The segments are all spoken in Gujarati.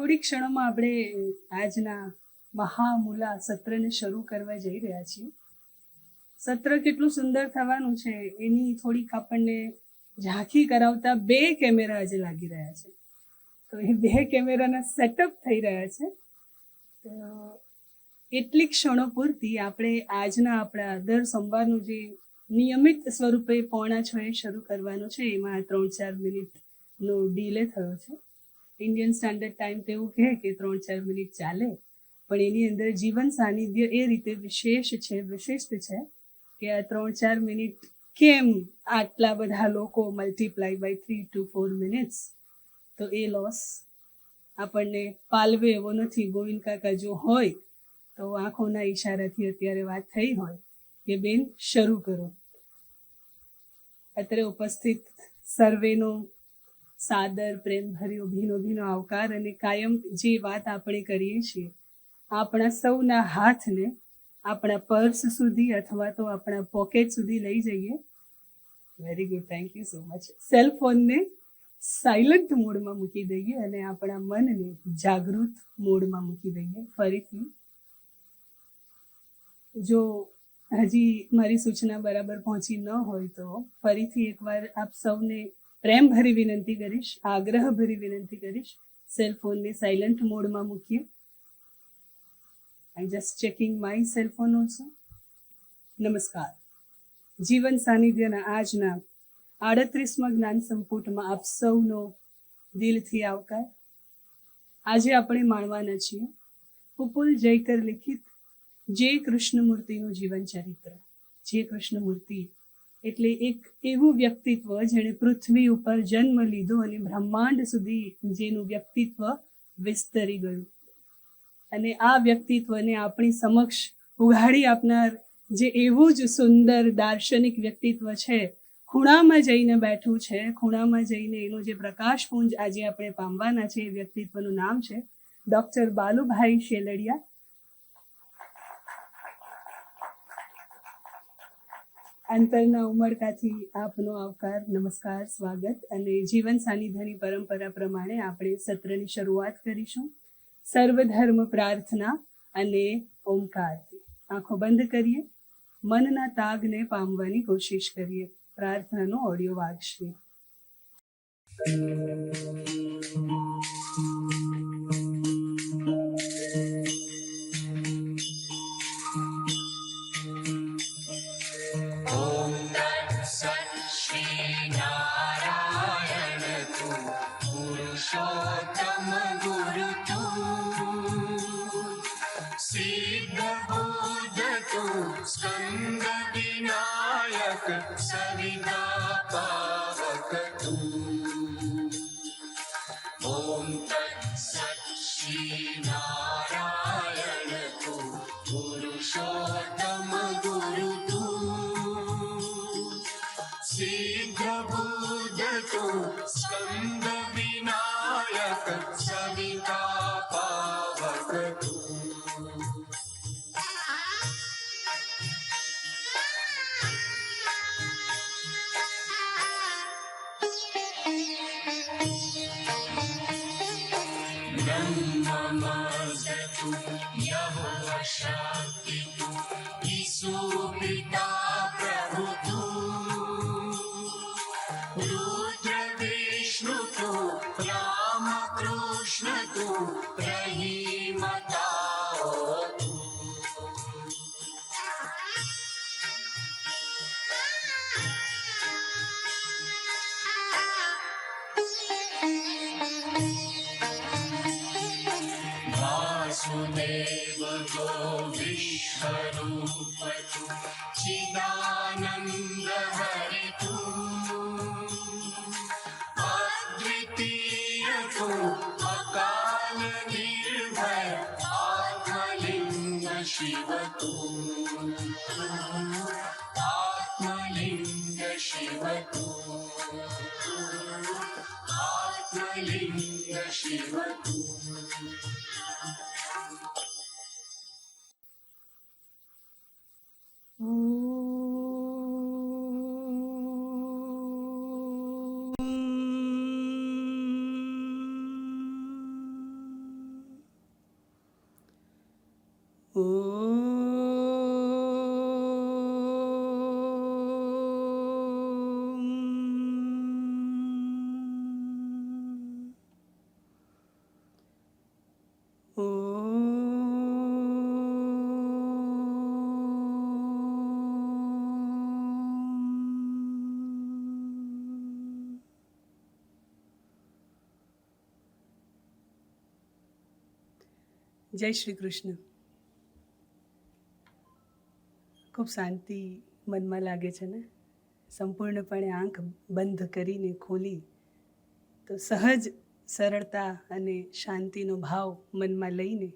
થોડી ક્ષણોમાં આપણે આજના મહામૂલા સત્રને શરૂ કરવા જઈ રહ્યા છીએ. સત્ર કેટલું સુંદર થવાનું છે એની થોડીક આપણને ઝાંખી કરાવતા 2 કેમેરા આજે લાગી રહ્યા છે. તો એ 2 કેમેરાના સેટઅપ થઈ રહ્યા છે. તો એટલી ક્ષણો પૂરતી આપણે આજના આપણા દર સોમવારનું જે નિયમિત સ્વરૂપે 5:45 શરૂ કરવાનું છે એમાં 3-4 મિનિટનો ડીલે થયો છે. ઇન્ડિયન સ્ટાન્ડર્ડ ટાઈમ તો એવું કહે કે 3-4 મિનિટ ચાલે, પણ એની અંદર જીવન સાનિધ્ય એ રીતે વિશિષ્ટ છે કે આ 3-4 મિનિટ કેમ આટલા બધા લોકો મલ્ટીપ્લાય બાય 3 to 4 મિનિટ્સ, તો એ લોસ આપણને પાલવે એવો નથી. ગોવિંદ કાકા જો હોય તો આંખોના ઈશારાથી અત્યારે વાત થઈ હોય કે બેન શરૂ કરો. અત્રે ઉપસ્થિત સર્વેનો સાદર પ્રેમભર્યો ભીનો આવકાર અને કાયમ જે વાત આપણે કરીએ છીએ આપણા સૌના હાથને આપણા પર્સ સુધી અથવા તો આપણા પોકેટ સુધી લઈ જઈએ. Very good, thank you so much. Cell ફોનને સાયલન્ટ મોડમાં મૂકી દઈએ અને આપણા મનને જાગૃત મોડમાં મૂકી દઈએ. ફરીથી જો હજી મારી સૂચના બરાબર પહોંચી ન હોય તો ફરીથી એકવાર આપ સૌને પ્રેમભરી વિનંતી કરીશ, આગ્રહભરી વિનંતી કરીશ, સેલ ફોનને સાયલન્ટ મોડમાં મૂકીએ. I just checking my cell phone also. નમસ્કાર. જીવન સાનિધ્યના આજના 38મા જ્ઞાન સંપુટમાં આપ સૌનો દિલથી આવકાર. આજે આપણે માણવાના છીએ પુપુલ જયકર લિખિત જે કૃષ્ણમૂર્તિનું જીવન ચરિત્ર. જે કૃષ્ણમૂર્તિ એટલે એક એવું વ્યક્તિત્વ જેણે પૃથ્વી ઉપર જન્મ લીધો અને બ્રહ્માંડ સુધી જેનું વ્યક્તિત્વ વિસ્તરી ગયું. અને આ વ્યક્તિત્વને આપણી સમક્ષ ઉઘાડી આપનાર જે એવું જ સુંદર દાર્શનિક વ્યક્તિત્વ છે, ખૂણામાં જઈને બેઠું છે, ખૂણામાં જઈને એનો જે પ્રકાશપુંજ આજે આપણે પામવાના છે, એ વ્યક્તિત્વનું નામ છે ડૉક્ટર બાલુભાઈ શેલડિયા. અંતરના ઉમળકાથી આપનો આવકાર, નમસ્કાર, સ્વાગત. અને જીવન સાનિધ્યની પરંપરા પ્રમાણે આપણે સત્રની શરૂઆત કરીશું સર્વધર્મ પ્રાર્થના અને ઓમકારથી. આંખો બંધ કરીએ, મનના તાગને પામવાની કોશિશ કરીએ. પ્રાર્થનાનો ઓડિયો વાગશે. જય શ્રી કૃષ્ણ. ખૂબ શાંતિ મનમાં લાગે છે ને. સંપૂર્ણપણે આંખ બંધ કરીને ખોલી તો સહજ સરળતા અને શાંતિનો ભાવ મનમાં લઈને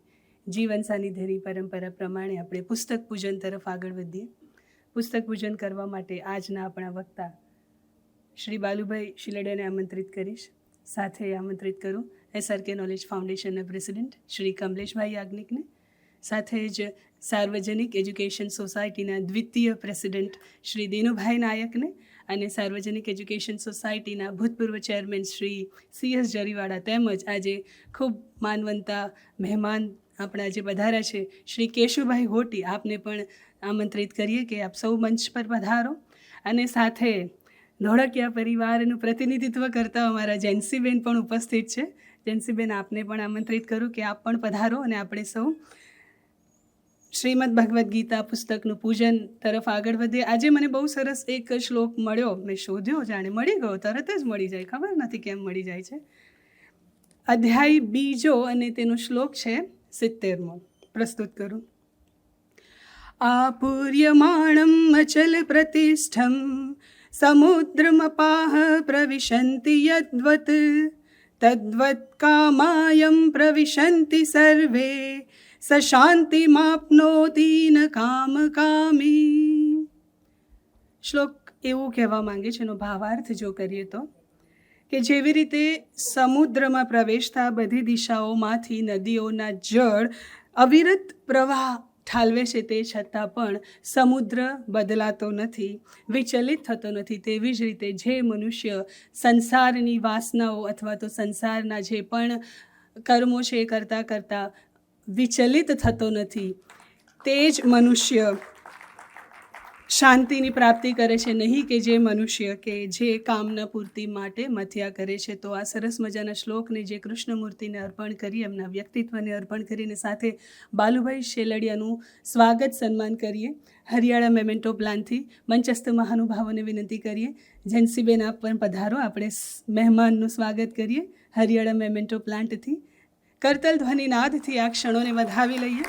જીવન સાનિધ્યની પરંપરા પ્રમાણે આપણે પુસ્તક પૂજન તરફ આગળ વધીએ. પુસ્તક પૂજન કરવા માટે આજના આપણા વક્તા શ્રી બાલુભાઈ શિલડિયાને આમંત્રિત કરીશ. સાથે આમંત્રિત કરું SRK નોલેજ ફાઉન્ડેશનના પ્રેસિડેન્ટ શ્રી કમલેશભાઈ યાજ્ઞિકને, સાથે જ સાર્વજનિક એજ્યુકેશન સોસાયટીના દ્વિતીય પ્રેસિડેન્ટ શ્રી દિનુભાઈ નાયકને અને સાર્વજનિક એજ્યુકેશન સોસાયટીના ભૂતપૂર્વ ચેરમેન શ્રી CS જરીવાડા, તેમજ આજે ખૂબ માનવંતા મહેમાન આપણા જે પધાર્યા છે શ્રી કેશુભાઈ હોટી, આપને પણ આમંત્રિત કરીએ કે આપ સૌ મંચ પર પધારો. અને સાથે ધોળકિયા પરિવારનું પ્રતિનિધિત્વ કરતા અમારા જેન્સીબેન પણ ઉપસ્થિત છે. જેન્સીબેન, આપને પણ આમંત્રિત કરું કે આપ પણ પધારો અને આપણે સૌ શ્રીમદ ભગવદ્ ગીતા પુસ્તકનું પૂજન તરફ આગળ વધીએ. આજે મને બહુ સરસ એક શ્લોક મળ્યો, મેં શોધ્યો, જાણે મળી ગયો, તરત જ મળી જાય, ખબર નથી કેમ મળી જાય છે. અધ્યાય બીજો અને તેનો શ્લોક છે 70મો. પ્રસ્તુત કરું. આપૂર્યમાણમ અચલ પ્રતિષ્ઠમ સમુદ્રમપાહ પ્રવિશન્તિ યદ્વત તદ્વત કામાયમ પ્રવિશન્તિ સર્વે સ શાંતિમાપ્નોતિ ન કામકામી. શ્લોક એવું કહેવા માંગે છે, એનો ભાવાર્થ જો કરીએ તો કે જેવી રીતે સમુદ્રમાં પ્રવેશતા બધી દિશાઓમાંથી નદીઓના જળ અવિરત પ્રવાહ ઠાલવે છે, તે છતાં પણ સમુદ્ર બદલાતો નથી, વિચલિત થતો નથી. તેવી જ રીતે જે મનુષ્ય સંસારની વાસનાઓ અથવા તો સંસારના જે પણ કર્મો છે એ કરતાં કરતાં વિચલિત થતો નથી, તે જ મનુષ્ય શાંતિની પ્રાપ્તિ કરે છે, નહીં કે જે મનુષ્ય કે જે કામના પૂર્તિ માટે મથ્યા કરે છે. તો આ સરસ મજાના શ્લોકને જે કૃષ્ણમૂર્તિને અર્પણ કરી, એમના વ્યક્તિત્વને અર્પણ કરીને સાથે બાલુભાઈ શેલડિયાનું સ્વાગત સન્માન કરીએ. હરિયાળા મેમેન્ટો પ્લાનથી મંચસ્થ મહાનુભાવોને વિનંતી કરીએ. જેન્સીબેન, આપ પણ પધારો, આપણે મહેમાનનું સ્વાગત કરીએ હરિયાળા મેમેન્ટો પ્લાન્ટથી. કરતલ ધ્વનિનાદથી આ ક્ષણોને વધાવી લઈએ.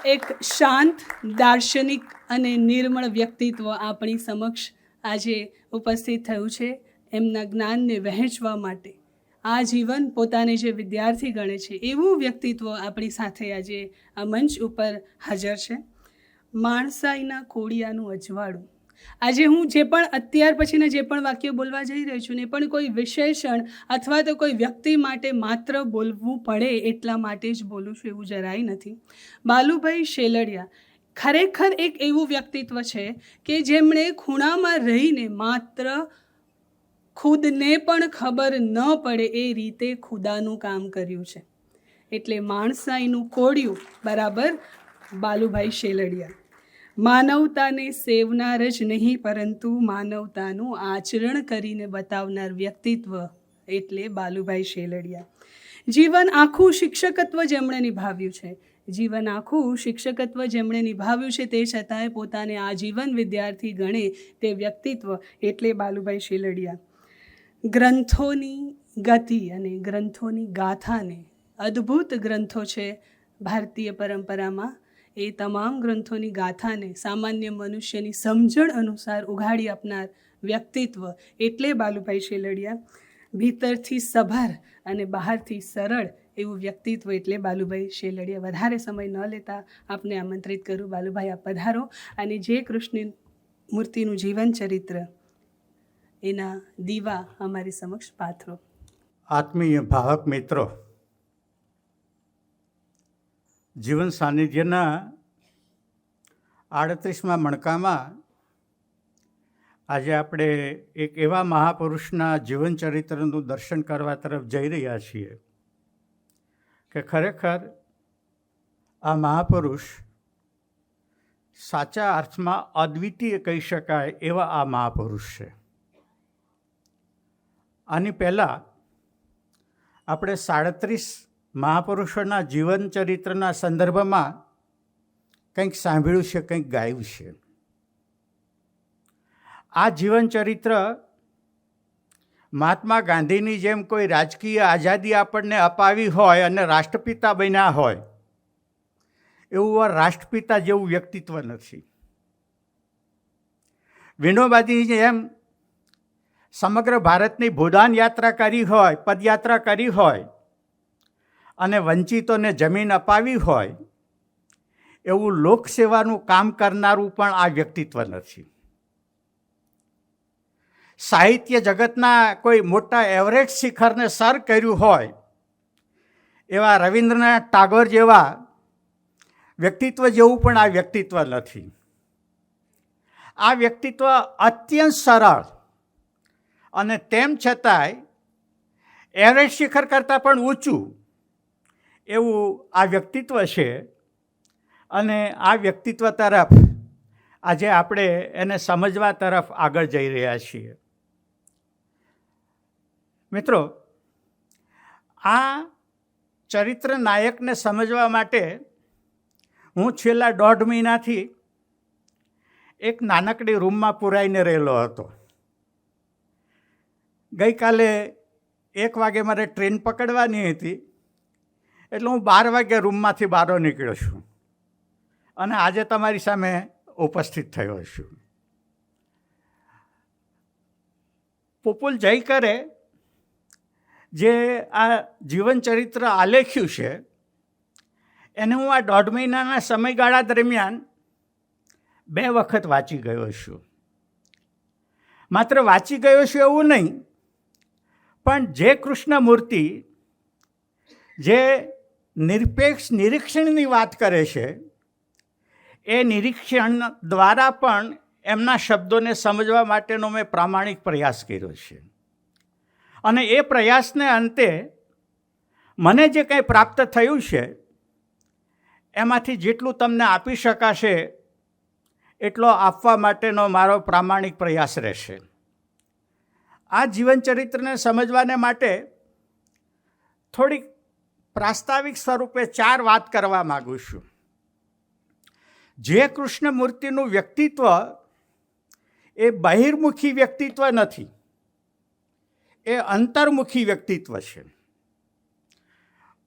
એક શાંત, દાર્શનિક અને નિર્મળ વ્યક્તિત્વ આપણી સમક્ષ આજે ઉપસ્થિત થયું છે, એમના જ્ઞાનને વહેંચવા માટે આ જીવન પોતાને જે વિદ્યાર્થી ગણે છે એવું વ્યક્તિત્વ આપણી સાથે આજે આ મંચ ઉપર હાજર છે. માણસાઈના કોડિયાનું અજવાળું. આજે હું જે પણ અત્યાર પછીના જે પણ વાક્ય બોલવા જઈ રહી છું ને, પણ કોઈ વિશેષણ અથવા તો કોઈ વ્યક્તિ માટે માત્ર બોલવું પડે એટલા માટે જ બોલું છું એવું જરાય નથી. બાલુભાઈ શેલડિયા ખરેખર એક એવું વ્યક્તિત્વ છે કે જેમણે ખૂણામાં રહીને માત્ર ખુદને પણ ખબર ન પડે એ રીતે ખુદાનું કામ કર્યું છે. એટલે માણસાઈનું કોડિયું બરાબર બાલુભાઈ શેલડિયા. માનવતાને સેવનાર જ નહીં, પરંતુ માનવતાનું આચરણ કરીને બતાવનાર વ્યક્તિત્વ એટલે બાલુભાઈ શેલડિયા. જીવન આખું શિક્ષકત્વ જેમણે નિભાવ્યું છે, જીવન આખું શિક્ષકત્વ જેમણે નિભાવ્યું છે, તે છતાંય પોતાને આજીવન વિદ્યાર્થી ગણે તે વ્યક્તિત્વ એટલે બાલુભાઈ શેલડિયા. ગ્રંથોની ગતિ અને ગ્રંથોની ગાથાને, અદ્ભુત ગ્રંથો છે ભારતીય પરંપરામાં, એ તમામ ગ્રંથોની ગાથાને સામાન્ય મનુષ્યની સમજણ અનુસાર ઉઘાડી આપનાર વ્યક્તિત્વ એટલે બાલુભાઈ શેલડિયા. ભીતરથી સભર અને બહારથી સરળ એવું વ્યક્તિત્વ એટલે બાલુભાઈ શેલડિયા. વધારે સમય ન લેતા આપને આમંત્રિત કરું, બાલુભાઈ આપ પધારો અને જે કૃષ્ણ મૂર્તિનું જીવન ચરિત્ર એના દીવા અમારી સમક્ષ પાથરો. આત્મીય ભાવક મિત્રો, જીવન સાનિધ્યના 38મા મણકામાં આજે આપણે એક એવા મહાપુરુષના જીવન ચરિત્રનું દર્શન કરવા તરફ જઈ રહ્યા છીએ કે ખરેખર આ મહાપુરુષ સાચા અર્થમાં અદ્વિતીય કહી શકાય એવા આ મહાપુરુષ છે. આની પહેલાં આપણે 37 મહાપુરુષોના જીવન ચરિત્રના સંદર્ભમાં કંઈક સાંભળ્યું છે, કંઈક ગાયું છે. આ જીવન ચરિત્ર મહાત્મા ગાંધીની જેમ કોઈ રાજકીય આઝાદી આપણને અપાવી હોય અને રાષ્ટ્રપિતા બન્યા હોય એવું રાષ્ટ્રપિતા જેવું વ્યક્તિત્વ નથી. વિનોબાની જેમ સમગ્ર ભારતની ભૂદાન યાત્રા કરી હોય, પદયાત્રા કરી હોય અને વંચિતોને જમીન અપાવી હોય એવું લોકસેવાનું કામ કરનારું પણ આ વ્યક્તિત્વ નથી. સાહિત્ય જગતના કોઈ મોટા એવરેસ્ટ શિખરને સર કર્યું હોય એવા રવિન્દ્રનાથ ટાગોર જેવા વ્યક્તિત્વ જેવું પણ આ વ્યક્તિત્વ નથી. આ વ્યક્તિત્વ અત્યંત સરળ અને તેમ છતાંય એવરેસ્ટ શિખર કરતાં પણ ઊંચું એવું આ વ્યક્તિત્વ છે. અને આ વ્યક્તિત્વ તરફ આજે આપણે એને સમજવા તરફ આગળ જઈ રહ્યા છીએ. મિત્રો, આ ચરિત્ર નાયકને સમજવા માટે હું છેલ્લા 1.5 મહિનાથી એક નાનકડી રૂમમાં પુરાઈને રહેલો હતો. ગઈકાલે 1 વાગે મારે ટ્રેન પકડવાની હતી એટલે હું 12 વાગે રૂમમાંથી બહાર નીકળ્યો છું અને આજે તમારી સામે ઉપસ્થિત થયો છું. પોપુલ જયકરે જે આ જીવન ચરિત્ર આલેખ્યું છે એને હું આ 1.5 મહિનાના સમયગાળા દરમિયાન 2 વખત વાંચી ગયો છું. માત્ર વાંચી ગયો છું એવું નહીં, પણ જે કૃષ્ણમૂર્તિ જે નિરપેક્ષ નિરીક્ષણની વાત કરે છે એ નિરીક્ષણ દ્વારા પણ એમના શબ્દોને સમજવા માટેનો મેં પ્રામાણિક પ્રયાસ કર્યો છે. અને એ પ્રયાસને અંતે મને જે કંઈ પ્રાપ્ત થયું છે એમાંથી જેટલું તમને આપી શકાશે એટલો આપવા માટેનો મારો પ્રામાણિક પ્રયાસ રહેશે. આ જીવનચરિત્રને સમજવાને માટે થોડીક પ્રાસ્તાવિક સ્વરૂપે 4 વાત કરવા માગું છું. જે કૃષ્ણમૂર્તિનું વ્યક્તિત્વ એ બહિર્મુખી વ્યક્તિત્વ નથી, એ અંતર્મુખી વ્યક્તિત્વ છે.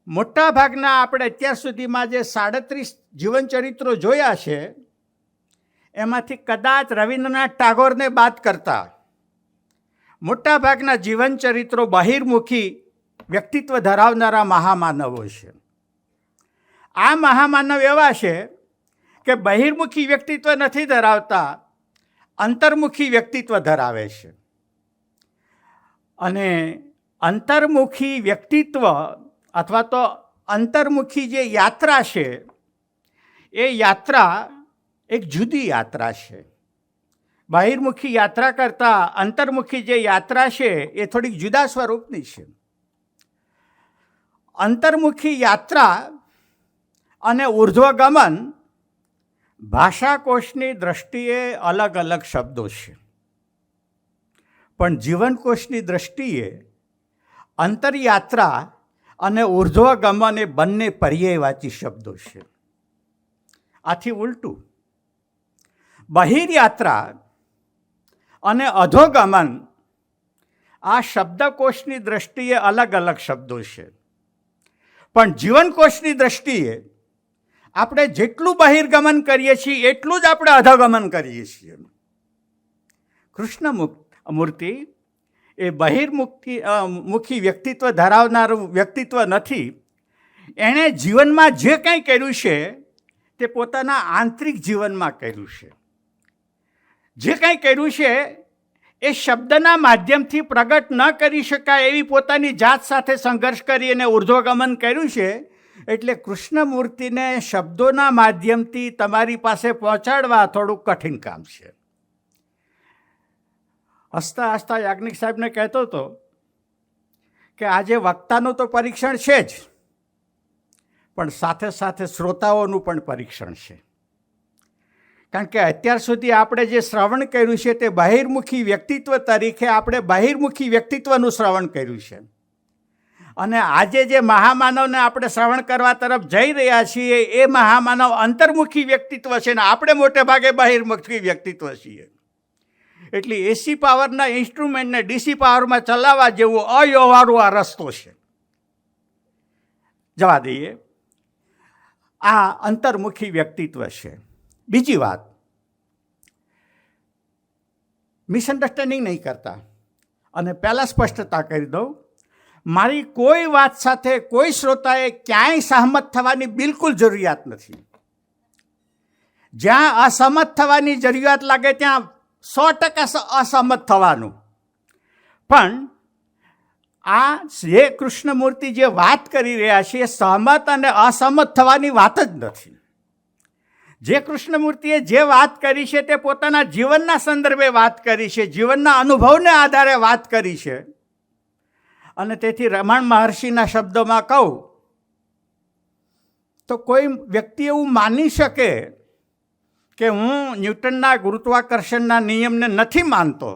મોટા ભાગના આપણે અત્યાર સુધીમાં જે 37 જીવનચરિત્રો જોયા છે એમાંથી કદાચ રવિન્દ્રનાથ ટાગોરને બાદ કરતા મોટા ભાગના જીવનચરિત્રો બહિર્મુખી વ્યક્તિત્વ ધરાવનારા મહામાનવો છે. આ મહામાનવ એવા છે કે બહિર્મુખી વ્યક્તિત્વ નથી ધરાવતા, અંતર્મુખી વ્યક્તિત્વ ધરાવે છે. અને અંતર્મુખી વ્યક્તિત્વ અથવા તો અંતર્મુખી જે યાત્રા છે એ યાત્રા એક જુદી યાત્રા છે. બહિર્મુખી યાત્રા કરતાં અંતર્મુખી જે યાત્રા છે એ થોડીક જુદા સ્વરૂપની છે. અંતર્મુખી યાત્રા અને ઉર્ધ્વગમન ભાષાકોશની દ્રષ્ટિએ અલગ અલગ શબ્દો છે, પણ જીવનકોશની દ્રષ્ટિએ અંતરયાત્રા અને ઉર્ધ્વગમન એ બંને પર્યાયવાચી શબ્દો છે. આથી ઉલટું બહિર્યાત્રા અને અધોગમન આ શબ્દકોશની દ્રષ્ટિએ અલગ અલગ શબ્દો છે, પણ જીવનકોશની દ્રષ્ટિએ આપણે જેટલું બહિર્ગમન કરીએ છીએ એટલું જ આપણે અધોગમન કરીએ છીએ. કૃષ્ણમૂર્તિ એ બહિર્મુખી વ્યક્તિત્વ ધરાવનારું વ્યક્તિત્વ નથી. એણે જીવનમાં જે કંઈ કર્યું છે તે પોતાના આંતરિક જીવનમાં કર્યું છે. જે કંઈ કર્યું છે એ શબ્દના માધ્યમથી પ્રગટ ન કરી શકાય એવી પોતાની જાત સાથે સંઘર્ષ કરી અને ઉર્ધ્વગમન કર્યું છે. એટલે કૃષ્ણમૂર્તિને શબ્દોના માધ્યમથી તમારી પાસે પહોંચાડવા થોડુંક કઠિન કામ છે. હસતા હસતા યાજ્ઞિક સાહેબને કહેતો હતો કે આજે વક્તાનું તો પરીક્ષણ છે જ, પણ સાથે સાથે શ્રોતાઓનું પણ પરીક્ષણ છે. કારણ કે અત્યાર સુધી આપણે જે શ્રવણ કર્યું છે તે બહિર્મુખી વ્યક્તિત્વ તરીકે આપણે બહિર્મુખી વ્યક્તિત્વનું શ્રવણ કર્યું છે. અને આજે જે મહામાનવને આપણે શ્રવણ કરવા તરફ જઈ રહ્યા છીએ એ મહામાનવ અંતર્મુખી વ્યક્તિત્વ છે ને આપણે મોટે ભાગે બહિર્મુખી વ્યક્તિત્વ છીએ. એટલે એસી પાવરના ઇન્સ્ટ્રુમેન્ટને ડીસી પાવરમાં ચલાવવા જેવો અવ્યવહારુ આ રસ્તો છે. જવા દઈએ. આ અંતર્મુખી વ્યક્તિત્વ છે. બીજી વાત, મિસઅન્ડરસ્ટેન્ડિંગ નહીં કરતા. અને પહેલાં સ્પષ્ટતા કરી દઉં, મારી કોઈ વાત સાથે કોઈ શ્રોતાએ ક્યાંય સહમત થવાની બિલકુલ જરૂરિયાત નથી. જ્યાં અસહમત થવાની જરૂરિયાત લાગે ત્યાં 100% અસહમત થવાનું. પણ આ જે કૃષ્ણમૂર્તિ જે વાત કરી રહ્યા છે એ સહમત અને અસહમત થવાની વાત જ નથી. જે કૃષ્ણમૂર્તિએ જે વાત કરી છે તે પોતાના જીવનના સંદર્ભે વાત કરી છે, જીવનના અનુભવને આધારે વાત કરી છે. અને તેથી રમણ મહર્ષિના શબ્દોમાં કહું તો કોઈ વ્યક્તિ એવું માની શકે કે હું ન્યૂટનના ગુરુત્વાકર્ષણના નિયમને નથી માનતો,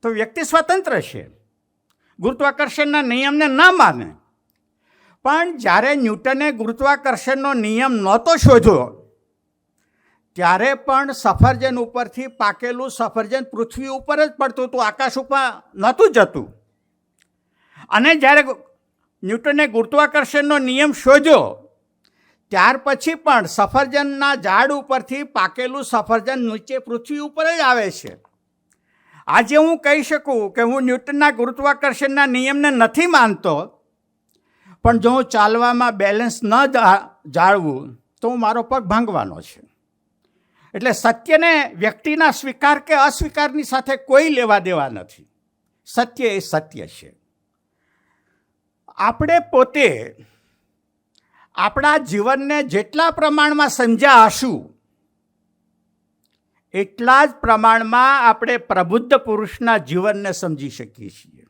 તો વ્યક્તિ સ્વતંત્ર છે, ગુરુત્વાકર્ષણના નિયમને ન માને. પણ જ્યારે ન્યૂટને ગુરુત્વાકર્ષણનો નિયમ નહોતો શોધ્યો ત્યારે પણ સફરજન ઉપરથી પાકેલું સફરજન પૃથ્વી ઉપર જ પડતું હતું, આકાશ ઉપર નહોતું જતું. અને જ્યારે ન્યૂટને ગુરુત્વાકર્ષણનો નિયમ શોધ્યો ત્યાર પછી પણ સફરજનના ઝાડ ઉપરથી પાકેલું સફરજન નીચે પૃથ્વી ઉપર જ આવે છે. આજે હું કહી શકું કે હું ન્યૂટનના ગુરુત્વાકર્ષણના નિયમને નથી માનતો, પણ જો હું ચાલવામાં બેલેન્સ ન જાળવું તો મારો પગ ભાંગવાનો છે. એટલે સત્યને વ્યક્તિના સ્વીકાર કે અસ્વીકારની સાથે કોઈ લેવા દેવા નથી. સત્ય એ સત્ય છે. આપણે પોતે આપણા જીવનને જેટલા પ્રમાણમાં સમજ્યા હશું એટલા જ પ્રમાણમાં આપણે પ્રબુદ્ધ પુરુષના જીવનને સમજી શકીએ છીએ.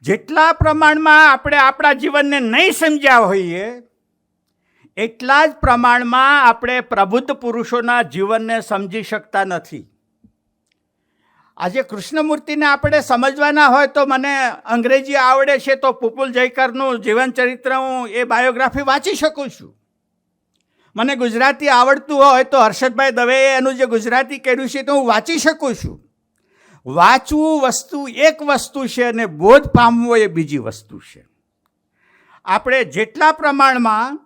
જેટલા પ્રમાણમાં આપણે આપણા જીવનને નહીં સમજ્યા હોઈએ એટલા જ પ્રમાણમાં આપણે પ્રબુદ્ધ પુરુષોના જીવનને સમજી શકતા નથી. આજે કૃષ્ણમૂર્તિને આપણે સમજવાના હોય તો મને અંગ્રેજી આવડે છે તો પુપુલ જયકરનું જીવન ચરિત્ર હું એ બાયોગ્રાફી વાંચી શકું છું. મને ગુજરાતી આવડતું હોય તો હર્ષદભાઈ દવેએ એનું જે ગુજરાતી કર્યું છે તો હું વાંચી શકું છું. વાંચવું એક વસ્તુ છે અને બોધ પામવો એ બીજી વસ્તુ છે. આપણે જેટલા પ્રમાણમાં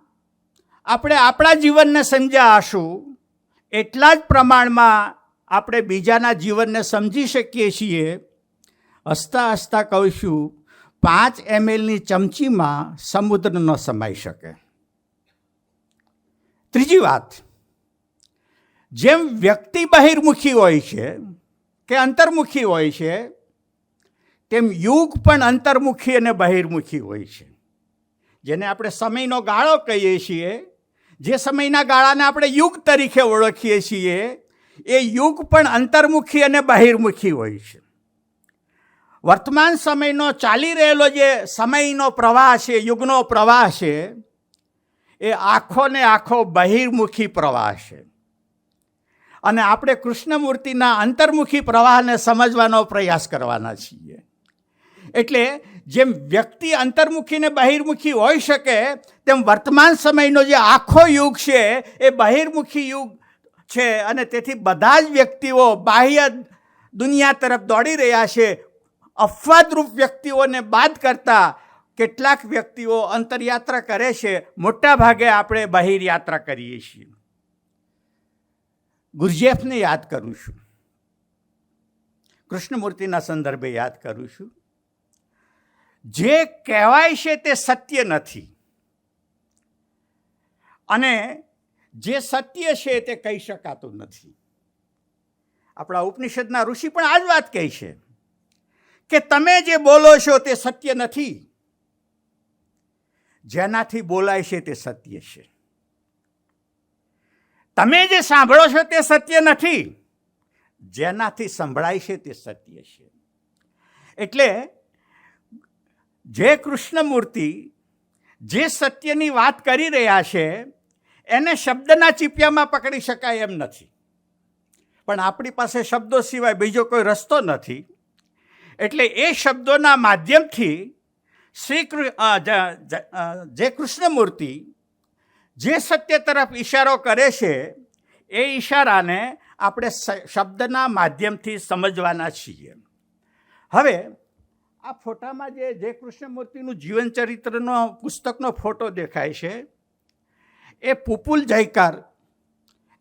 આપણે આપણા જીવનને સમજ્યા હશું એટલા જ પ્રમાણમાં આપણે બીજાના જીવનને સમજી શકીએ છીએ. હસતા હસતા કહું છું, 5 mlની ચમચીમાં સમુદ્ર ન સમાઈ શકે. ત્રીજી વાત, જેમ વ્યક્તિ બહિર્મુખી હોય છે કે અંતર્મુખી હોય છે તેમ યુગ પણ અંતર્મુખી અને બહિર્મુખી હોય છે. જેને આપણે સમયનો ગાળો કહીએ છીએ, જે સમયના ગાળાને આપણે યુગ તરીકે ઓળખીએ છીએ, એ યુગ પણ અંતર્મુખી અને બહિર્મુખી હોય છે. વર્તમાન સમયનો ચાલી રહેલો જે સમયનો પ્રવાહ છે, યુગનો પ્રવાહ છે, એ આખો ને આખો બહિર્મુખી પ્રવાહ છે. અને આપણે કૃષ્ણમૂર્તિના અંતર્મુખી પ્રવાહને સમજવાનો પ્રયાસ કરવાના છીએ. એટલે જેમ વ્યક્તિ અંતર્મુખી ને બહિર્મુખી હોઈ શકે તેમ વર્તમાન સમયનો જે આખો યુગ છે એ બહિર્મુખી યુગ છે. અને તેથી બધા જ વ્યક્તિઓ બાહ્ય દુનિયા તરફ દોડી રહ્યા છે. અપવાદરૂપ વ્યક્તિઓને બાદ કરતા કેટલાક વ્યક્તિઓ અંતરયાત્રા કરે છે. મોટા ભાગે આપણે બહિર્યાત્રા કરીએ છીએ. ગુરજેફને યાદ કરું છું, કૃષ્ણમૂર્તિના સંદર્ભે યાદ કરું છું. જે કહેવાય છે તે સત્ય નથી અને જે સત્ય છે તે કહી શકાતું નથી. આપણા ઉપનિષદના ઋષિ પણ આ જ વાત કહે છે કે તમે જે બોલો છો તે સત્ય નથી, જેનાથી બોલાય છે તે સત્ય છે. તમે જે સાંભળો છો તે સત્ય નથી, જેનાથી સંભળાય છે તે સત્ય છે. એટલે જે કૃષ્ણમૂર્તિ જે સત્યની વાત કરી રહ્યા છે એને શબ્દના ચીપિયામાં પકડી શકાય એમ નથી. પણ આપણી પાસે શબ્દો સિવાય બીજો કોઈ રસ્તો નથી. એટલે એ શબ્દોના માધ્યમથી જે કૃષ્ણમૂર્તિ જે સત્ય તરફ ઈશારો કરે છે એ ઈશારાને આપણે શબ્દના માધ્યમથી સમજવાના છીએ. હવે આ ફોટામાં જે કૃષ્ણમૂર્તિનું જીવન ચરિત્રનો પુસ્તકનો ફોટો દેખાય છે એ પુપુલ જયકાર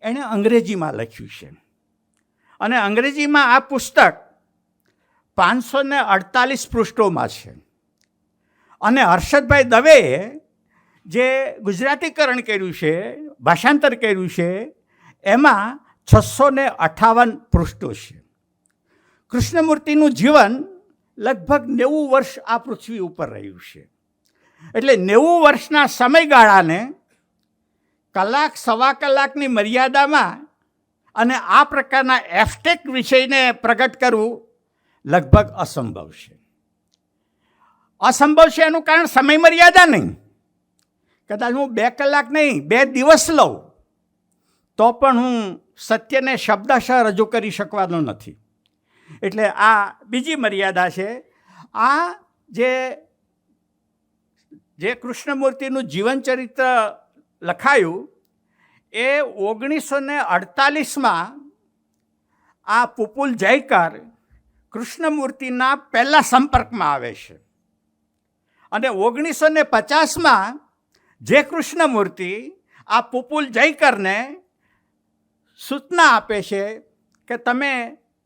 એણે અંગ્રેજીમાં લખ્યું છે. અને અંગ્રેજીમાં આ પુસ્તક 548 પૃષ્ઠોમાં છે. અને હર્ષદભાઈ દવેએ જે ગુજરાતીકરણ કર્યું છે, ભાષાંતર કર્યું છે, એમાં 658 પૃષ્ઠો છે. કૃષ્ણમૂર્તિનું જીવન લગભગ 90 વર્ષ આ પૃથ્વી ઉપર રહ્યું છે. એટલે 90 વર્ષના સમયગાળાને કલાક સવા કલાકની મર્યાદામાં અને આ પ્રકારના એબ્સ્ટ્રેક્ટ વિષયને પ્રગટ કરવું લગભગ અસંભવ છે. અસંભવ છે એનું કારણ સમય મર્યાદા નહીં. કદાચ હું 2 કલાક નહીં 2 દિવસ લઉં તો પણ હું સત્યને શબ્દશઃ રજૂ કરી શકવાનો નથી. એટલે આ બીજી મર્યાદા છે. આ જે કૃષ્ણમૂર્તિનું જીવન ચરિત્ર લખાયું એ 1948માં આ પુપુલ જયકાર કૃષ્ણમૂર્તિના પહેલા સંપર્કમાં આવે છે. અને 1950માં જે કૃષ્ણમૂર્તિ આ પુપુલ જયકારને સૂચના આપે છે કે તમે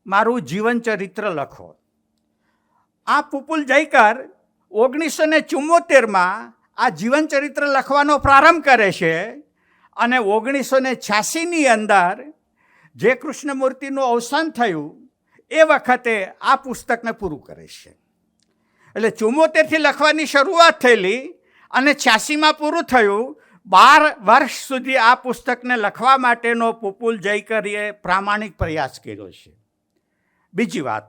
મારું જીવન ચરિત્ર લખો. આ પુપુલ જયકાર 1974માં આ જીવન ચરિત્ર લખવાનો પ્રારંભ કરે છે. અને 1986ની અંદર જે કૃષ્ણમૂર્તિનું અવસાન થયું એ વખતે આ પુસ્તકને પૂરું કરે છે. એટલે 74થી લખવાની શરૂઆત થયેલી અને 86માં પૂરું થયું. 12 વર્ષ સુધી આ પુસ્તકને લખવા માટેનો પુપુલ જયકારીએ પ્રામાણિક પ્રયાસ કર્યો છે. બીજી વાત,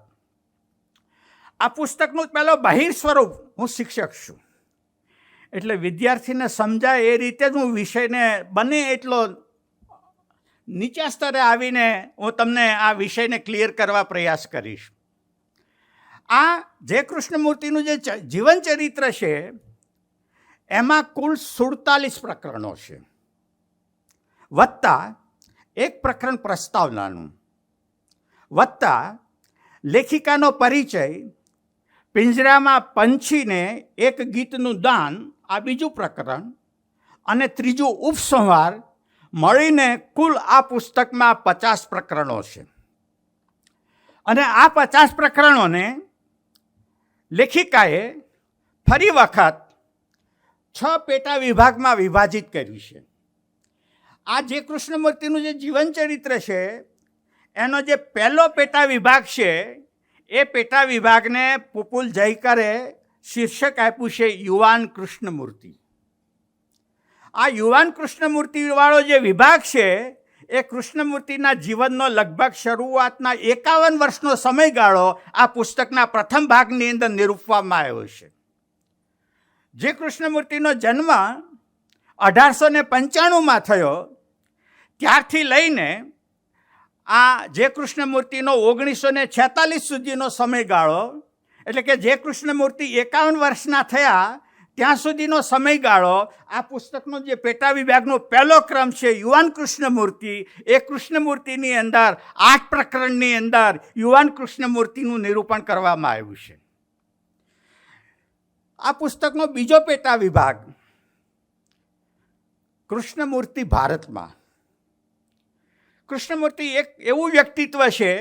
આ પુસ્તકનું પહેલો બહિર સ્વરૂપ, હું શિક્ષક છું એટલે વિદ્યાર્થીને સમજાય એ રીતે જ હું વિષયને બને એટલો નીચા સ્તરે આવીને હું તમને આ વિષયને ક્લિયર કરવા પ્રયાસ કરીશ. આ જે કૃષ્ણમૂર્તિનું જે જીવન ચરિત્ર છે એમાં કુલ 47 પ્રકરણો છે, વત્તા એક પ્રકરણ પ્રસ્તાવનાનું, વત્તા લેખિકાનો પરિચય, પિંજરામાં પંછીને એક ગીતનું દાન, આ બીજું પ્રકરણ, અને ત્રીજું ઉપસંહાર, મળીને કુલ આ પુસ્તકમાં 50 પ્રકરણો છે. અને આ 50 પ્રકરણોને લેખિકાએ ફરી વખત 6 પેટા વિભાગમાં વિભાજિત કર્યું છે. આ જે કૃષ્ણમૂર્તિનું જે જીવન ચરિત્ર છે એનો જે પહેલો પેટા વિભાગ છે એ પેટા વિભાગને પુપુલ જયકારે શીર્ષક આપ્યું છે યુવાન કૃષ્ણમૂર્તિ. આ યુવાન કૃષ્ણમૂર્તિવાળો જે વિભાગ છે એ કૃષ્ણમૂર્તિના જીવનનો લગભગ શરૂઆતના 51 વર્ષનો સમયગાળો આ પુસ્તકના પ્રથમ ભાગની અંદર નિરૂપવામાં આવ્યો છે. જે કૃષ્ણમૂર્તિનો જન્મ 1895માં થયો ત્યારથી લઈને આ જે કૃષ્ણમૂર્તિનો 1946 સુધીનો સમયગાળો, એટલે કે જે કૃષ્ણમૂર્તિ 51 વર્ષના થયા ત્યાં સુધીનો સમયગાળો આ પુસ્તકનો જે પેટા વિભાગનો પહેલો ક્રમ છે યુવાન કૃષ્ણમૂર્તિ, એ કૃષ્ણમૂર્તિની અંદર 8 પ્રકરણની અંદર યુવાન કૃષ્ણમૂર્તિનું નિરૂપણ કરવામાં આવ્યું છે. આ પુસ્તકનો બીજો પેટા વિભાગ કૃષ્ણમૂર્તિ ભારતમાં. કૃષ્ણમૂર્તિ એક એવું વ્યક્તિત્વ છે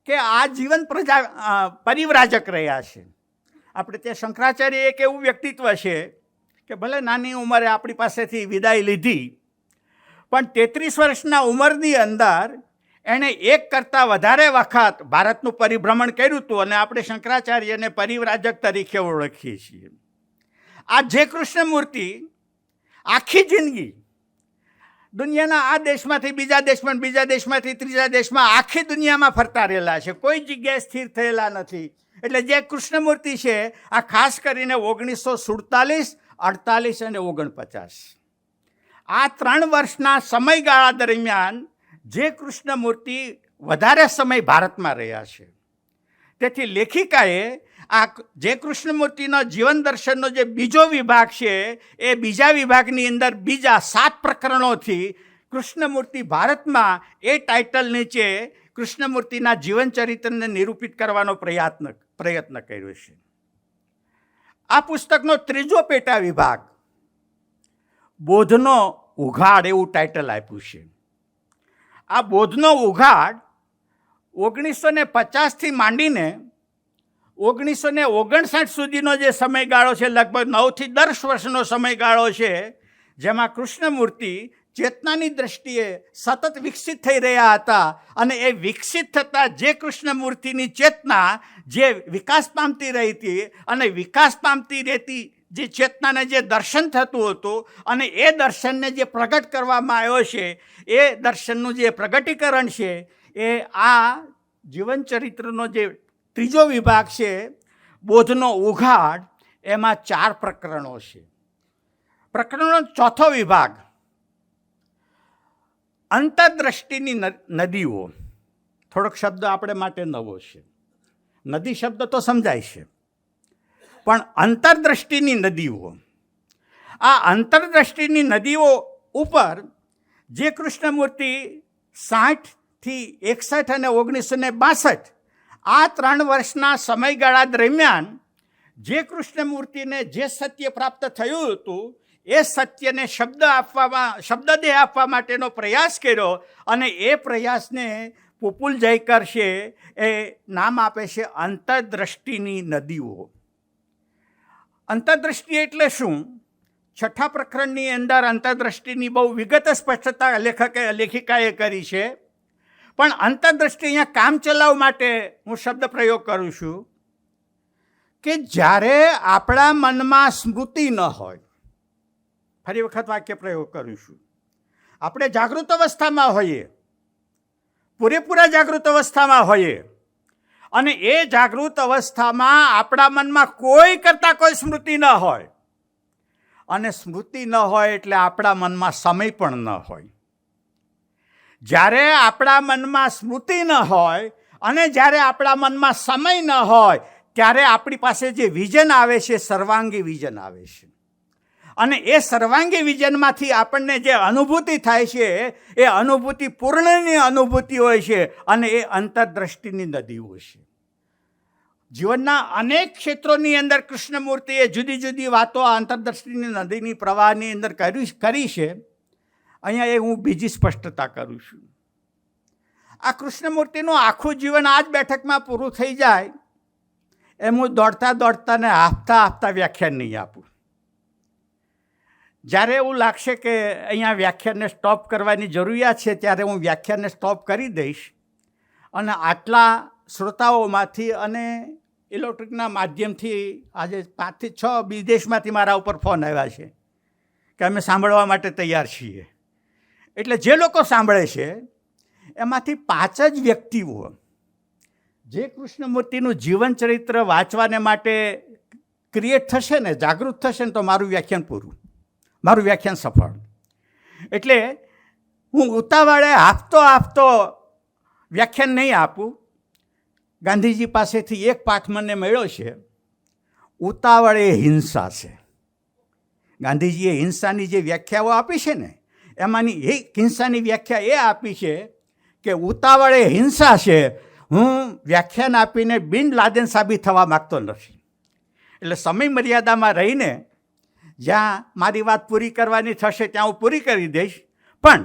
કે આ જીવન પરિવ્રાજક રહ્યા છે. આપણે ત્યાં શંકરાચાર્ય એક એવું વ્યક્તિત્વ છે કે ભલે નાની ઉંમરે આપણી પાસેથી વિદાય લીધી, પણ 33 વર્ષના ઉંમરની અંદર એણે 1 કરતાં વધારે વખત ભારતનું પરિભ્રમણ કર્યું હતું અને આપણે શંકરાચાર્યને પરિવ્રાજક તરીકે ઓળખીએ છીએ. આ જે કૃષ્ણમૂર્તિ આખી જિંદગી દુનિયાના આ દેશમાંથી બીજા દેશમાં, બીજા દેશમાંથી ત્રીજા દેશમાં, આખી દુનિયામાં ફરતા રહેલા છે, કોઈ જગ્યાએ સ્થિર થયેલા નથી. એટલે જે કૃષ્ણમૂર્તિ છે આ ખાસ કરીને 1947, 48 અને 49 આ 3 વર્ષના સમયગાળા દરમિયાન જે કૃષ્ણમૂર્તિ વધારે સમય ભારતમાં રહ્યા છે. તેથી લેખિકાએ આ જે કૃષ્ણમૂર્તિનો જીવન દર્શનનો જે બીજો વિભાગ છે એ બીજા વિભાગની અંદર બીજા 7 પ્રકરણોથી કૃષ્ણમૂર્તિ ભારતમાં એ ટાઇટલ નીચે કૃષ્ણમૂર્તિના જીવન ચરિત્રને નિરૂપિત કરવાનો પ્રયત્ન કર્યો છે. આ પુસ્તકનો ત્રીજો પેટા વિભાગ બોધનો ઉઘાડ એવું ટાઇટલ આપ્યું છે. આ બોધનો ઉઘાડ 1950થી માંડીને 1959 સુધીનો જે સમયગાળો છે, લગભગ 9 થી 10 વર્ષનો સમયગાળો છે, જેમાં કૃષ્ણમૂર્તિ ચેતનાની દ્રષ્ટિએ સતત વિકસિત થઈ રહ્યા હતા. અને એ વિકસિત થતાં જે કૃષ્ણમૂર્તિની ચેતના જે વિકાસ પામતી રહી હતી અને વિકાસ પામતી રહેતી જે ચેતનાને જે દર્શન થતું હતું અને એ દર્શનને જે પ્રગટ કરવામાં આવ્યો છે, એ દર્શનનું જે પ્રગટીકરણ છે, એ આ જીવન ચરિત્રનો જે ત્રીજો વિભાગ છે બોધનો ઉઘાડ, એમાં 4 પ્રકરણો છે. પ્રકરણનો ચોથો વિભાગ અંતરદ્રષ્ટિની નદીઓ. થોડોક શબ્દ આપણે માટે નવો છે. નદી શબ્દ તો સમજાય છે, પણ અંતરદ્રષ્ટિની નદીઓ, આ અંતરદ્રષ્ટિની નદીઓ ઉપર જે કૃષ્ણમૂર્તિ 60થી 61 અને 1962 આ 3 વર્ષના સમયગાળા દરમિયાન જે કૃષ્ણમૂર્તિને જે સત્ય પ્રાપ્ત થયું હતું એ સત્યને શબ્દદેહ આપવા માટેનો પ્રયાસ કર્યો. અને એ પ્રયાસને પુપુલ જયકર છે એ નામ આપે છે અંતરદ્રષ્ટિની નદીઓ. અંતરદ્રષ્ટિ એટલે શું? 6થા પ્રકરણની અંદર અંતરદ્રષ્ટિની બહુ વિગત સ્પષ્ટતા લેખિકાએ કરી છે. પણ અંતરદ્રષ્ટિ અહીંયા કામચલાઉ માટે હું શબ્દ પ્રયોગ કરું છું કે જ્યારે આપણા મનમાં સ્મૃતિ ન હોય, ફરી વખત વાક્ય પ્રયોગ કરું છું, આપણે જાગૃત અવસ્થામાં હોઈએ, પૂરેપૂરા જાગૃત અવસ્થામાં હોઈએ, અને એ જાગૃત અવસ્થામાં આપણા મનમાં કોઈ કરતાં કોઈ સ્મૃતિ ન હોય, અને સ્મૃતિ ન હોય એટલે આપણા મનમાં સમય પણ ન હોય. જ્યારે આપણા મનમાં સ્મૃતિ ન હોય અને જ્યારે આપણા મનમાં સમય ન હોય, ત્યારે આપણી પાસે જે વિઝન આવે છે, સર્વાંગી વિઝન આવે છે. અને એ સર્વાંગી વિઝનમાંથી આપણને જે અનુભૂતિ થાય છે, એ અનુભૂતિ પૂર્ણની અનુભૂતિ હોય છે, અને એ અંતરદ્રષ્ટિની નદી હોય છે. જીવનના અનેક ક્ષેત્રોની અંદર કૃષ્ણમૂર્તિએ જુદી જુદી વાતો આ અંતરદ્રષ્ટિની નદીની પ્રવાહની અંદર કરી છે. અહીંયા એ હું બીજી સ્પષ્ટતા કરું છું. આ કૃષ્ણમૂર્તિનું આખું જીવન આ જ બેઠકમાં પૂરું થઈ જાય એમ હું દોડતા ને હાંફતા વ્યાખ્યાન નહીં આપું. જ્યારે એવું લાગશે કે અહીંયા વ્યાખ્યાનને સ્ટોપ કરવાની જરૂરિયાત છે, ત્યારે હું વ્યાખ્યાનને સ્ટોપ કરી દઈશ. અને આટલા શ્રોતાઓમાંથી અને ઇલેક્ટ્રિકના માધ્યમથી આજે 5 થી 6 વિદેશમાંથી મારા ઉપર ફોન આવ્યા છે કે અમે સાંભળવા માટે તૈયાર છીએ. એટલે જે લોકો સાંભળે છે એમાંથી 5 જ વ્યક્તિઓ જે કૃષ્ણમૂર્તિનું જીવન ચરિત્ર વાંચવાને માટે ક્રિએટ થશે ને, જાગૃત થશે ને, તો મારું વ્યાખ્યાન પૂરું, મારું વ્યાખ્યાન સફળ. એટલે હું ઉતાવળે હાંફતો વ્યાખ્યાન નહીં આપું. ગાંધીજી પાસેથી એક પાઠ મને મળ્યો છે, ઉતાવળ એ હિંસા છે. ગાંધીજીએ હિંસાની જે વ્યાખ્યાઓ આપી છે ને, એમાંની એક હિંસાની વ્યાખ્યા એ આપી છે કે ઉતાવળ એ હિંસા છે. હું વ્યાખ્યાન આપીને બિન લાદેન સાબિત થવા માગતો નથી. એટલે સમય મર્યાદામાં રહીને જ્યાં મારી વાત પૂરી કરવાની થશે ત્યાં હું પૂરી કરી દઈશ. પણ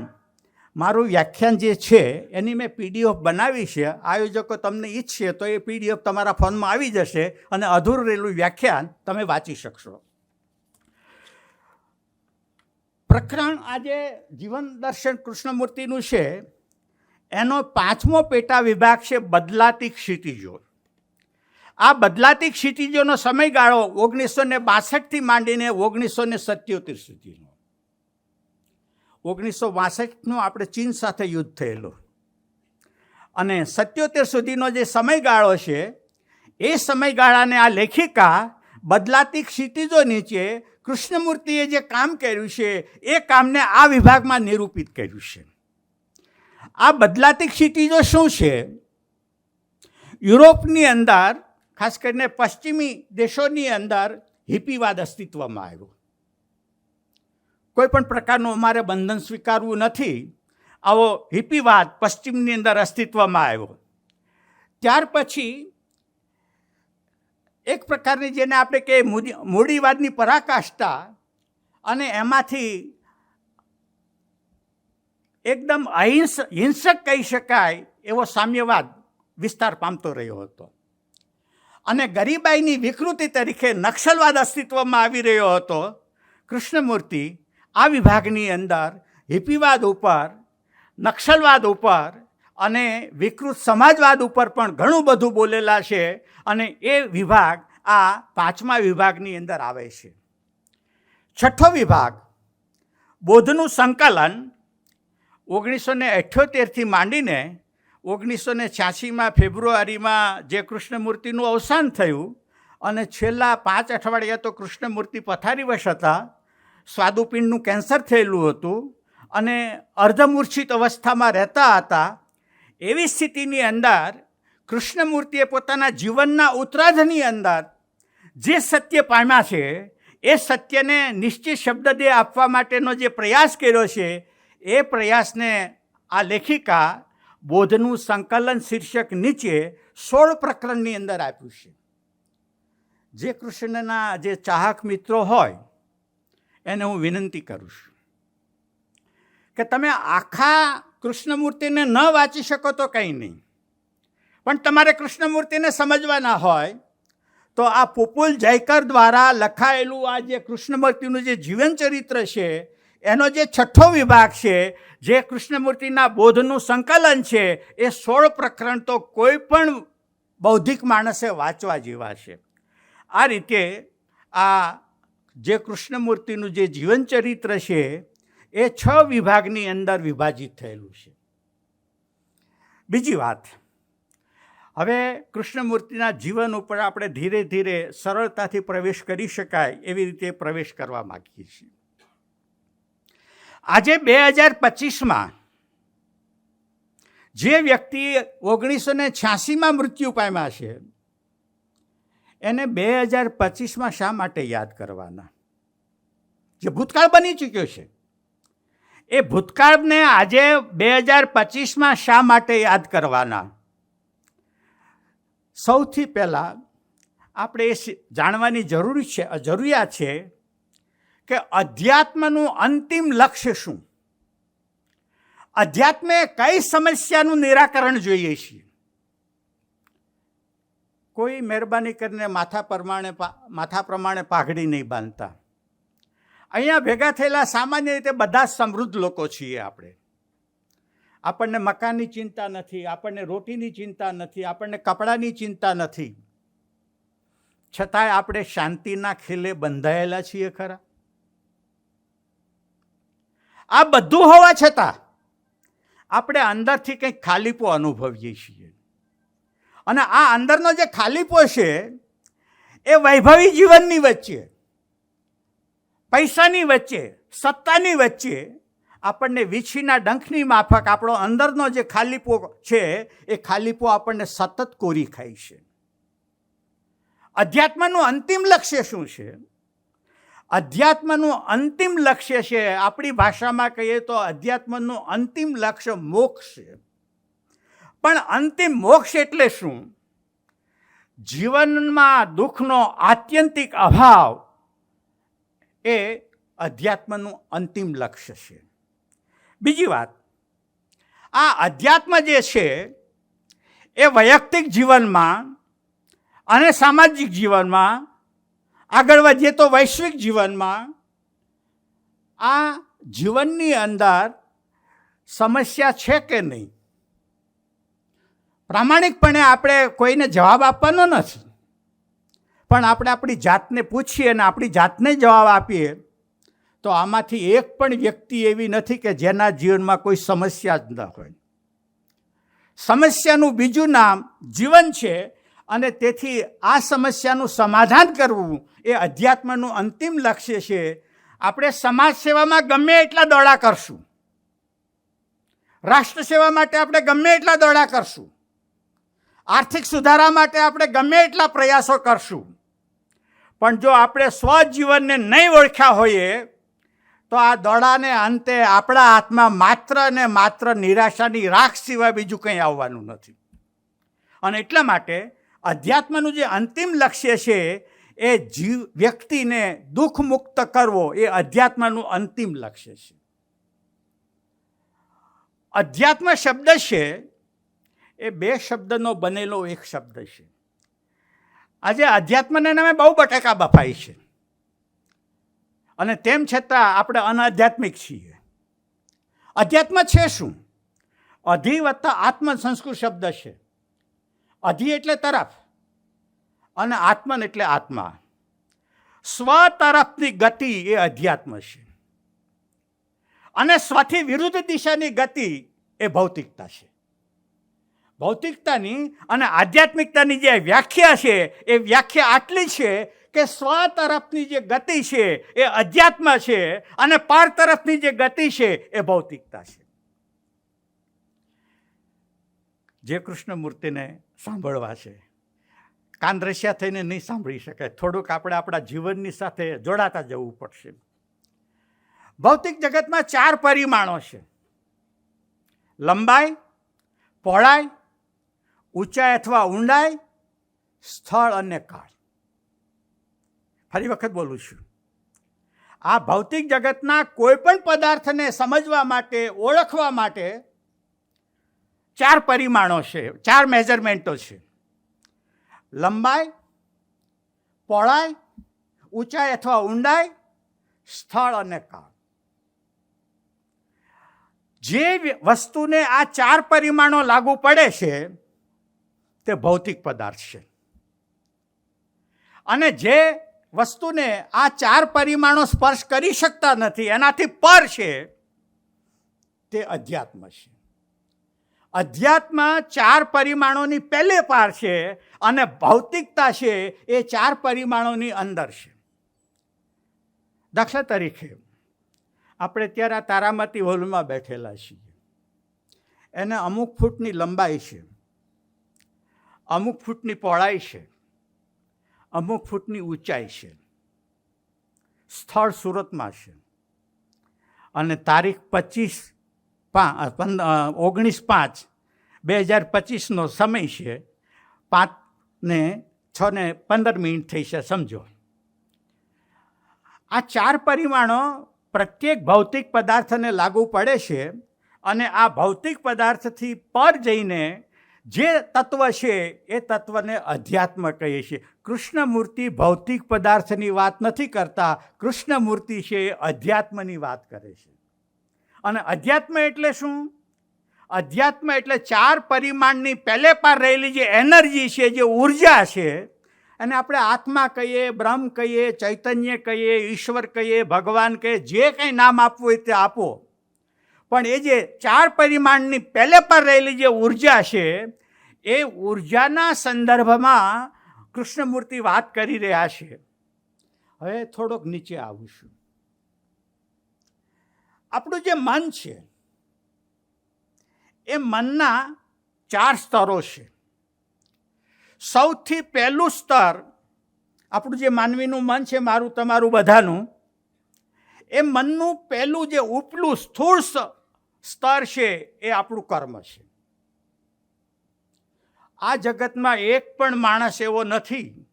મારું વ્યાખ્યાન જે છે એની મેં PDF બનાવી છે. આયોજકો તમને ઈચ્છે તો એ PDF તમારા ફોનમાં આવી જશે અને અધૂરું રહેલું વ્યાખ્યાન તમે વાંચી શકશો. પ્રકરણ આજે જીવન દર્શન કૃષ્ણમૂર્તિનું છે, એનો 5મો પેટા વિભાગ છે બદલાતી ક્ષિતિજો. આ બદલાતી ક્ષિતિજોનો સમયગાળો 1962થી માંડીને 1977 સુધીનો. 1962નું આપણે ચીન સાથે યુદ્ધ થયેલું અને 77 સુધીનો જે સમયગાળો છે, એ સમયગાળાને આ લેખિકા બદલાતી ક્ષિતિજો નીચે કૃષ્ણમૂર્તિએ જે કામ કર્યું છે એ કામને આ વિભાગમાં નિરૂપિત કર્યું છે. આ બદલાતી ક્ષિતિજો શું છે? યુરોપની અંદર, ખાસ કરીને પશ્ચિમી દેશોની અંદર હિપીવાદ અસ્તિત્વમાં આવ્યો. કોઈ પણ પ્રકારનું અમારે બંધન સ્વીકારવું નથી, આવો હિપ્પીવાદ પશ્ચિમની અંદર અસ્તિત્વમાં આવ્યો. ત્યાર પછી એક પ્રકારની જેને આપણે કહીએ મૂડીવાદની પરાકાષ્ઠા, અને એમાંથી એકદમ હિંસક કહી શકાય એવો સામ્યવાદ વિસ્તાર પામતો રહ્યો હતો. અને ગરીબાઈની વિકૃતિ તરીકે નક્સલવાદ અસ્તિત્વમાં આવી રહ્યો હતો. કૃષ્ણમૂર્તિ આ વિભાગની અંદર હિપ્પીવાદ ઉપર, નક્સલવાદ ઉપર અને વિકૃત સમાજવાદ ઉપર પણ ઘણું બધું બોલેલા છે, અને એ વિભાગ આ 5મા વિભાગની અંદર આવે છે. 6થો વિભાગ બૌદ્ધનું સંકલન 1978થી માંડીને 1986માં ફેબ્રુઆરીમાં જે કૃષ્ણમૂર્તિનું અવસાન થયું, અને છેલ્લા 5 અઠવાડિયા તો કૃષ્ણમૂર્તિ પથારીવશ હતા. સ્વાદુપિંડનું કેન્સર થયેલું હતું અને અર્ધમૂર્છિત અવસ્થામાં રહેતા હતા. એવી સ્થિતિની અંદર કૃષ્ણમૂર્તિએ પોતાના જીવનના ઉત્તરાર્ધની અંદર જે સત્ય પામ્યા છે એ સત્યને નિશ્ચિત શબ્દદે આપવા માટેનો જે પ્રયાસ કર્યો છે, એ પ્રયાસને આ લેખિકા બૌદ્ધનું સંકલન શીર્ષક નીચે 16 પ્રકરણની અંદર આપ્યું છે. જે કૃષ્ણના જે ચાહક મિત્રો હોય એને હું વિનંતી કરું છું કે તમે આખા કૃષ્ણમૂર્તિને ન વાંચી શકો તો કંઈ નહીં, પણ તમારે કૃષ્ણમૂર્તિને સમજવાના હોય તો આ પુપુલ જયકર દ્વારા લખાયેલું આ જે કૃષ્ણમૂર્તિનું જે જીવન ચરિત્ર છે, એનો જે 6થો વિભાગ છે, જે કૃષ્ણમૂર્તિના બૌદ્ધનું સંકલન છે, એ 16 પ્રકરણ તો કોઈ પણ બૌદ્ધિક માણસે વાંચવા જેવા છે. આ રીતે આ જે કૃષ્ણમૂર્તિનું જે જીવન ચરિત્ર છે એ 6 વિભાગની અંદર વિભાજિત થયેલું છે. બીજી વાત, હવે કૃષ્ણમૂર્તિના જીવન ઉપર આપણે ધીરે ધીરે સરળતાથી પ્રવેશ કરી શકાય એવી રીતે પ્રવેશ કરવા માગીએ છીએ. આજે 2025માં જે વ્યક્તિ 1986માં મૃત્યુ પામ્યા છે, એને 2025માં શા માટે યાદ કરવાના? જે ભૂતકાળ બની ચૂક્યો છે, એ ભૂતકાળને આજે 2025માં શા માટે યાદ કરવાના? સૌથી પહેલાં આપણે એ જાણવાની જરૂરિયાત છે કે અધ્યાત્મનું અંતિમ લક્ષ્ય શું? અધ્યાત્મે કઈ સમસ્યાનું નિરાકરણ જોઈએ છીએ? કોઈ મહેરબાની કરીને માથા પ્રમાણે પાઘડી નહીં બાંધતા. અહીંયા ભેગા થયેલા સામાન્ય રીતે બધા સમૃદ્ધ લોકો છીએ આપણે. આપણને મકાનની ચિંતા નથી, આપણને રોટીની ચિંતા નથી, આપણને કપડાની ચિંતા નથી, છતાંય આપણે શાંતિના ખીલે બંધાયેલા છીએ ખરા? આ બધું હોવા છતાં આપણે અંદરથી કંઈક ખાલીપો અનુભવીએ છીએ. અને આ અંદરનો જે ખાલીપો છે એ વૈભવી જીવનની વચ્ચે, પૈસાની વચ્ચે, સત્તાની વચ્ચે આપણને વીછીના ડંખની માફક આપણો અંદરનો જે ખાલીપો છે એ ખાલીપો આપણને સતત કોરી ખાય છે. અધ્યાત્મનું અંતિમ લક્ષ્ય શું છે? અધ્યાત્મનું અંતિમ લક્ષ્ય છે, આપણી ભાષામાં કહીએ તો અધ્યાત્મનું અંતિમ લક્ષ્ય મોક્ષ છે. પણ અંતિમ મોક્ષ એટલે શું? જીવનમાં દુઃખનો આત્યંતિક અભાવ એ અધ્યાત્મનું અંતિમ લક્ષ્ય છે. બીજી વાત, આ અધ્યાત્મ જે છે એ વૈયક્તિક જીવનમાં અને સામાજિક જીવનમાં, આગળ વધીએ તો વૈશ્વિક જીવનમાં, આ જીવનની અંદર સમસ્યા છે કે નહીં? પ્રામાણિકપણે આપણે કોઈને જવાબ આપવાનો નથી, પણ આપણે આપણી જાતને પૂછીએ અને આપણી જાતને જવાબ આપીએ તો આમાંથી એક પણ વ્યક્તિ એવી નથી કે જેના જીવનમાં કોઈ સમસ્યા જ ન હોય. સમસ્યાનું બીજું નામ જીવન છે, અને તેથી આ સમસ્યાનું સમાધાન કરવું એ અધ્યાત્મનું અંતિમ લક્ષ્ય છે. આપણે સમાજ સેવામાં ગમે એટલા દોડા કરશું, રાષ્ટ્ર સેવા માટે આપણે ગમે એટલા દોડા કરશું, આર્થિક સુધારા માટે આપણે ગમે એટલા પ્રયાસો કરશું, પણ જો આપણે સ્વજીવનને નહીં ઓળખ્યા હોઈએ તો આ દોડાને અંતે આપણા હાથમાં માત્ર ને માત્ર નિરાશાની રાખ સિવાય બીજું કંઈ આવવાનું નથી. અને એટલા માટે અધ્યાત્મનું જે અંતિમ લક્ષ્ય છે એ વ્યક્તિને દુઃખ મુક્ત કરવો એ અધ્યાત્મનું અંતિમ લક્ષ્ય છે. અધ્યાત્મ શબ્દ છે એ બે શબ્દનો બનેલો એક શબ્દ છે. આજે અધ્યાત્મને નામે બહુ બટાકા બફાય છે અને તેમ છતાં આપણે અનાધ્યાત્મિક છીએ. અધ્યાત્મ છે શું? અધિ વત્તા આત્મ સંસ્કૃત શબ્દ છે. અધિ એટલે તરફ અને આત્મન એટલે આત્મા. સ્વ તરફની ગતિ એ અધ્યાત્મ છે અને સ્વથી વિરુદ્ધ દિશાની ગતિ એ ભૌતિકતા છે. ભૌતિકતાની અને આધ્યાત્મિકતાની જે વ્યાખ્યા છે એ વ્યાખ્યા આટલી છે કે સ્વ તરફની જે ગતિ છે એ અધ્યાત્મ છે અને પર તરફની જે ગતિ છે એ ભૌતિકતા છે. જે કૃષ્ણમૂર્તિને સાંભળવા છે, કાન રસ્યા થઈને નહીં સાંભળી શકાય. થોડુંક આપણે આપણા જીવનની સાથે જોડાતા જવું પડશે. ભૌતિક જગતમાં 4 પરિમાણો છે: લંબાઈ, પહોળાઈ, ઊંચાઈ અથવા ઊંડાઈ, સ્થળ અને કાળ. ફરી વખત બોલું છું. આ ભૌતિક જગતના કોઈ પણ પદાર્થને સમજવા માટે, ઓળખવા માટે 4 પરિમાણો છે, 4 મેઝરમેન્ટો છે: લંબાઈ, પહોળાઈ, ઊંચાઈ અથવા ઊંડાઈ, સ્થળ અને કાળ. જે વસ્તુને આ 4 પરિમાણો લાગુ પડે છે તે ભૌતિક પદાર્થ છે અને જે વસ્તુને આ 4 પરિમાણો સ્પર્શ કરી શકતા નથી, એનાથી પર છે, તે અધ્યાત્મ છે. અધ્યાત્મ 4 પરિમાણોની પહેલે પાર છે અને ભૌતિકતા છે એ 4 પરિમાણોની અંદર છે. દાખલા તરીકે આપણે ત્યારે આ તારામતી હોલમાં બેઠેલા છીએ. એને અમુક ફૂટની લંબાઈ છે, અમુક ફૂટની પહોળાઈ છે, અમુક ફૂટની ઊંચાઈ છે. સ્થળ સુરતમાં છે અને તારીખ 19/5/2025નો સમય છે. 5:06:15 થઈ છે, સમજો. આ 4 પરિમાણો પ્રત્યેક ભૌતિક પદાર્થને લાગુ પડે છે અને આ ભૌતિક પદાર્થથી પર જઈને જે તત્વ છે એ તત્વને અધ્યાત્મ કહીએ છીએ. કૃષ્ણમૂર્તિ ભૌતિક પદાર્થની વાત નથી કરતા, કૃષ્ણમૂર્તિ છે એ અધ્યાત્મની વાત કરે છે. અને અધ્યાત્મ એટલે શું? અધ્યાત્મ એટલે 4 પરિમાણની પહેલે પાર રહેલી જે એનર્જી છે, જે ઉર્જા છે, અને આપણે આત્મા કહીએ, બ્રહ્મ કહીએ, ચૈતન્ય કહીએ, ઈશ્વર કહીએ, ભગવાન કહીએ, જે કંઈ નામ આપવું હોય તે આપો. પણ એ જે 4 પરિમાણની પહેલે પર રહેલી જે ઉર્જા છે એ ઉર્જાના સંદર્ભમાં કૃષ્ણમૂર્તિ વાત કરી રહ્યા છે. હવે થોડોક નીચે આવીશું. આપણું જે મન છે એ મનના 4 સ્તરો છે. સૌથી પહેલું સ્તર આપણું જે માનવીનું મન છે, મારું તમારું બધાનું, એ મનનું પહેલું જે ઉપલું સ્થૂળ સ્તર છે એ આપણું કર્મ છે. આ જગતમાં એક પણ માણસ એવો નથી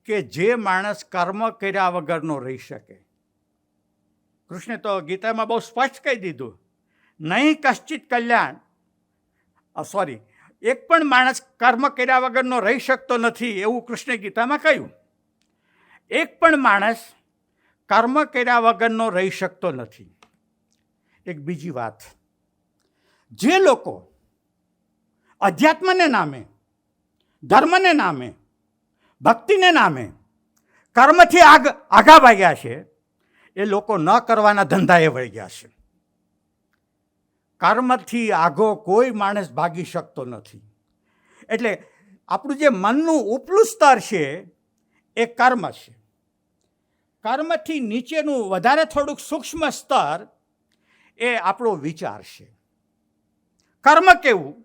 કે જે માણસ કર્મ કર્યા વગરનો રહી શકે. કૃષ્ણે તો ગીતામાં બહુ સ્પષ્ટ કહી દીધું, નહીં કશ્ચિત કલ્યાણ, એક પણ માણસ કર્મ કર્યા વગરનો રહી શકતો નથી એવું કૃષ્ણે ગીતામાં કહ્યું. એક પણ માણસ કર્મ કર્યા વગરનો રહી શકતો નથી. એક બીજી વાત, જે લોકો અધ્યાત્મને નામે, ધર્મને નામે, ભક્તિને નામે કર્મથી આઘા ભાગ્યા છે એ લોકો ન કરવાના ધંધાએ વળી ગયા છે. કર્મથી આઘો કોઈ માણસ ભાગી શકતો નથી. એટલે આપણું જે મનનું ઉપલું સ્તર છે એ કર્મ છે. કર્મથી નીચેનું વધારે થોડુંક સૂક્ષ્મ સ્તર એ આપણો વિચાર છે. કર્મ કેવું?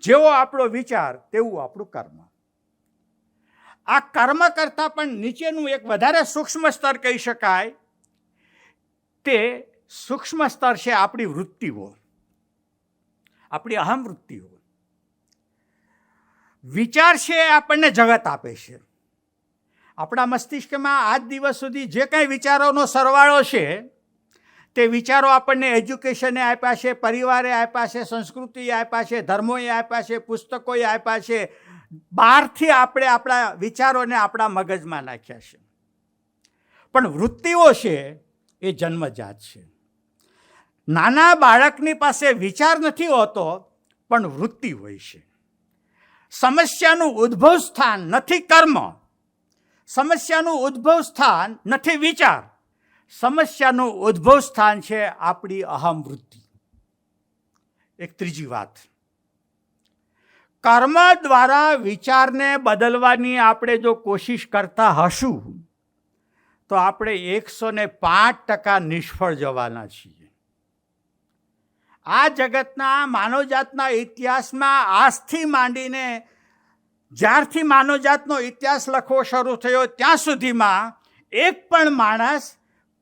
જેવો આપણો વિચાર તેવું આપણું કર્મ. આ કર્મ કરતાં પણ નીચેનું એક વધારે સૂક્ષ્મ સ્તર કહી શકાય તે સૂક્ષ્મ સ્તર છે આપણી વૃત્તિઓ, આપણી અહમ વૃત્તિઓ. વિચાર છે એ આપણને જગત આપે છે. આપણા મસ્તિષ્કમાં આજ દિવસ સુધી જે કાંઈ વિચારોનો સરવાળો છે તે વિચારો આપણને એજ્યુકેશને આપ્યા છે, પરિવારે આપ્યા છે, સંસ્કૃતિએ આપ્યા છે, ધર્મોએ આપ્યા છે, પુસ્તકોએ આપ્યા છે. બહારથી આપણે આપણા વિચારોને આપણા મગજમાં નાખ્યા છે. પણ વૃત્તિઓ છે એ જન્મજાત છે. નાના બાળકની પાસે વિચાર નથી હોતો, પણ વૃત્તિ હોય છે. સમસ્યાનું ઉદ્ભવ સ્થાન નથી કર્મ, સમસ્યાનું ઉદ્ભવ સ્થાન નથી વિચાર, સમસ્યાનું ઉદ્ભવ સ્થાન છે આપણી અહમ વૃત્તિ. એક ત્રીજી વાત, કર્મ દ્વારા વિચારને બદલવાની આપણે જો કોશિશ કરતા હશું તો આપણે 105% નિષ્ફળ જવાના છીએ. આ જગતના માનવજાતના ઇતિહાસમાં આજથી માંડીને જ્યારથી માનવજાતનો ઇતિહાસ લખવો શરૂ થયો ત્યાં સુધીમાં એક પણ માણસ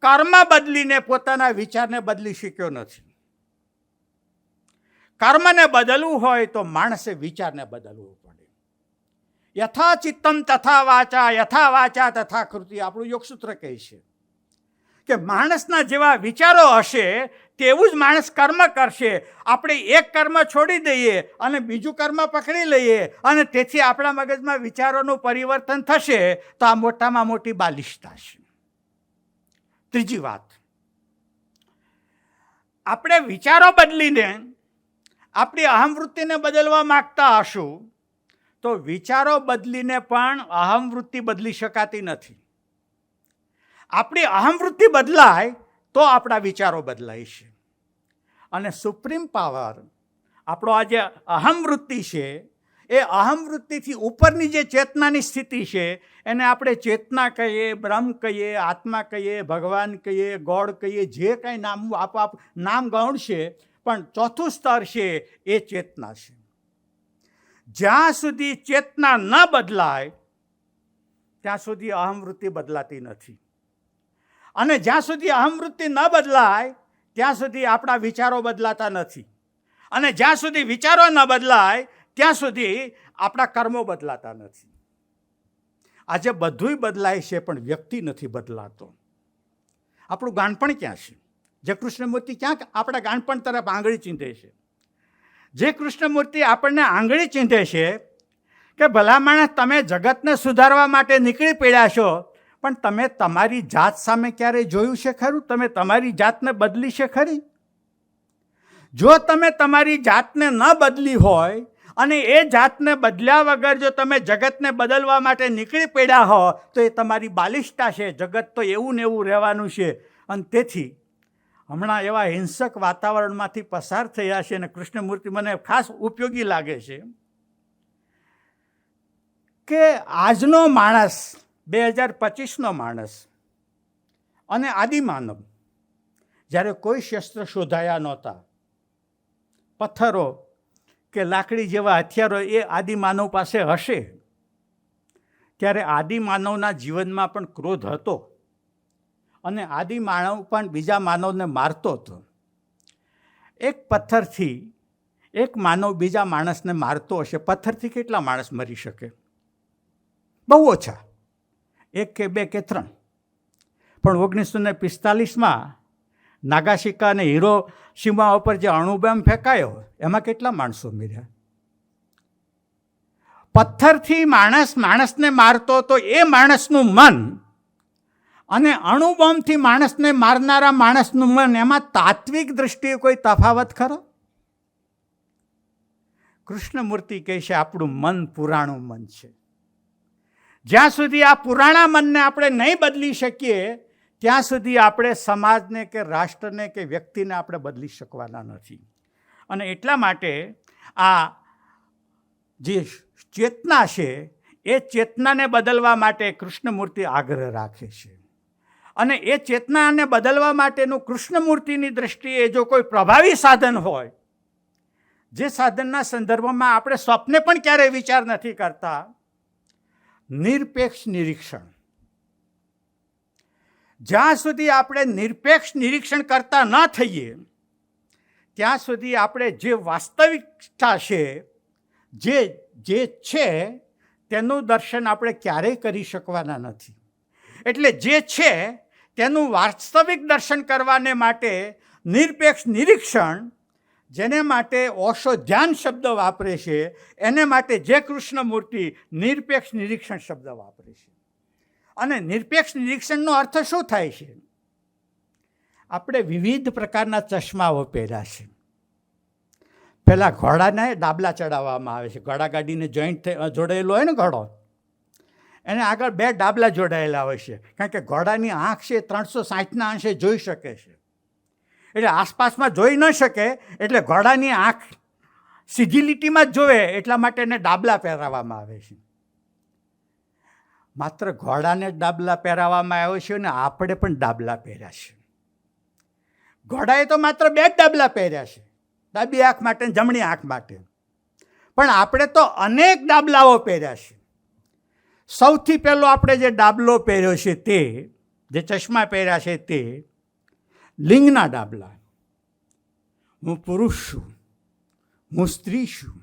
કર્મ બદલીને પોતાના વિચારને બદલી શક્યો નથી. કર્મને બદલવું હોય તો માણસે વિચારને બદલવું પડે. યથા ચિત્તમ તથા વાચા તથા કૃતિ, આપણું યોગસૂત્ર કહે છે કે માણસના જેવા વિચારો હશે તેવું જ માણસ કર્મ કરશે. આપણે એક કર્મ છોડી દઈએ અને બીજું કર્મ પકડી લઈએ અને તેથી આપણા મગજમાં વિચારોનું પરિવર્તન થશે તો આ મોટામાં મોટી બાલિશતા છે. ત્રીજી વાત, આપણે વિચારો બદલીને આપણી અહમવૃત્તિને બદલવા માંગતા હશું તો વિચારો બદલીને પણ અહમવૃત્તિ બદલી શકાતી નથી. આપણી અહમવૃત્તિ બદલાય તો આપણા વિચારો બદલાય છે. અને સુપ્રીમ પાવર આપણો આ જે અહમવૃત્તિ છે એ અહમવૃત્તિથી ઉપરની જે ચેતનાની સ્થિતિ છે એને આપણે ચેતના કહીએ, બ્રહ્મ કહીએ, આત્મા કહીએ, ભગવાન કહીએ, ગોડ કહીએ, જે કાંઈ નામ ગૌણ છે, પણ ચોથું સ્તર છે એ ચેતના છે. જ્યાં સુધી ચેતના ન બદલાય ત્યાં સુધી અહમવૃત્તિ બદલાતી નથી. અને જ્યાં સુધી અહમવૃત્તિ ન બદલાય ત્યાં સુધી આપણા વિચારો બદલાતા નથી. અને જ્યાં સુધી વિચારો ન બદલાય ત્યાં સુધી આપણા કર્મો બદલાતા નથી. આજે બધુંય બદલાય છે પણ વ્યક્તિ નથી બદલાતો. આપણું ગાણપણ ક્યાં છે? જે કૃષ્ણમૂર્તિ ક્યાં આપણા ગાણપણ તરફ આંગળી ચીંધે છે? જે કૃષ્ણમૂર્તિ આપણને આંગળી ચીંધે છે કે ભલા માણસ, તમે જગતને સુધારવા માટે નીકળી પડ્યા છો, પણ તમે તમારી જાત સામે ક્યારેય જોયું છે ખરું? તમે તમારી જાતને બદલી છે ખરી? જો તમે તમારી જાતને ન બદલી હોય અને એ જાતને બદલ્યા વગર જો તમે જગતને બદલવા માટે નીકળી પડ્યા હો તો એ તમારી બાલિશતા છે. જગત તો એવું ને એવું રહેવાનું છે. અને તેથી હમણાં એવા હિંસક વાતાવરણમાંથી પસાર થયા છે અને કૃષ્ણમૂર્તિ મને ખાસ ઉપયોગી લાગે છે કે આજનો માણસ, 2025નો માણસ અને આદિમાનવ, જ્યારે કોઈ શસ્ત્ર શોધાયા નહોતા, પથ્થરો કે લાકડી જેવા હથિયારો એ આદિમાનવ પાસે હશે, ત્યારે આદિમાનવના જીવનમાં પણ ક્રોધ હતો અને આદિમાનવ પણ બીજા માનવને મારતો હતો. એક પથ્થરથી એક માનવ બીજા માણસને મારતો હશે, પથ્થરથી કેટલા માણસ મરી શકે? બહુ ઓછા, 1 કે 2 કે 3. પણ 1945માં નાગાશિકા અને હિરોશીમા ઉપર જે અણુબોમ્બ ફેંકાયો એમાં કેટલા માણસો મર્યા? પથ્થરથી માણસને મારતો તો એ માણસનું મન અને અણુબોમ્બથી માણસને મારનારા માણસનું મન, એમાં તાત્વિક દ્રષ્ટિએ કોઈ તફાવત ખરો? કૃષ્ણમૂર્તિ કહે છે આપણું મન પુરાણું મન છે. જ્યાં સુધી આ પુરાણા મનને આપણે નહીં બદલી શકીએ ત્યાં સુધી આપણે સમાજને કે રાષ્ટ્રને કે વ્યક્તિને આપણે બદલી શકવાના નથી. અને એટલા માટે આ જે ચેતના છે એ ચેતનાને બદલવા માટે કૃષ્ણમૂર્તિ આગ્રહ રાખે છે. અને એ ચેતનાને બદલવા માટેનું કૃષ્ણમૂર્તિની દૃષ્ટિએ જો કોઈ પ્રભાવી સાધન હોય, જે સાધનના સંદર્ભમાં આપણે સ્વપ્ને પણ ક્યારેય વિચાર નથી કરતા, નિરપેક્ષ નિરીક્ષણ. જ્યાં સુધી આપણે નિરપેક્ષ નિરીક્ષણ કરતા ન થઈએ ત્યાં સુધી આપણે જે વાસ્તવિકતા છે, જે છે તેનું દર્શન આપણે ક્યારેય કરી શકવાના નથી. એટલે જે છે તેનું વાસ્તવિક દર્શન કરવાને માટે નિરપેક્ષ નિરીક્ષણ, જેને માટે ઓશો ધ્યાન શબ્દ વાપરે છે, એને માટે જે કૃષ્ણમૂર્તિ નિરપેક્ષ નિરીક્ષણ શબ્દ વાપરે છે. અને નિરપેક્ષ નિરીક્ષણનો અર્થ શું થાય છે? આપણે વિવિધ પ્રકારના ચશ્માઓ પહેર્યા છે. પહેલાં ઘોડાને ડાબલા ચડાવવામાં આવે છે. ઘોડાગાડીને જોઈન્ટ જોડાયેલો હોય ને ઘોડો, એને આગળ 2 ડાબલા જોડાયેલા હોય છે, કારણ કે ઘોડાની આંખ છે 360ના અંશે જોઈ શકે છે. એટલે આસપાસમાં જોઈ ન શકે, એટલે ઘોડાની આંખ સીધી લીટીમાં જ જોવે, એટલા માટે એને ડાબલા પહેરાવવામાં આવે છે. માત્ર ઘોડાને જ ડાબલા પહેરાવવામાં આવ્યો છે અને આપણે પણ ડાબલા પહેર્યા છે. ઘોડાએ તો માત્ર 2 જ ડાબલા પહેર્યા છે, ડાબી આંખ માટે અને જમણી આંખ માટે. પણ આપણે તો અનેક ડાબલાઓ પહેર્યા છે. સૌથી પહેલો આપણે જે ડાબલો પહેર્યો છે, તે જે ચશ્મા પહેર્યા છે, તે લિંગના ડાબલા. હું પુરુષ છું, હું સ્ત્રી છું.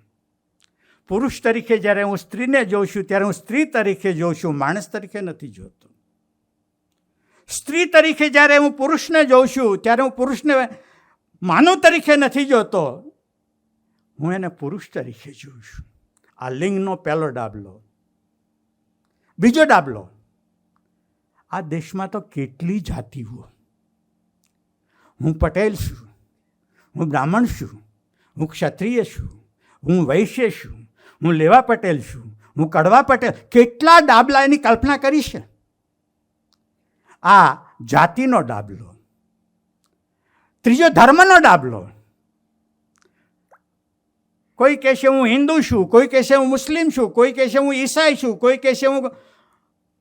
પુરુષ તરીકે જ્યારે હું સ્ત્રીને જોઉં છું ત્યારે હું સ્ત્રી તરીકે જોઉં છું, માણસ તરીકે નથી જોતો. સ્ત્રી તરીકે જ્યારે હું પુરુષને જોઉં છું ત્યારે હું પુરુષને માનવ તરીકે નથી જોતો, હું એને પુરુષ તરીકે જોઉં છું. આ લિંગનો પહેલો ડાબલો. બીજો ડાબલો, આ દેશમાં તો કેટલી જાતિઓ. હું પટેલ છું, હું બ્રાહ્મણ છું, હું ક્ષત્રિય છું, હું વૈશ્ય છું, હું લેવા પટેલ છું, હું કડવા પટેલ. કેટલા ડાબલા એની કલ્પના કરી છે. આ જાતિનો ડાબલો. ત્રીજો ધર્મનો ડાબલો. કોઈ કહેશે હું હિન્દુ છું, કોઈ કહેશે હું મુસ્લિમ છું, કોઈ કહેશે હું ઈસાઈ છું, કોઈ કહેશે હું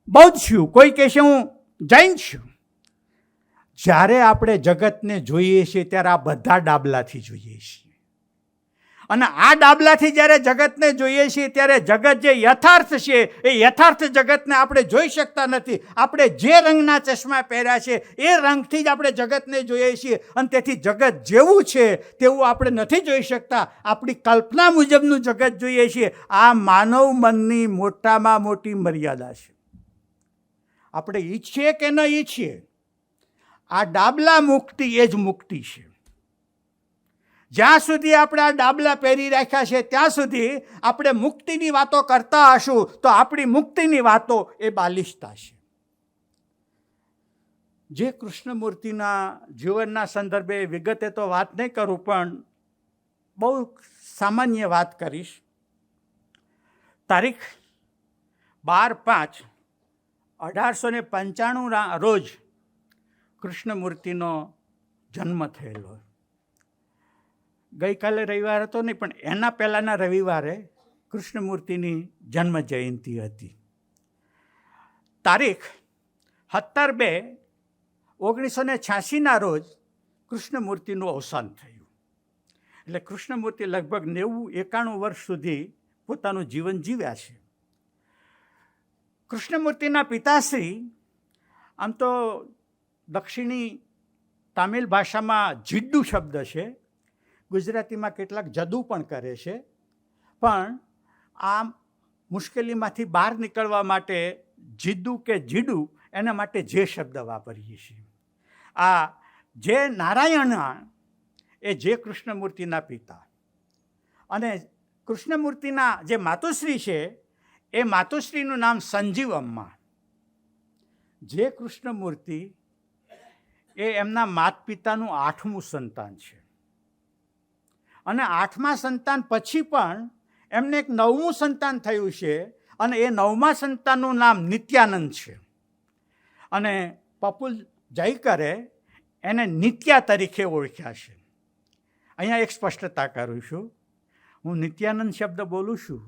બૌદ્ધ છું, કોઈ કહેશે હું જૈન છું. જ્યારે આપણે જગતને જોઈએ છીએ ત્યારે આ બધા ડાબલાથી જોઈએ છીએ. અને આ ડાબલાથી જ્યારે જગતને જોઈએ છીએ ત્યારે જગત જે યથાર્થ છે એ યથાર્થ જગતને આપણે જોઈ શકતા નથી. આપણે જે રંગના ચશ્મા પહેર્યા છે એ રંગથી જ આપણે જગતને જોઈએ છીએ, અને તેથી જગત જેવું છે તેવું આપણે નથી જોઈ શકતા. આપણી કલ્પના મુજબનું જગત જોઈએ છીએ. આ માનવ મનની મોટામાં મોટી મર્યાદા છે. આપણે ઈચ્છીએ કે ન ઈચ્છીએ, આ ડાબલા મુક્તિ એ જ મુક્તિ છે. જ્યાં સુધી આપણે આ ડાબલા પહેરી રાખ્યા છે ત્યાં સુધી આપણે મુક્તિની વાતો કરતા હશું તો આપણી મુક્તિની વાતો એ બાલિશતા છે. જે કૃષ્ણમૂર્તિના જીવનના સંદર્ભે વિગતે તો વાત નહીં કરું, પણ બહુ સામાન્ય વાત કરીશ. તારીખ 12/5/1895 રોજ કૃષ્ણમૂર્તિનો જન્મ થયેલો. ગઈકાલે રવિવાર હતો નહીં, પણ એના પહેલાંના રવિવારે કૃષ્ણમૂર્તિની જન્મ જયંતિ હતી. તારીખ 17/2/1986 રોજ કૃષ્ણમૂર્તિનું અવસાન થયું. એટલે કૃષ્ણમૂર્તિ લગભગ 90-91 વર્ષ સુધી પોતાનું જીવન જીવ્યા છે. કૃષ્ણમૂર્તિના પિતાશ્રી આમ તો દક્ષિણી તામિલ ભાષામાં જીડ્ડુ શબ્દ છે, ગુજરાતીમાં કેટલાક જદુ પણ કરે છે, પણ આ મુશ્કેલીમાંથી બહાર નીકળવા માટે જીદ્દુ કે જીડુ એના માટે જે શબ્દ વાપરીએ છીએ. આ જે નારાયણા એ જે કૃષ્ણમૂર્તિના પિતા, અને કૃષ્ણમૂર્તિના જે માતુશ્રી છે એ માતુશ્રીનું નામ સંજીવ અમ્મા. જે કૃષ્ણમૂર્તિ એ એમના માત પિતાનું 8મું સંતાન છે, અને 8મા સંતાન પછી પણ એમને એક 9મું સંતાન થયું છે, અને એ 9મા સંતાનનું નામ નિત્યાનંદ છે. અને પપુલ જયકરે એને નિત્યા તરીકે ઓળખ્યા છે. અહીંયા એક સ્પષ્ટતા કરું છું, હું નિત્યાનંદ શબ્દ બોલું છું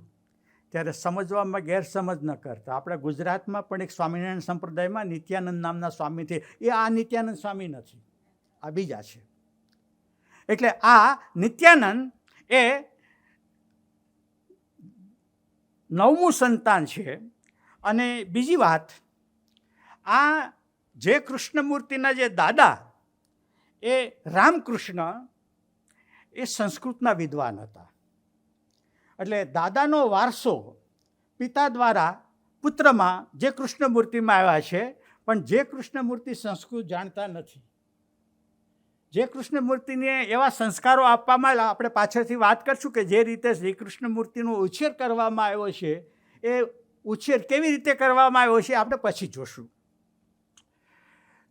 ત્યારે સમજવામાં ગેરસમજ ન કરતા. આપણા ગુજરાતમાં પણ એક સ્વામિનારાયણ સંપ્રદાયમાં નિત્યાનંદ નામના સ્વામી છે. એ આ નિત્યાનંદ સ્વામી નથી, આ બીજા છે. એટલે આ નિત્યાનંદ એ 9મું સંતાન છે. અને બીજી વાત, આ જે કૃષ્ણમૂર્તિના જે દાદા એ રામકૃષ્ણ એ સંસ્કૃતના વિદ્વાન હતા. એટલે દાદાનો વારસો પિતા દ્વારા પુત્રમાં જે કૃષ્ણમૂર્તિમાં આવ્યા છે, પણ જે કૃષ્ણમૂર્તિ સંસ્કૃત જાણતા નથી. જે કૃષ્ણમૂર્તિને એવા સંસ્કારો આપવામાં આવ્યા, આપણે પાછળથી વાત કરશું કે જે રીતે શ્રી કૃષ્ણમૂર્તિનો ઉછેર કરવામાં આવ્યો છે, એ ઉછેર કેવી રીતે કરવામાં આવ્યો છે આપણે પછી જોશું.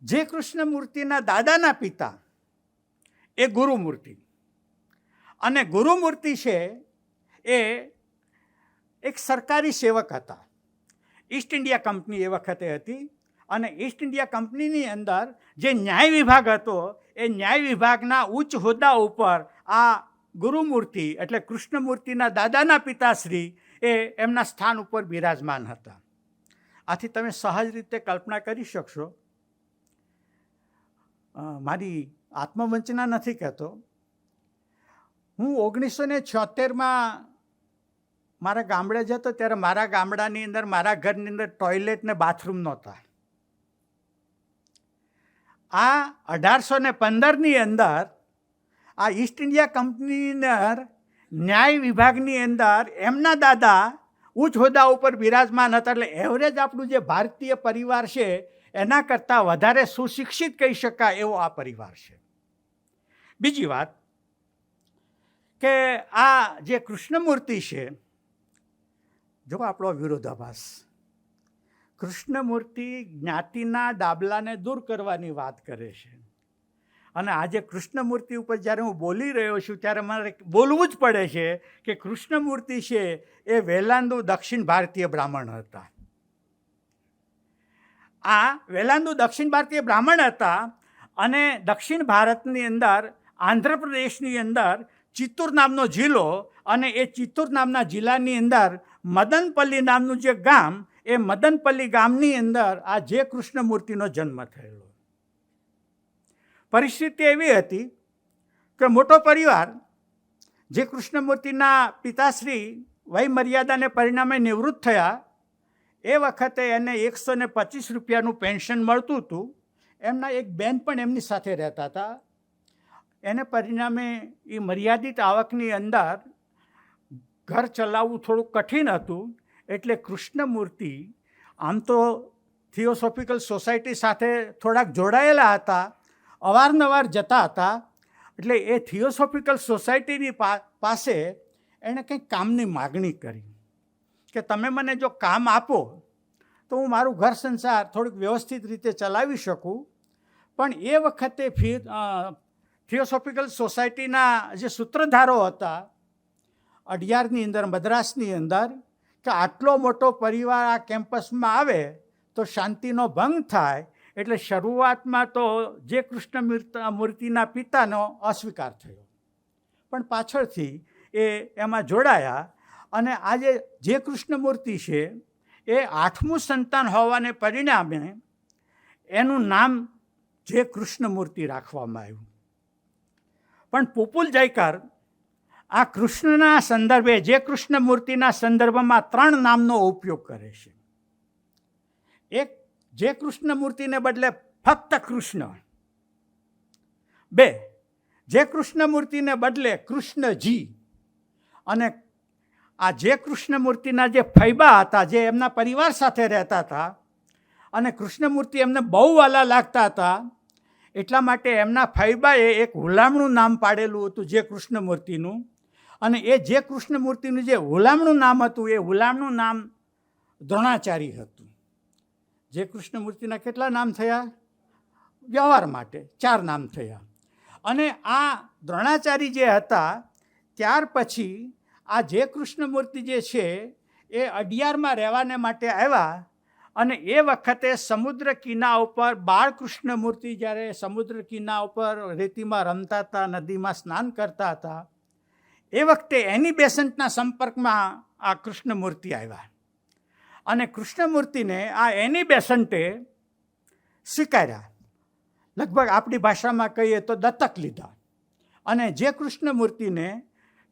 જે કૃષ્ણમૂર્તિના દાદાના પિતા એ ગુરુમૂર્તિ, અને ગુરુમૂર્તિ છે એ એક સરકારી સેવક હતા. ઈસ્ટ ઇન્ડિયા કંપની એ વખતે હતી, અને ઈસ્ટ ઇન્ડિયા કંપનીની અંદર જે ન્યાય વિભાગ હતો એ ન્યાય વિભાગના ઉચ્ચ હોદ્દા ઉપર આ ગુરુમૂર્તિ એટલે કૃષ્ણમૂર્તિના દાદાના પિતાશ્રી એ એમના સ્થાન ઉપર બિરાજમાન હતા. આથી તમે સહજ રીતે કલ્પના કરી શકશો. મારી આત્મવંચના નથી કહેતો. હું 1976માં મારા ગામડે જતો ત્યારે મારા ગામડાની અંદર મારા ઘરની અંદર ટોયલેટ ને બાથરૂમ નહોતા. આ 1815ની અંદર આ ઈસ્ટ ઇન્ડિયા કંપનીની અંદર ન્યાય વિભાગની અંદર એમના દાદા ઉચ્ચ હોદ્દા ઉપર બિરાજમાન હતા. એટલે એવરેજ આપણું જે ભારતીય પરિવાર છે એના કરતાં વધારે સુશિક્ષિત કહી શકાય એવો આ પરિવાર છે. બીજી વાત કે આ જે કૃષ્ણમૂર્તિ છે, જો આપણો વિરોધાભાસ, કૃષ્ણમૂર્તિ જ્ઞાતિના ડાબલાને દૂર કરવાની વાત કરે છે, અને આજે કૃષ્ણમૂર્તિ ઉપર જ્યારે હું બોલી રહ્યો છું ત્યારે મારે બોલવું જ પડે છે કે કૃષ્ણમૂર્તિ છે એ વેલાંદુ દક્ષિણ ભારતીય બ્રાહ્મણ હતા. આ વેલાંદુ દક્ષિણ ભારતીય બ્રાહ્મણ હતા, અને દક્ષિણ ભારતની અંદર આંધ્રપ્રદેશની અંદર ચિત્તૂર નામનો જિલ્લો, અને એ ચિત્તૂર નામના જિલ્લાની અંદર મદનપલ્લી નામનું જે ગામ, એ મદનપલ્લી ગામની અંદર આ જે કૃષ્ણમૂર્તિનો જન્મ થયેલો. પરિસ્થિતિ એવી હતી કે મોટો પરિવાર, જે કૃષ્ણમૂર્તિના પિતાશ્રી વય મર્યાદાને પરિણામે નિવૃત્ત થયા, એ વખતે એને 125 રૂપિયાનું પેન્શન મળતું હતું. એમના એક બેન પણ એમની સાથે રહેતા હતા. એને પરિણામે એ મર્યાદિત આવકની અંદર ઘર ચલાવવું થોડું કઠિન હતું. એટલે કૃષ્ણમૂર્તિ આમ તો થિયોસોફિકલ સોસાયટી સાથે થોડાક જોડાયેલા હતા, અવારનવાર જતા હતા. એટલે એ થિયોસોફિકલ સોસાયટીની પાસે એણે કંઈક કામની માગણી કરી કે તમે મને જો કામ આપો તો હું મારું ઘર સંસાર થોડુંક વ્યવસ્થિત રીતે ચલાવી શકું. પણ એ વખતે થિયોસોફિકલ સોસાયટીના જે સૂત્રધારો હતા અડિયારની અંદર, મદ્રાસની અંદર, કે આટલો મોટો પરિવાર આ કેમ્પસમાં આવે તો શાંતિનો ભંગ થાય. એટલે શરૂઆતમાં તો જે કૃષ્ણમૂર્તિના પિતાનો અસ્વીકાર થયો, પણ પાછળથી એ એમાં જોડાયા. અને આજે જે કૃષ્ણમૂર્તિ છે એ 8મું સંતાન હોવાને પરિણામે એનું નામ જે કૃષ્ણમૂર્તિ રાખવામાં આવ્યું. પણ પુપુલ જયકર આ કૃષ્ણના સંદર્ભે, જે કૃષ્ણમૂર્તિના સંદર્ભમાં 3 નામનો ઉપયોગ કરે છે. એક, જે કૃષ્ણમૂર્તિને બદલે ફક્ત કૃષ્ણ. 2, જે કૃષ્ણમૂર્તિને બદલે કૃષ્ણજી. અને આ જે કૃષ્ણમૂર્તિના જે ફૈબા હતા, જે એમના પરિવાર સાથે રહેતા હતા, અને કૃષ્ણમૂર્તિ એમને બહુ વાલા લાગતા હતા, એટલા માટે એમના ફૈબાએ એક હુલામણું નામ પાડેલું હતું જે કૃષ્ણમૂર્તિનું. અને એ જે કૃષ્ણમૂર્તિનું જે હુલામણું નામ હતું એ હુલામણું નામ દ્રોણાચારી હતું. જે કૃષ્ણમૂર્તિના કેટલા નામ થયા? વ્યવહાર માટે 4 નામ થયા. અને આ દ્રોણાચારી જે હતા, ત્યાર પછી આ જે કૃષ્ણમૂર્તિ જે છે એ અડિયારમાં રહેવાને માટે આવ્યા. અને એ વખતે સમુદ્ર કિના ઉપર બાળકૃષ્ણમૂર્તિ જ્યારે સમુદ્ર કિના ઉપર રેતીમાં રમતા હતા, નદીમાં સ્નાન કરતા હતા, એ વખતે એની બેસન્ટના સંપર્કમાં આ કૃષ્ણમૂર્તિ આવ્યા. અને કૃષ્ણમૂર્તિને આ એની બેસન્ટે સ્વીકાર્યા. લગભગ આપણી ભાષામાં કહીએ તો દત્તક લીધા. અને જે કૃષ્ણમૂર્તિને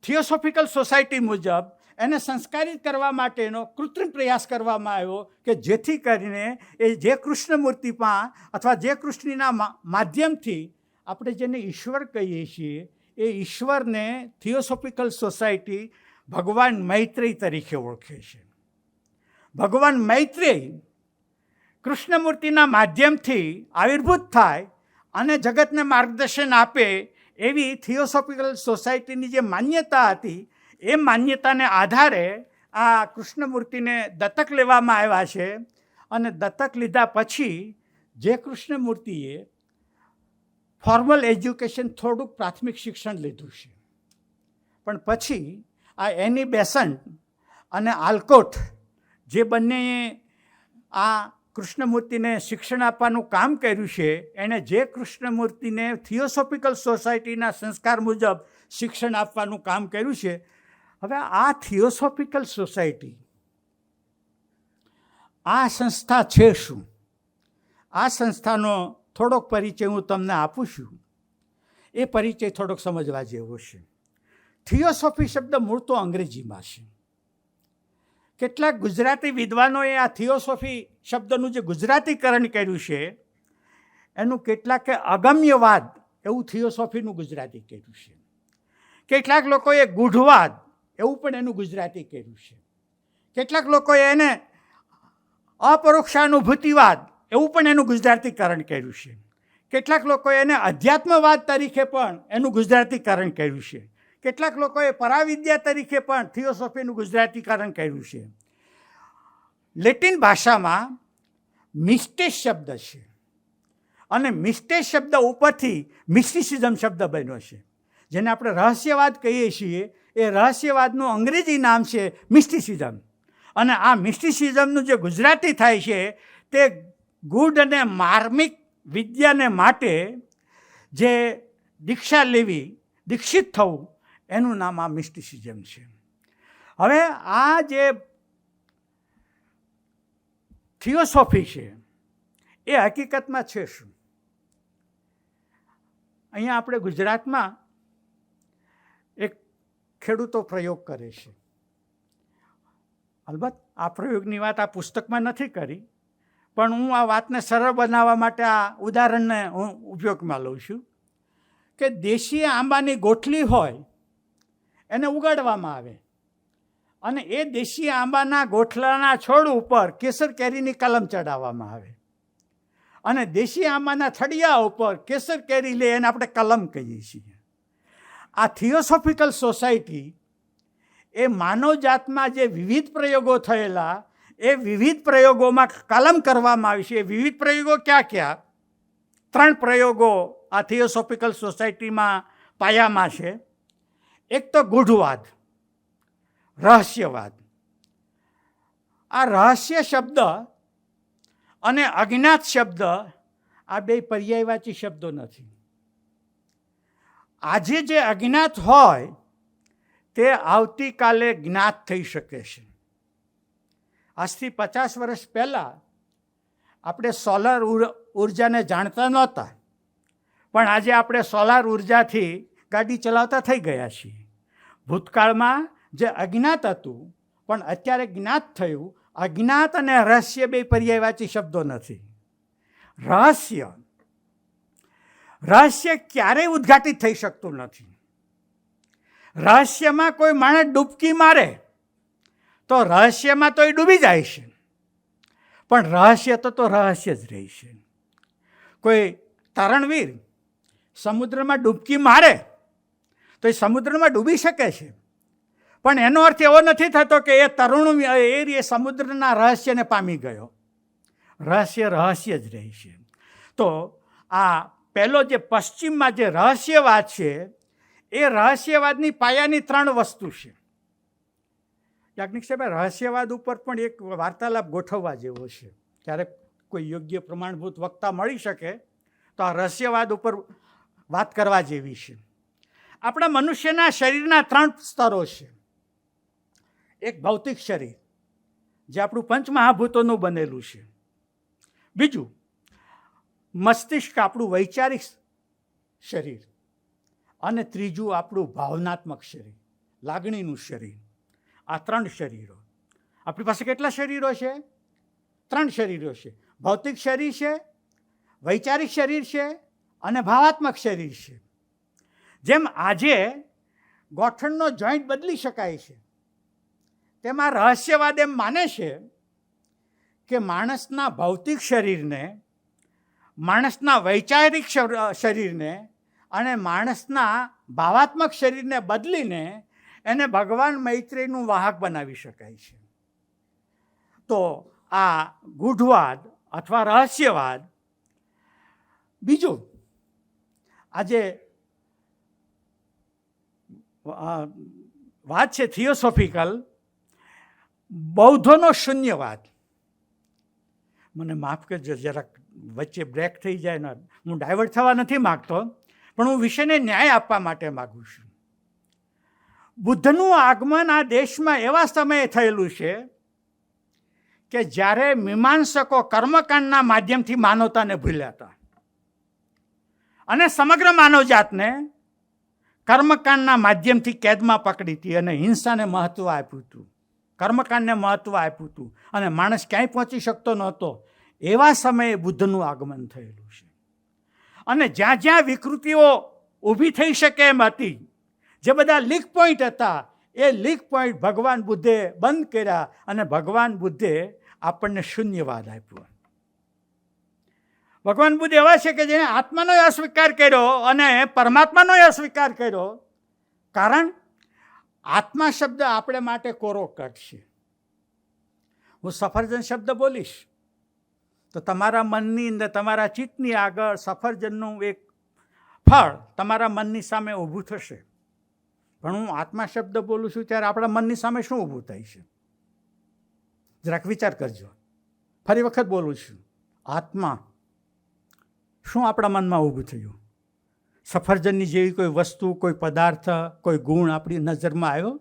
થિયોસોફિકલ સોસાયટી મુજબ એને સંસ્કારિત કરવા માટેનો કૃત્રિમ પ્રયાસ કરવામાં આવ્યો કે જેથી કરીને એ જે કૃષ્ણ મૂર્તિમાં અથવા જે કૃષ્ણના માધ્યમથી આપણે જેને ઈશ્વર કહીએ છીએ એ ઈશ્વરને થિયોસોફિકલ સોસાયટી ભગવાન મૈત્રેય તરીકે ઓળખે છે. ભગવાન મૈત્રેય કૃષ્ણમૂર્તિના માધ્યમથી આવિર્ભૂત થાય અને જગતને માર્ગદર્શન આપે એવી થિયોસોફિકલ સોસાયટીની જે માન્યતા હતી એ માન્યતાને આધારે આ કૃષ્ણમૂર્તિને દત્તક લેવામાં આવ્યા છે. અને દત્તક લીધા પછી જે કૃષ્ણમૂર્તિએ ફોર્મલ એજ્યુકેશન થોડુંક પ્રાથમિક શિક્ષણ લીધું છે, પણ પછી આ એની બેસન્ટ અને આલ્કોટ જે બંનેએ આ કૃષ્ણમૂર્તિને શિક્ષણ આપવાનું કામ કર્યું છે, એણે જે કૃષ્ણમૂર્તિને થિયોસોફિકલ સોસાયટીના સંસ્કાર મુજબ શિક્ષણ આપવાનું કામ કર્યું છે. હવે આ થિયોસોફિકલ સોસાયટી આ સંસ્થા છે શું? આ સંસ્થાનો થોડોક પરિચય હું તમને આપું છું. એ પરિચય થોડોક સમજવા જેવો છે. થિયોસોફી શબ્દ મૂળ તો અંગ્રેજીમાં છે. કેટલાક ગુજરાતી વિદ્વાનોએ આ થિયોસોફી શબ્દનું જે ગુજરાતીકરણ કર્યું છે એનું કેટલાકે અગમ્યવાદ એવું થિયોસોફીનું ગુજરાતી કર્યું છે. કેટલાક લોકોએ ગૂઢવાદ એવું પણ એનું ગુજરાતી કર્યું છે. કેટલાક લોકોએ એને અપરોક્ષાનુભૂતિવાદ એવું પણ એનું ગુજરાતીકરણ કર્યું છે. કેટલાક લોકોએ એને અધ્યાત્મવાદ તરીકે પણ એનું ગુજરાતીકરણ કર્યું છે. કેટલાક લોકોએ પરાવિદ્યા તરીકે પણ થિયોસોફીનું ગુજરાતીકરણ કર્યું છે. લેટિન ભાષામાં મિસ્ટેસ શબ્દ છે અને મિસ્ટેસ શબ્દ ઉપરથી મિસ્ટિસિઝમ શબ્દ બન્યો છે, જેને આપણે રહસ્યવાદ કહીએ છીએ. એ રહસ્યવાદનું અંગ્રેજી નામ છે મિસ્ટિસિઝમ. અને આ મિસ્ટિસિઝમનું જે ગુજરાતી થાય છે તે ગૂઢ અને માર્મિક વિદ્યાને માટે જે દીક્ષા લેવી, દીક્ષિત થવું, એનું નામ આ મિસ્ટિસિઝમ છે. હવે આ જે થિયોસોફી છે એ હકીકતમાં છે શું? અહીંયા આપણે ગુજરાતમાં એક ખેડૂતો પ્રયોગ કરે છે. અલબત્ત આ પ્રયોગની વાત આ પુસ્તકમાં નથી કરી, પણ હું આ વાતને સરળ બનાવવા માટે આ ઉદાહરણને હું ઉપયોગમાં લઉં છું કે દેશી આંબાની ગોઠલી હોય એને ઉગાડવામાં આવે અને એ દેશી આંબાના ગોઠલાના છોડ ઉપર કેસર કેરીની કલમ ચડાવવામાં આવે અને દેશી આંબાના થડિયા ઉપર કેસર કેરી લે એને આપણે કલમ કહીએ છીએ. આ થિયોસોફિકલ સોસાયટી એ માનવજાતમાં જે વિવિધ પ્રયોગો થયેલા એ વિવિધ પ્રયોગોમાં કલમ કરવામાં આવી છે. એ વિવિધ પ્રયોગો ક્યાં ક્યાં? 3 પ્રયોગો આ થિયોસોફિકલ સોસાયટીમાં પાયામાં છે. એક તો ગૂઢવાદ, રહસ્યવાદ. આ રહસ્ય શબ્દ અને અજ્ઞાત શબ્દ આ બે પર્યાયવાચી શબ્દો નથી. આજે જે અજ્ઞાત હોય તે આવતીકાલે જ્ઞાત થઈ શકે છે. આજથી 50 વર્ષ પહેલાં આપણે સોલાર ઉર્જાને જાણતા નહોતા, પણ આજે આપણે સોલાર ઉર્જાથી ગાડી ચલાવતા થઈ ગયા છીએ. ભૂતકાળમાં જે અજ્ઞાત હતું પણ અત્યારે જ્ઞાત થયું. અજ્ઞાત અને રહસ્ય બે પર્યાયવાચી શબ્દો નથી. રહસ્ય ક્યારેય ઉદ્ઘાટિત થઈ શકતું નથી. રહસ્યમાં કોઈ માણસ ડૂબકી મારે તો રહસ્યમાં તો એ ડૂબી જાય છે, પણ રહસ્ય તો રહસ્ય જ રહે છે. કોઈ તરણવીર સમુદ્રમાં ડૂબકી મારે તો એ સમુદ્રમાં ડૂબી શકે છે, પણ એનો અર્થ એવો નથી થતો કે એ તરુણ એ સમુદ્રના રહસ્યને પામી ગયો. રહસ્ય જ રહે છે. તો આ પહેલો જે પશ્ચિમમાં જે રહસ્યવાદ છે એ રહસ્યવાદની પાયાની 3 વસ્તુ છે. યાજ્ઞિક સાહેબ, રહસ્યવાદ ઉપર પણ એક વાર્તાલાપ ગોઠવવા જેવો છે. ક્યારેક કોઈ યોગ્ય પ્રમાણભૂત વક્તા મળી શકે તો આ રહસ્યવાદ ઉપર વાત કરવા જેવી છે. આપણા મનુષ્યના શરીરના 3 સ્તરો છે. એક ભૌતિક શરીર જે આપણું પંચમહાભૂતોનું બનેલું છે. બીજું મસ્તિષ્ક, આપણું વૈચારિક શરીર. અને ત્રીજું આપણું ભાવનાત્મક શરીર, લાગણીનું શરીર. આ 3 શરીરો. આપણી પાસે કેટલા શરીરો છે? 3 શરીરો છે. ભૌતિક શરીર છે, વૈચારિક શરીર છે અને ભાવાત્મક શરીર છે. જેમ આજે ગોઠણનો જોઈન્ટ બદલી શકાય છે, તેમાં રહસ્યવાદ એમ માને છે કે માણસના ભૌતિક શરીરને, માણસના વૈચારિક શરીરને અને માણસના ભાવાત્મક શરીરને બદલીને એને ભગવાન મૈત્રેયનું વાહક બનાવી શકાય છે. તો આ ગૂઢવાદ અથવા રહસ્યવાદ. બીજું, આજે વાત છે થિયોસોફિકલ, બૌદ્ધોનો શૂન્યવાદ. મને માફ કરજો, જરાક વચ્ચે બ્રેક થઈ જાય ને, હું ડાયવર્ટ થવા નથી માગતો, પણ હું વિષયને ન્યાય આપવા માટે માગું છું. બુદ્ધનું આગમન આ દેશમાં એવા સમયે થયેલું છે કે જ્યારે મીમાંસકો કર્મકાંડના માધ્યમથી માનવતાને ભૂલ્યા હતા અને સમગ્ર માનવજાતને કર્મકાંડના માધ્યમથી કેદમાં પકડી હતી અને હિંસાને મહત્વ આપ્યું હતું, કર્મકાંડને મહત્વ આપ્યું હતું અને માણસ ક્યાંય પહોંચી શકતો નહોતો. એવા સમયે બુદ્ધનું આગમન થયેલું છે. અને જ્યાં જ્યાં વિકૃતિઓ ઊભી થઈ શકે એમ હતી, જે બધા લીક પોઈન્ટ હતા, એ લીક પોઈન્ટ ભગવાન બુદ્ધે બંધ કર્યા અને ભગવાન બુદ્ધે આપણને શૂન્યવાદ આપ્યો. ભગવાન બુદ્ધ એવા છે કે જેણે આત્માનો અસ્વીકાર કર્યો અને પરમાત્માનો અસ્વીકાર કર્યો. કારણ, આત્મા શબ્દ આપણે માટે કોરો કટ છે. હું સફરજન શબ્દ બોલીશ તો તમારા મનની અંદર, તમારા ચિત્તની આગળ સફરજનનું એક ફળ તમારા મનની સામે ઊભું થશે. પણ હું આત્મા શબ્દ બોલું છું ત્યારે આપણા મનની સામે શું ઊભું થાય છે? જરાક વિચાર કરજો. ફરી વખત બોલું છું, આત્મા શું આપણા મનમાં ઊભું થયું? સફરજનની જેવી કોઈ વસ્તુ, કોઈ પદાર્થ, કોઈ ગુણ આપણી નજરમાં આવ્યો?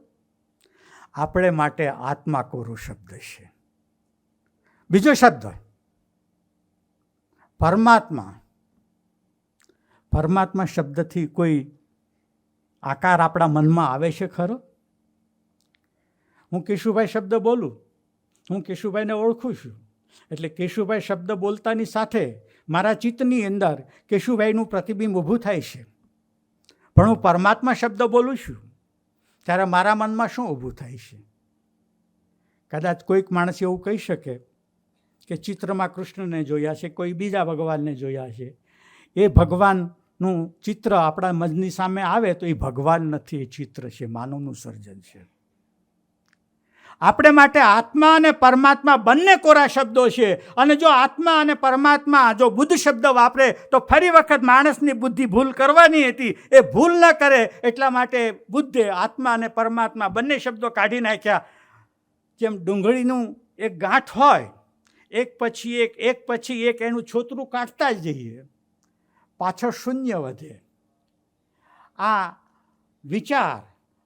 આપણે માટે આત્મા કોરો શબ્દ છે. બીજો શબ્દ પરમાત્મા. પરમાત્મા શબ્દથી કોઈ આકાર આપણા મનમાં આવે છે ખરો? હું કેશુભાઈ શબ્દ બોલું, હું કેશુભાઈને ઓળખું છું, એટલે કેશુભાઈ શબ્દ બોલતાની સાથે મારા ચિત્તની અંદર કેશુભાઈનું પ્રતિબિંબ ઊભું થાય છે. પણ હું પરમાત્મા શબ્દ બોલું છું ત્યારે મારા મનમાં શું ઊભું થાય છે? કદાચ કોઈક માણસ એવું કહી શકે કે ચિત્રમાં કૃષ્ણને જોયા છે, કોઈ બીજા ભગવાનને જોયા છે. એ ભગવાનનું ચિત્ર આપણા મનની સામે આવે તો એ ભગવાન નથી, એ ચિત્ર છે, માનવનું સર્જન છે. આપણે માટે આત્મા અને પરમાત્મા બંને કોરા શબ્દો છે. અને જો આત્મા અને પરમાત્મા જો બુદ્ધ શબ્દ વાપરે તો ફરી વખત માણસની બુદ્ધિ ભૂલ કરવાની હતી. એ ભૂલ ન કરે એટલા માટે બુદ્ધે આત્મા અને પરમાત્મા બંને શબ્દો કાઢી નાખ્યા. જેમ ડુંગળીનું એક ગાંઠ હોય, એક પછી એક એનું છોતરું કાઢતા જ જઈએ, પાછળ શૂન્ય વધે. આ વિચાર,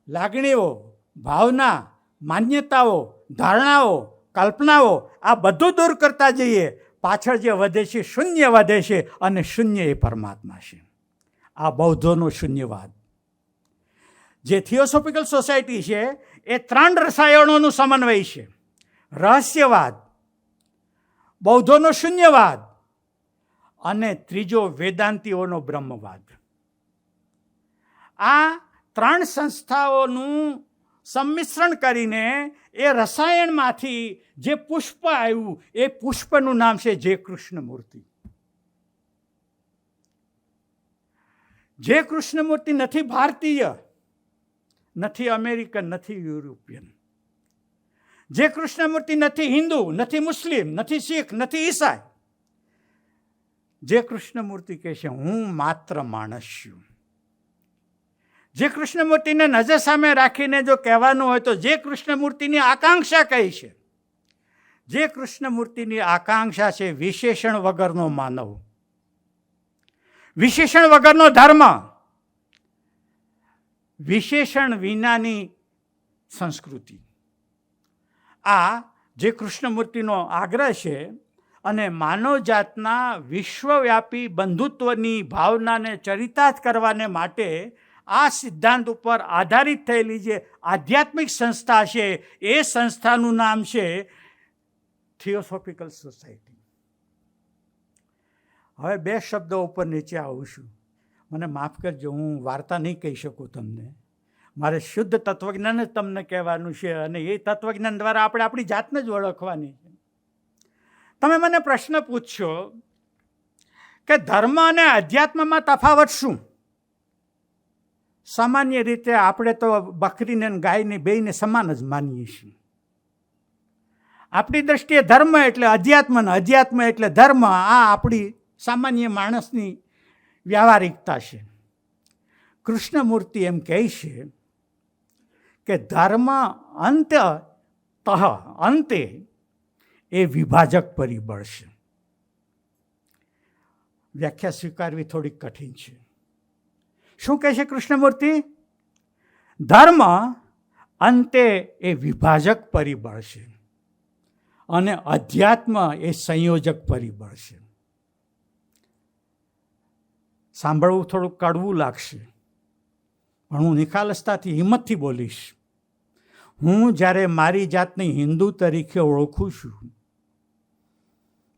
લાગણીઓ, ભાવના, માન્યતાઓ, ધારણાઓ, કલ્પનાઓ, આ બધું દૂર કરતા જઈએ, પાછળ જે વધે છે શૂન્ય વધે છે અને શૂન્ય એ પરમાત્મા છે. આ બૌદ્ધોનો શૂન્યવાદ. જે થિયોસોફિકલ સોસાયટી છે એ 3 રસાયણોનું સમન્વય છે: રહસ્યવાદ, બૌદ્ધોનો શૂન્યવાદ અને ત્રીજો વેદાંતિઓનો બ્રહ્મવાદ. આ 3 સંસ્થાઓનું સંમિશ્રણ કરીને એ રસાયણમાંથી જે પુષ્પ આવ્યું, એ પુષ્પનું નામ છે જે કૃષ્ણમૂર્તિ. જે કૃષ્ણમૂર્તિ નથી ભારતીય, નથી અમેરિકન, નથી યુરોપિયન. જે કૃષ્ણમૂર્તિ નથી હિન્દુ, નથી મુસ્લિમ, નથી શીખ, નથી ઈસાઈ. જે કૃષ્ણમૂર્તિ કહે છે હું માત્ર માણસ છું. જે કૃષ્ણમૂર્તિને નજર સામે રાખીને જો કહેવાનું હોય તો જે કૃષ્ણમૂર્તિની આકાંક્ષા કઈ છે? જે કૃષ્ણમૂર્તિની આકાંક્ષા છે વિશેષણ વગરનો માનવ, વિશેષણ વગરનો ધર્મ, વિશેષણ વિનાની સંસ્કૃતિ. આ જે કૃષ્ણમૂર્તિનો આગ્રહ છે અને માનવજાતના વિશ્વવ્યાપી બંધુત્વની ભાવનાને ચરિતાર્થ કરવાને માટે આ સિદ્ધાંત ઉપર આધારિત થયેલી જે આધ્યાત્મિક સંસ્થા છે એ સંસ્થાનું નામ છે થિયોસોફિકલ સોસાયટી. હવે 2 શબ્દો ઉપર નીચે આવું છું. મને માફ કરજો, હું વાર્તા નહીં કહી શકું તમને. મારે શુદ્ધ તત્વજ્ઞાન જ તમને કહેવાનું છે અને એ તત્વજ્ઞાન દ્વારા આપણે આપણી જાતને જ ઓળખવાની છે. તમે મને પ્રશ્ન પૂછશો કે ધર્મ અને અધ્યાત્મમાં તફાવત શું? સામાન્ય રીતે આપણે તો બકરીને અને ગાયને બેયને સમાન જ માનીએ છીએ. આપણી દ્રષ્ટિએ ધર્મ એટલે અધ્યાત્મ ને અધ્યાત્મ એટલે ધર્મ. આ આપણી સામાન્ય માણસની વ્યવહારિકતા છે. કૃષ્ણમૂર્તિ એમ કહે છે કે ધર્મ અંતે એ વિભાજક પરિબળ છે. વ્યાખ્યા સ્વીકારવી થોડી કઠિન છે. શું કહે છે કૃષ્ણમૂર્તિ? ધર્મ અંતે એ વિભાજક પરિબળ છે અને અધ્યાત્મ એ સંયોજક પરિબળ છે. સાંભળવું થોડું કડવું લાગશે, પણ હું નિખાલસતાથી હિંમતથી બોલીશ. હું જ્યારે મારી જાતને હિન્દુ તરીકે ઓળખું છું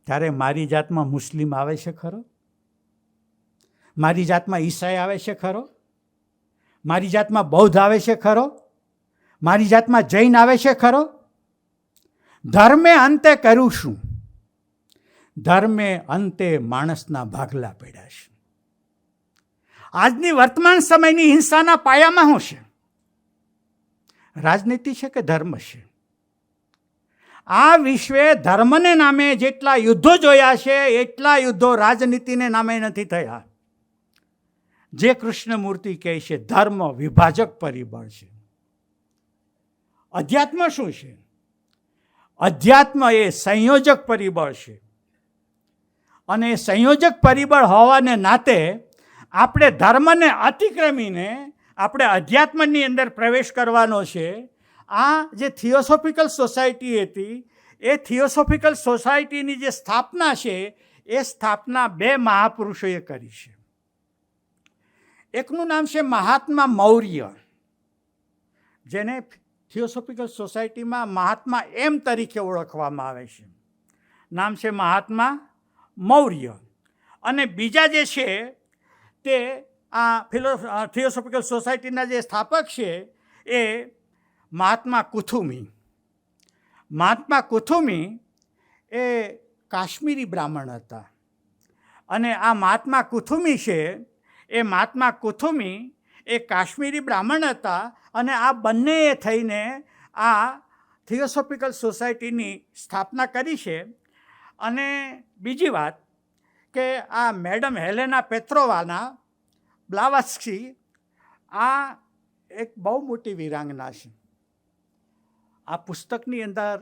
ત્યારે મારી જાતમાં મુસ્લિમ આવે છે ખરો? મારી જાતમાં ઈસાઈ આવે છે ખરો? મારી જાતમાં બૌદ્ધ આવે છે ખરો? મારી જાતમાં જૈન આવે છે ખરો? ધર્મે અંતે કર્યું શું? ધર્મે અંતે માણસના ભાગલા પડ્યા છે. આજની વર્તમાન સમયની હિંસાના પાયામાં શું છે? રાજનીતિ છે કે ધર્મ છે? આ વિશ્વે ધર્મને નામે જેટલા યુદ્ધો જોયા છે એટલા યુદ્ધો રાજનીતિને નામે નથી થયા. જે કૃષ્ણમૂર્તિ કહે છે ધર્મ વિભાજક પરિબળ છે. અધ્યાત્મ શું છે? અધ્યાત્મ એ સંયોજક પરિબળ છે અને સંયોજક પરિબળ હોવાને નાતે આપણે ધર્મને અતિક્રમીને આપણે અધ્યાત્મની અંદર પ્રવેશ કરવાનો છે. આ જે થિયોસોફિકલ સોસાયટી હતી એ થિયોસોફિકલ સોસાયટીની જે સ્થાપના છે એ સ્થાપના 2 મહાપુરુષોએ કરી છે. એકનું નામ છે મહાત્મા મૌર્ય, જેને થિયોસોફિકલ સોસાયટીમાં મહાત્મા એમ તરીકે ઓળખવામાં આવે છે. નામ છે મહાત્મા મૌર્ય. અને બીજા જે છે તે આ થિયોસોફિકલ સોસાયટીના જે સ્થાપક છે એ મહાત્મા કુથુમી. મહાત્મા કુથુમી એ કાશ્મીરી બ્રાહ્મણ હતા અને આ મહાત્મા કુથુમી છે એ મહાત્મા કુથુમી એ કાશ્મીરી બ્રાહ્મણ હતા અને આ બંનેએ થઈને આ થિયોસોફિકલ સોસાયટીની સ્થાપના કરી છે. અને બીજી વાત કે આ મેડમ હેલેના પેત્રોવાના બ્લાવાત્સ્કી આ એક બહુ મોટી વીરાંગના છે. આ પુસ્તકની અંદર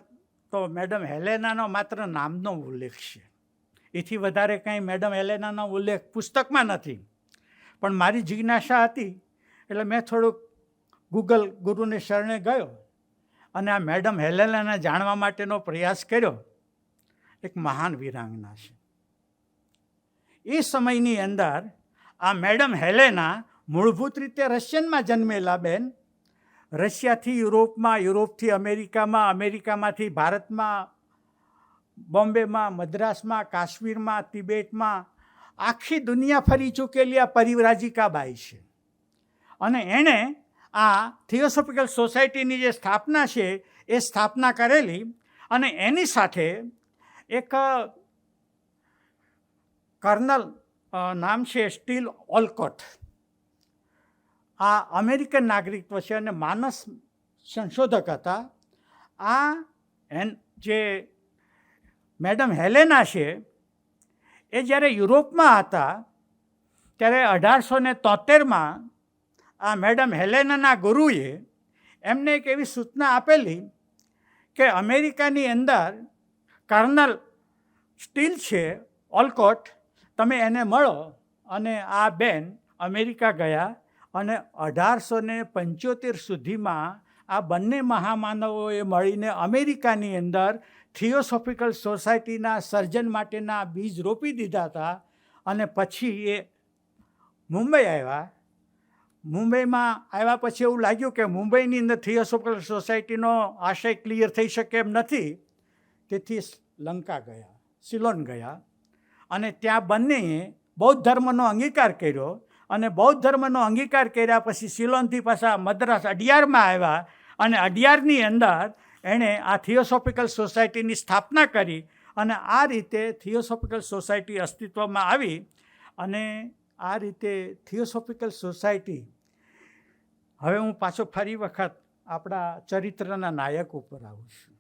તો મેડમ હેલેનાનો માત્ર નામનો ઉલ્લેખ છે. એથી વધારે કંઈ મેડમ હેલેનાનો ઉલ્લેખ પુસ્તકમાં નથી. પણ મારી જિજ્ઞાસા હતી એટલે મેં થોડુંક ગૂગલ ગુરુને શરણે ગયો અને આ મેડમ હેલેનાને જાણવા માટેનો પ્રયાસ કર્યો. એક મહાન વીરાંગના છે. એ સમયની અંદર આ મેડમ હેલેના મૂળભૂત રીતે રશિયનમાં જન્મેલા બેન. રશિયાથી યુરોપમાં, યુરોપથી અમેરિકામાં, અમેરિકામાંથી ભારતમાં, બોમ્બેમાં, મદ્રાસમાં, કાશ્મીરમાં, તિબેટમાં આખી દુનિયા ફરી ચૂકેલી આ પરિવ્રાજિકાબાઈ છે. અને એણે આ થિયોસોફિકલ સોસાયટીની જે સ્થાપના છે એ સ્થાપના કરેલી. અને એની સાથે એક કર્નલ નામ છે સ્ટીલ ઓલકોટ. આ અમેરિકન નાગરિકત્વ છે અને માનસ સંશોધક હતા. આ જે મેડમ હેલેના છે એ જ્યારે યુરોપમાં હતા ત્યારે 1873માં આ મેડમ હેલેનાના ગુરુએ એમને એક એવી સૂચના આપેલી કે અમેરિકાની અંદર કર્નલ સ્ટીલ છે ઓલકોટ, તમે એને મળો. અને આ બેન અમેરિકા ગયા અને 1875 સુધીમાં આ બંને મહામાનવોએ મળીને અમેરિકાની અંદર થિયોસોફિકલ સોસાયટીના સર્જન માટેના બીજ રોપી દીધા હતા. અને પછી એ મુંબઈ આવ્યા. મુંબઈમાં આવ્યા પછી એવું લાગ્યું કે મુંબઈની અંદર થિયોસોફિકલ સોસાયટીનો આશય ક્લિયર થઈ શકે એમ નથી. તેથી લંકા ગયા, સિલોન ગયા અને ત્યાં બંનેએ બૌદ્ધ ધર્મનો અંગીકાર કર્યો અને બૌદ્ધ ધર્મનો અંગીકાર કર્યા પછી સિલોનથી પાછા મદ્રાસ અડિયારમાં આવ્યા અને અડિયારની અંદર એણે આ થિયોસોફિકલ સોસાયટીની સ્થાપના કરી અને આ રીતે થિયોસોફિકલ સોસાયટી અસ્તિત્વમાં આવી. અને આ રીતે થિયોસોફિકલ સોસાયટી, હવે હું પાછો ફરી વખત આપણા ચરિત્રના નાયક ઉપર આવું છું.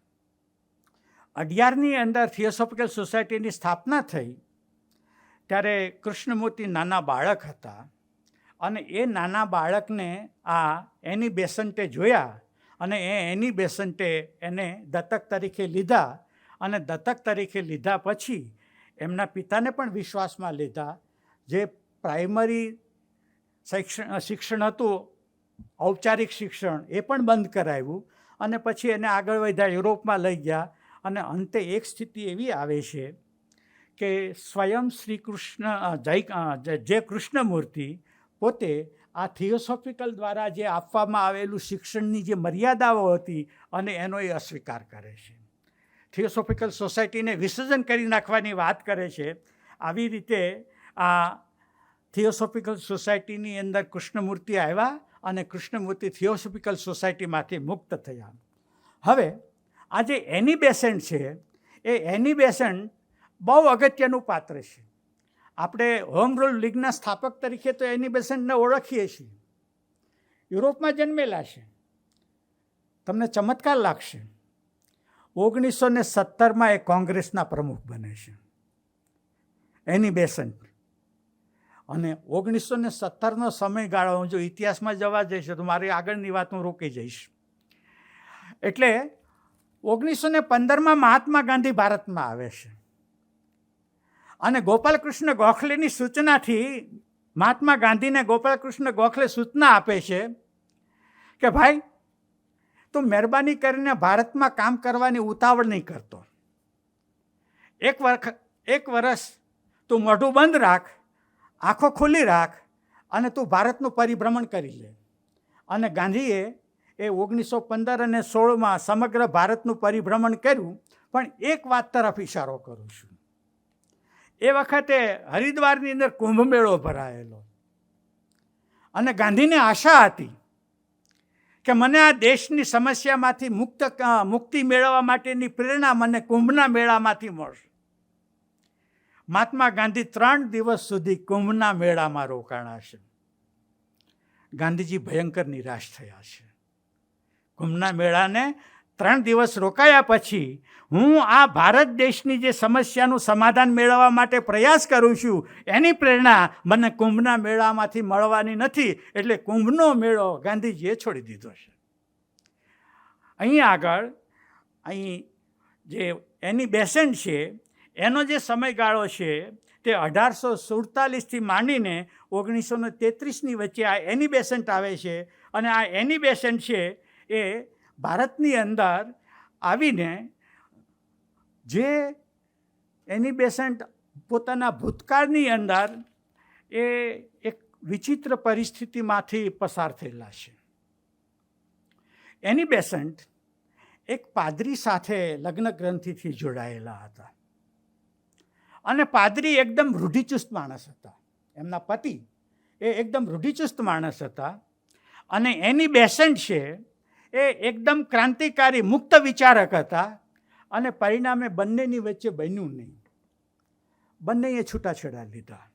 અડિયારની અંદર થિયોસોફિકલ સોસાયટીની સ્થાપના થઈ ત્યારે કૃષ્ણમૂર્તિ નાના બાળક હતા અને એ નાના બાળકને આ એની બેસન્ટે જોયા અને એની બેસન્ટે એને દત્તક તરીકે લીધા અને દત્તક તરીકે લીધા પછી એમના પિતાને પણ વિશ્વાસમાં લીધા. જે પ્રાઇમરી શિક્ષણ હતું, ઔપચારિક શિક્ષણ, એ પણ બંધ કરાવ્યું અને પછી એને આગળ વધ્યા, યુરોપમાં લઈ ગયા અને અંતે એક સ્થિતિ એવી આવે છે કે સ્વયં શ્રી કૃષ્ણ જે કૃષ્ણમૂર્તિ પોતે આ થિયોસોફિકલ દ્વારા જે આપવામાં આવેલું શિક્ષણની જે મર્યાદાઓ હતી અને એનો એ અસ્વીકાર કરે છે. થિયોસોફિકલ સોસાયટીને વિસર્જન કરી નાખવાની વાત કરે છે. આવી રીતે આ થિયોસોફિકલ સોસાયટીની અંદર કૃષ્ણમૂર્તિ આવ્યા અને કૃષ્ણમૂર્તિ થિયોસોફિકલ સોસાયટીમાંથી મુક્ત થયા. હવે આ જે એની બેસન્ટ છે એ એની બેસન્ટ બહુ અગત્યનું પાત્ર છે. આપણે હોમ રૂલ લીગના સ્થાપક તરીકે તો એની બેસન્ટને ઓળખીએ છીએ. યુરોપમાં જન્મેલા છે. તમને ચમત્કાર લાગશે, 1917માં એ કોંગ્રેસના પ્રમુખ બને છે, એની બેસન્ટ. અને 1917નો સમયગાળો, હું જો ઇતિહાસમાં જવા જઈશ તો મારી આગળની વાત હું રોકી જઈશ. એટલે 1915માં મહાત્મા ગાંધી ભારતમાં આવે છે અને ગોપાલકૃષ્ણ ગોખલેની સૂચનાથી મહાત્મા ગાંધીને ગોપાલકૃષ્ણ ગોખલે સૂચના આપે છે કે ભાઈ, તું મહેરબાની કરીને ભારતમાં કામ કરવાની ઉતાવળ નહીં કરતો. એક વર્ષ તું મોઢું બંધ રાખ, આંખો ખુલ્લી રાખ અને તું ભારતનું પરિભ્રમણ કરી લે. અને ગાંધીએ એ 1915 અને 16માં સમગ્ર ભારતનું પરિભ્રમણ કર્યું. પણ એક વાત તરફ ઇશારો કરું છું. એ વખતે હરિદ્વારની અંદર કુંભ મેળો ભરાયેલો અને ગાંધીને આશા હતી કે મને આ દેશની સમસ્યામાંથી મુક્તિ મેળવવા માટેની પ્રેરણા મને કુંભના મેળામાંથી મળશે. મહાત્મા ગાંધી 3 દિવસ સુધી કુંભના મેળામાં રોકાણા છે. ગાંધીજી ભયંકર નિરાશ થયા છે. કુંભના મેળાને 3 દિવસ રોકાયા પછી હું આ ભારત દેશની જે સમસ્યાનું સમાધાન મેળવવા માટે પ્રયાસ કરું છું એની પ્રેરણા મને કુંભના મેળામાંથી મળવાની નથી. એટલે કુંભનો મેળો ગાંધીજીએ છોડી દીધો છે. અહીં આગળ જે એની બેસન્ટ છે એનો જે સમયગાળો છે તે 1847થી માંડીને 1933ની વચ્ચે આ એની બેસન્ટ આવે છે. અને આ એની બેસન્ટ છે એ ભારતની અંદર આવીને જે એની બેસન્ટ પોતાના ભૂતકાળની અંદર એ એક વિચિત્ર પરિસ્થિતિમાંથી પસાર થયેલા છે. એની બેસન્ટ એક પાદરી સાથે લગ્ન ગ્રંથિથી જોડાયેલા હતા અને પાદરી એકદમ રૂઢિચુસ્ત માણસ હતા. એમના પતિ એ એકદમ રૂઢિચુસ્ત માણસ હતા અને એની બેસન્ટ છે એ એકદમ ક્રાંતિકારી મુક્ત વિચારક હતા અને પરિણામે બંનેની વચ્ચે બન્યું નહીં. બંનેએ છૂટાછેડા લીધા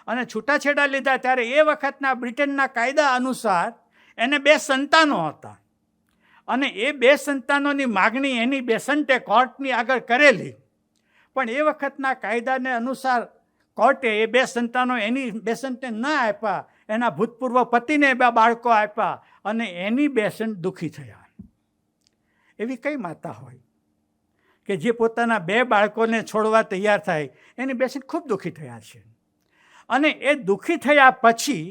અને છૂટાછેડા લીધા ત્યારે એ વખતના બ્રિટનના કાયદા અનુસાર એને 2 સંતાનો હતા અને એ 2 સંતાનોની માગણી એની બેસન્ટે કોર્ટની આગળ કરેલી. પણ એ વખતના કાયદાને અનુસાર કોર્ટે એ 2 સંતાનો એની બેસન્ટને ન આપ્યા, એના ભૂતપૂર્વ પતિને 2 બાળકો આપ્યા અને એની બેસન્ટ દુઃખી થયા. એવી કઈ માતા હોય કે જે પોતાના 2 બાળકોને છોડવા તૈયાર થાય? એની બેસન્ટ ખૂબ દુઃખી થયા છે. અને એ દુઃખી થયા પછી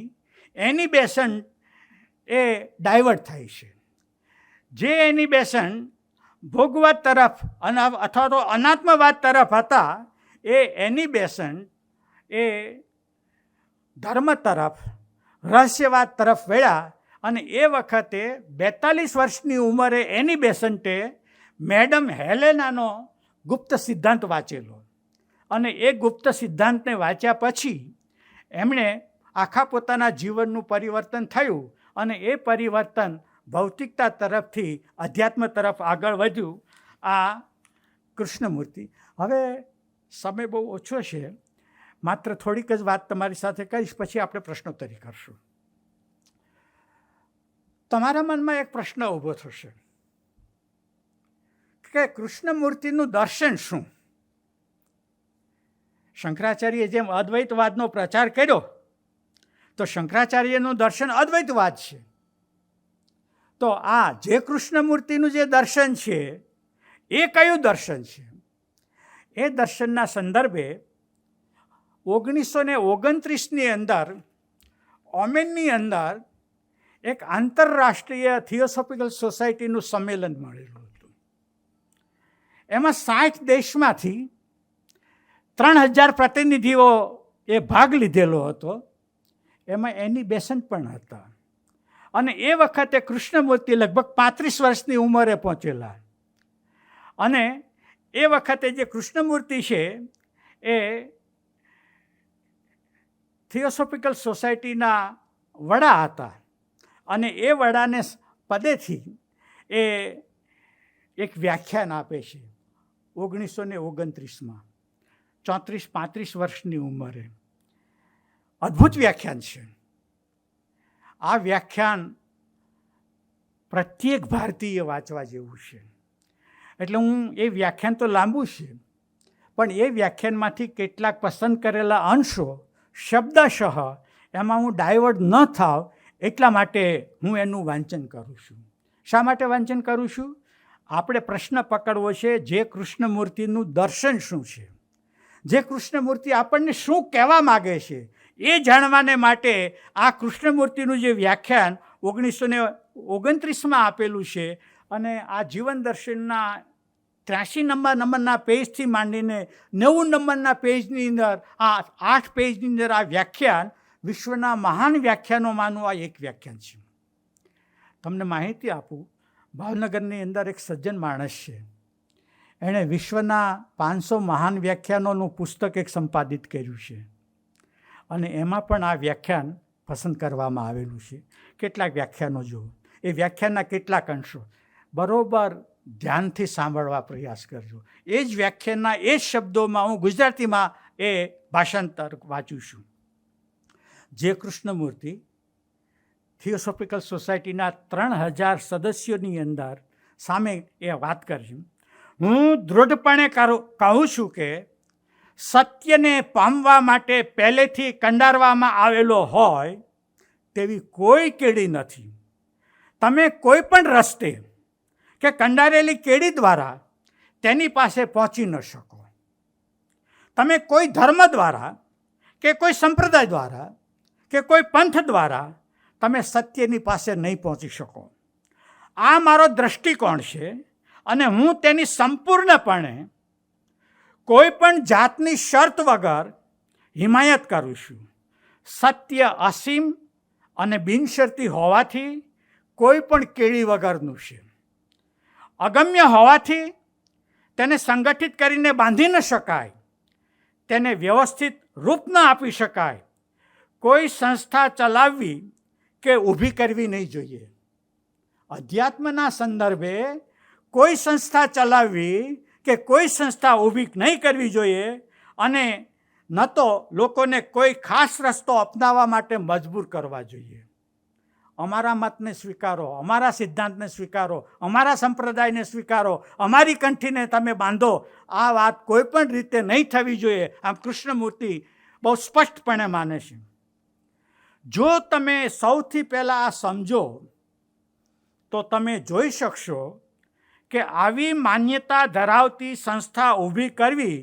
એની બેસન્ટ એ ડાયવર્ટ થાય છે. જે એની બેસન્ટ ભોગવાદ તરફ અથવા તો અનાત્મવાદ તરફ હતા એ એની બેસન્ટ એ ધર્મ તરફ, રહસ્યવાદ તરફ વળ્યા અને એ વખતે 42 વર્ષની ઉંમરે એની બેસન્ટે મેડમ હેલેનાનો ગુપ્ત સિદ્ધાંત વાંચેલો અને એ ગુપ્ત સિદ્ધાંતને વાંચ્યા પછી એમણે આખા પોતાના જીવનનું પરિવર્તન થયું અને એ પરિવર્તન ભૌતિકતા તરફથી અધ્યાત્મ તરફ આગળ વધ્યું. આ કૃષ્ણમૂર્તિ. હવે સમય બહુ ઓછો છે, માત્ર થોડીક જ વાત તમારી સાથે કહીશ, પછી આપણે પ્રશ્નોત્તરી કરશું. તમારા મનમાં એક પ્રશ્ન ઊભો થશે કે કૃષ્ણમૂર્તિનું દર્શન શું? શંકરાચાર્યએ જેમ અદ્વૈતવાદનો પ્રચાર કર્યો તો શંકરાચાર્યનું દર્શન અદ્વૈતવાદ છે. તો આ જે કૃષ્ણમૂર્તિનું જે દર્શન છે એ કયું દર્શન છે? એ દર્શનના સંદર્ભે 1929ની અંદર ઓમેનની અંદર એક આંતરરાષ્ટ્રીય થિયોસોફિકલ સોસાયટીનું સંમેલન મળેલું હતું. એમાં 60 દેશમાંથી 3000 પ્રતિનિધિઓ એ ભાગ લીધેલો હતો. એમાં એની બેસન્ટ પણ હતા અને એ વખતે કૃષ્ણમૂર્તિ લગભગ 35 વર્ષની ઉંમરે પહોંચેલા. અને એ વખતે જે કૃષ્ણમૂર્તિ છે એ થિયોસોફિકલ સોસાયટીના વડા હતા અને એ વડાને પદેથી એ એક વ્યાખ્યાન આપે છે 1929માં 34-35 વર્ષની ઉંમરે. અદ્ભુત વ્યાખ્યાન છે. આ વ્યાખ્યાન પ્રત્યેક ભારતીય વાંચવા જેવું છે. એટલે હું એ વ્યાખ્યાન તો લાંબુ છે, પણ એ વ્યાખ્યાનમાંથી કેટલાક પસંદ કરેલા અંશો શબ્દશઃ એમાં હું ડાયવર્ટ ન થાવ એટલા માટે હું એનું વાંચન કરું છું. શા માટે વાંચન કરું છું? આપણે પ્રશ્ન પકડવો છે જે કૃષ્ણમૂર્તિનું દર્શન શું છે, જે કૃષ્ણમૂર્તિ આપણને શું કહેવા માગે છે એ જાણવાને માટે આ કૃષ્ણમૂર્તિનું જે વ્યાખ્યાન 1929માં આપેલું છે અને આ જીવન દર્શનના 83 નંબરના પેજથી માંડીને 90 નંબરના પેજની અંદર આ 8 પેજની અંદર આ વ્યાખ્યાન વિશ્વના મહાન વ્યાખ્યાનોમાંનું આ એક વ્યાખ્યાન છે. તમને માહિતી આપું, ભાવનગરની અંદર એક સજ્જન માણસ છે, એણે વિશ્વના 500 મહાન વ્યાખ્યાનોનું પુસ્તક એક સંપાદિત કર્યું છે અને એમાં પણ આ વ્યાખ્યાન પસંદ કરવામાં આવેલું છે. કેટલાક વ્યાખ્યાનો જુઓ, એ વ્યાખ્યાનના કેટલાક અંશો બરોબર ધ્યાનથી સાંભળવા પ્રયાસ કરજો. એ જ વ્યાખ્યાનના એ જ શબ્દોમાં હું ગુજરાતીમાં એ ભાષાંતર વાંચું છું. જે કૃષ્ણમૂર્તિ થિયોસોફિકલ સોસાયટીના 3000 સદસ્યોની અંદર સામે એ વાત કરી. હું દૃઢપણે કહું છું કે સત્યને પામવા માટે પહેલેથી કંડારવામાં આવેલો હોય તેવી કોઈ કેડી નથી. તમે કોઈ પણ રસ્તે કે કંડારેલી કેડી દ્વારા તેની પાસે પહોંચી ન શકો. તમે કોઈ ધર્મ દ્વારા કે કોઈ સંપ્રદાય દ્વારા કે કોઈ પંથ દ્વારા તમે સત્યની પાસે નહીં પહોંચી શકો. આ મારો દ્રષ્ટિકોણ છે અને હું તેની સંપૂર્ણપણે કોઈ પણ જાતની શરત વગર હિમાયત કરું છું. સત્ય અસીમ અને બિનશરતી હોવાથી કોઈ પણ કેડી વગરનું છે. અગમ્ય હોવાથી તેને સંગઠિત કરીને બાંધી ન શકાય, તેને વ્યવસ્થિત રૂપ ન આપી શકાય. કોઈ સંસ્થા ચલાવવી કે ઊભી કરવી નહીં જોઈએ. અધ્યાત્મના સંદર્ભે કોઈ સંસ્થા ચલાવવી કે કોઈ સંસ્થા ઊભી નહીં કરવી જોઈએ અને ન તો લોકોને કોઈ ખાસ રસ્તો અપનાવવા માટે મજબૂર કરવા જોઈએ. અમારા મતને સ્વીકારો, અમારા સિદ્ધાંતને સ્વીકારો, અમારા સંપ્રદાયને સ્વીકારો, અમારી કંઠીને તમે બાંધો, આ વાત કોઈ પણ રીતે નહીં થવી જોઈએ. આમ કૃષ્ણમૂર્તિ બહુ સ્પષ્ટપણે માને છે. જો તમે સૌથી પહેલાં આ સમજો તો તમે જોઈ શકશો કે આવી માન્યતા ધરાવતી સંસ્થા ઊભી કરવી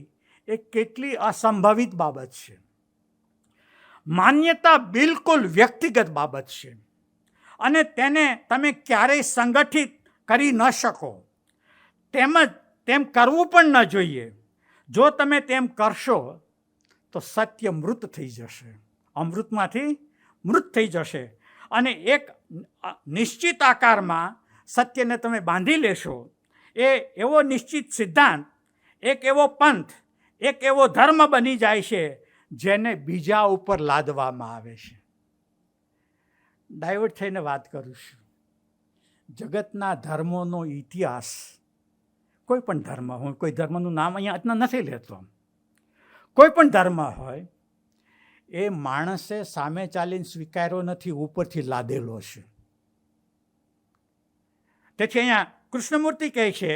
એ કેટલી અસંભવિત બાબત છે. માન્યતા બિલકુલ વ્યક્તિગત બાબત છે અને તેને તમે ક્યારેય સંગઠિત કરી ન શકો. તેમજ તેમ કરવું પણ ન જોઈએ. જો તમે તેમ કરશો તો સત્ય મૃત થઈ જશે. અમૃતમાંથી મૃત થઈ જશે અને એક નિશ્ચિત આકારમાં સત્યને તમે બાંધી લેશો. એ એવો નિશ્ચિત સિદ્ધાંત, એક એવો પંથ, એક એવો ધર્મ બની જાય છે જેને બીજા ઉપર લાદવામાં આવે છે. ડાયવર્ટ થઈને વાત કરું છું. જગતના ધર્મોનો ઇતિહાસ, કોઈ પણ ધર્મ હોય, કોઈ ધર્મનું નામ અહીંયા આજના નથી લેતો, કોઈ પણ ધર્મ હોય, એ માણસે સામે ચાલીને સ્વીકાર્યો નથી, ઉપરથી લાદેલો છે. તેથી અહીંયા કૃષ્ણમૂર્તિ કહે છે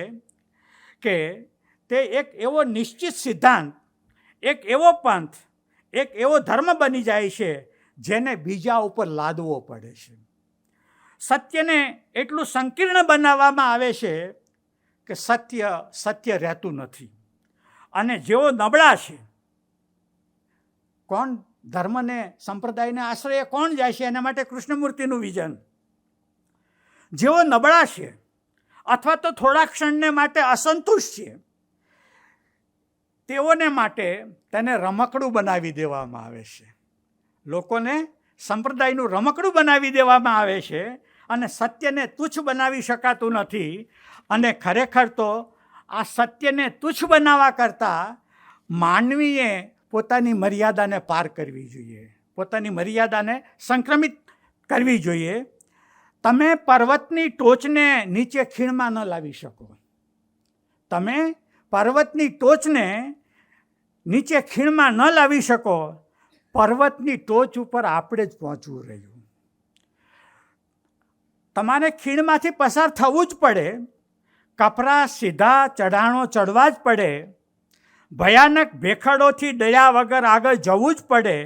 કે તે એક એવો નિશ્ચિત સિદ્ધાંત, એક એવો પંથ, એક એવો ધર્મ બની જાય છે જેને બીજા ઉપર લાદવો પડે છે. સત્યને એટલું સંકીર્ણ બનાવવામાં આવે છે કે સત્ય રહેતું નથી. અને જેઓ નબળા છે, કોણ ધર્મને સંપ્રદાયને આશ્રય કોણ જાય છે? એના માટે કૃષ્ણમૂર્તિનું વિઝન. જેઓ નબળા છે અથવા તો થોડા ક્ષણને માટે અસંતુષ્ટ છે, તેઓને માટે તેને રમકડું બનાવી દેવામાં આવે છે. લોકોને સંપ્રદાયનું રમકડું બનાવી દેવામાં આવે છે અને સત્યને તુચ્છ બનાવી શકાતું નથી. અને ખરેખર તો આ સત્યને તુચ્છ બનાવવા કરતાં માનવીએ પોતાની મર્યાદાને પાર કરવી જોઈએ, પોતાની મર્યાદાને સંક્રમિત કરવી જોઈએ. તમે પર્વતની ટોચને નીચે ખીણમાં ન લાવી શકો. તમે પર્વતની ટોચને નીચે ખીણમાં ન લાવી શકો. પર્વતની ટોચ ઉપર આપણે જ પહોંચવું રહ્યું. તમારે ખીણમાંથી પસાર થવું જ પડે. કપરા સીધા ચઢાણો ચડવા જ પડે. ભયાનક ભેખડોથી ડર્યા વગર આગળ જવું જ પડે.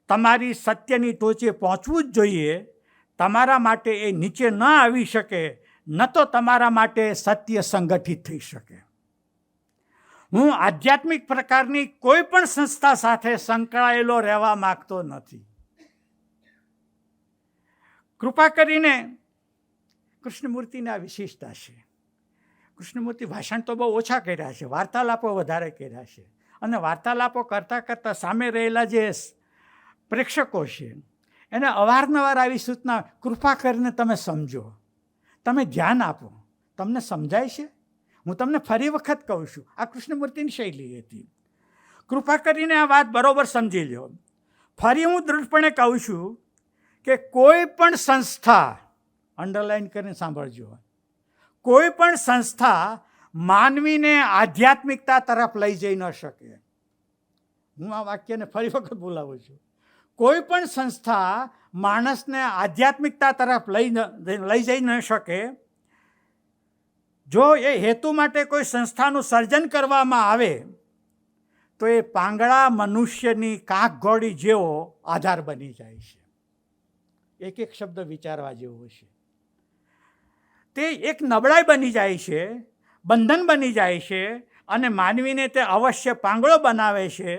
તમારી સત્યની ટોચે પહોંચવું જ જોઈએ. તમારા માટે એ નીચે ન આવી શકે, ન તો તમારા માટે સત્ય સંગઠિત થઈ શકે. હું આધ્યાત્મિક પ્રકારની કોઈ પણ સંસ્થા સાથે સંકળાયેલો રહેવા માંગતો નથી. કૃપા કરીને કૃષ્ણમૂર્તિની આ વિશેષતા છે. કૃષ્ણમૂર્તિ ભાષણ તો બહુ ઓછા કર્યા છે, વાર્તાલાપો વધારે કર્યા છે. અને વાર્તાલાપો કરતાં કરતાં સામે રહેલા જે પ્રેક્ષકો છે એને અવારનવાર આવી સૂચના, કૃપા કરીને તમે સમજો, તમે ધ્યાન આપો, તમને સમજાય છે. હું તમને ફરી વખત કહું છું, આ કૃષ્ણમૂર્તિની શૈલી હતી. કૃપા કરીને આ વાત બરોબર સમજી લો. ફરી હું દૃઢપણે કહું છું કે કોઈ પણ સંસ્થા, અંડરલાઈન કરીને સાંભળજો, કોઈ પણ સંસ્થા માનવીને આધ્યાત્મિકતા તરફ લઈ જઈ ન શકે. હું આ વાક્યને ફરી વખત બોલાવું છું. કોઈ પણ સંસ્થા માણસને આધ્યાત્મિકતા તરફ લઈ જઈ ન શકે. જો એ હેતુ માટે કોઈ સંસ્થાનું સર્જન કરવામાં આવે તો એ પાંગળા મનુષ્યની કાંક ઘોડી જેવો આધાર બની જાય છે. એક એક શબ્દ વિચારવા જેવો છે. તે એક નબળાઈ બની જાય છે, બંધન બની જાય છે અને માનવીને તે અવશ્ય પાંગળો બનાવે છે.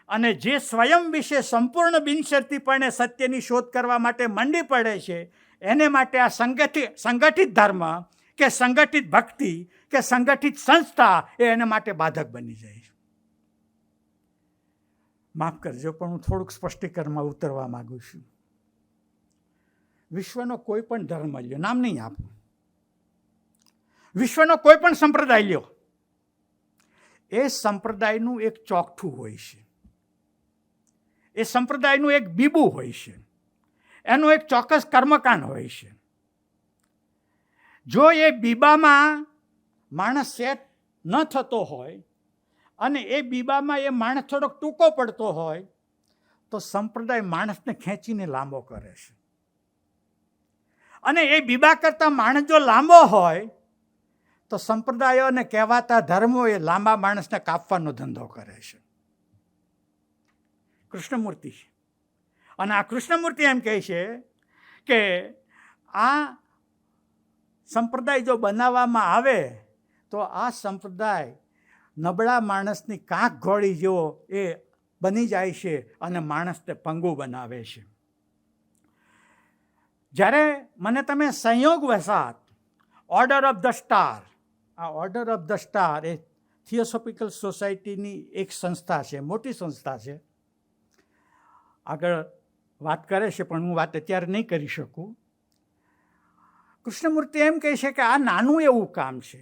અને જે સ્વયં વિશે સંપૂર્ણ બિનશરતીપણે સત્યની શોધ કરવા માટે મંડી પડે છે, એને માટે આ સંગઠિત ધર્મ કે સંગઠિત ભક્તિ કે સંગઠિત સંસ્થા એ એને માટે બાધક બની જાય છે. માફ કરજો, પણ હું થોડુંક સ્પષ્ટીકરણમાં ઉતરવા માગું છું. વિશ્વનો કોઈ પણ ધર્મ લ્યો, નામ નહીં આપું, વિશ્વનો કોઈ પણ સંપ્રદાય લ્યો, એ સંપ્રદાયનું એક ચોકઠું હોય છે, એ સંપ્રદાયનું એક બીબું હોય છે, એનું એક ચોક્કસ કર્મકાંડ હોય છે. જો એ બીબામાં માણસ સેટ ન થતો હોય અને એ બીબામાં એ માણસ થોડોક ટૂંકો પડતો હોય તો સંપ્રદાય માણસને ખેંચીને લાંબો કરે છે. અને એ બીબા કરતાં માણસ જો લાંબો હોય તો સંપ્રદાયોને કહેવાતા ધર્મો એ લાંબા માણસને કાપવાનો ધંધો કરે છે. કૃષ્ણમૂર્તિ. અને આ કૃષ્ણમૂર્તિ એમ કહે છે કે આ સંપ્રદાય જો બનાવવામાં આવે તો આ સંપ્રદાય નબળા માણસની કાંક ઘોડી જેવો એ બની જાય છે અને માણસને પંગુ બનાવે છે. જ્યારે મને તમે સંયોગ વસાત ઓર્ડર ઓફ ધ સ્ટાર, આ order of the star A theosophical સોસાયટીની એક સંસ્થા છે, મોટી સંસ્થા છે. આગળ વાત કરે છે, પણ હું વાત અત્યારે નહીં કરી શકું. કૃષ્ણમૂર્તિ એમ કહે છે કે આ નાનું એવું કામ છે.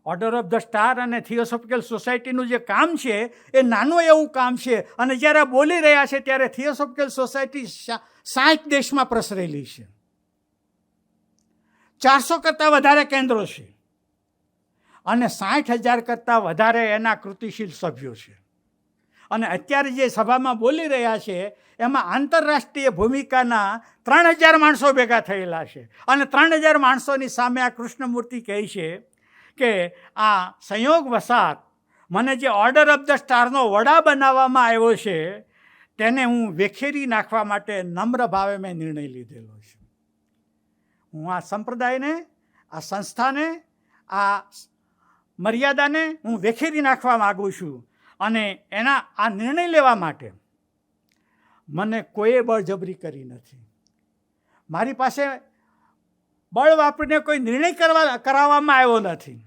ઓર્ડર ઓફ ધ સ્ટાર અને થિયોસોફિકલ સોસાયટીનું જે કામ છે એ નાનું એવું કામ છે. અને જ્યારે બોલી રહ્યા છે ત્યારે થિયોસોફિકલ સોસાયટી 60 દેશમાં પ્રસરેલી છે. 400 કરતાં વધારે કેન્દ્રો છે અને 60,000 કરતાં વધારે એના કૃતિશીલ સભ્યો છે. અને અત્યારે જે સભામાં બોલી રહ્યા છે એમાં આંતરરાષ્ટ્રીય ભૂમિકાના 3,000 માણસો ભેગા થયેલા છે. અને 3,000 માણસોની સામે આ કૃષ્ણમૂર્તિ કહે છે કે આ સંયોગ વસાત મને જે ઓર્ડર ઓફ ધ સ્ટારનો વડા બનાવવામાં આવ્યો છે તેને હું વેખેરી નાખવા માટે નમ્ર ભાવે મેં નિર્ણય લીધેલો છે. હું આ સંપ્રદાયને, આ સંસ્થાને, આ મર્યાદાને હું વેખેરી નાખવા માગું છું. અને એના આ નિર્ણય લેવા માટે મને કોઈએ બળજબરી કરી નથી. મારી પાસે બળ વાપરીને કોઈ નિર્ણય કરાવવામાં આવ્યો નથી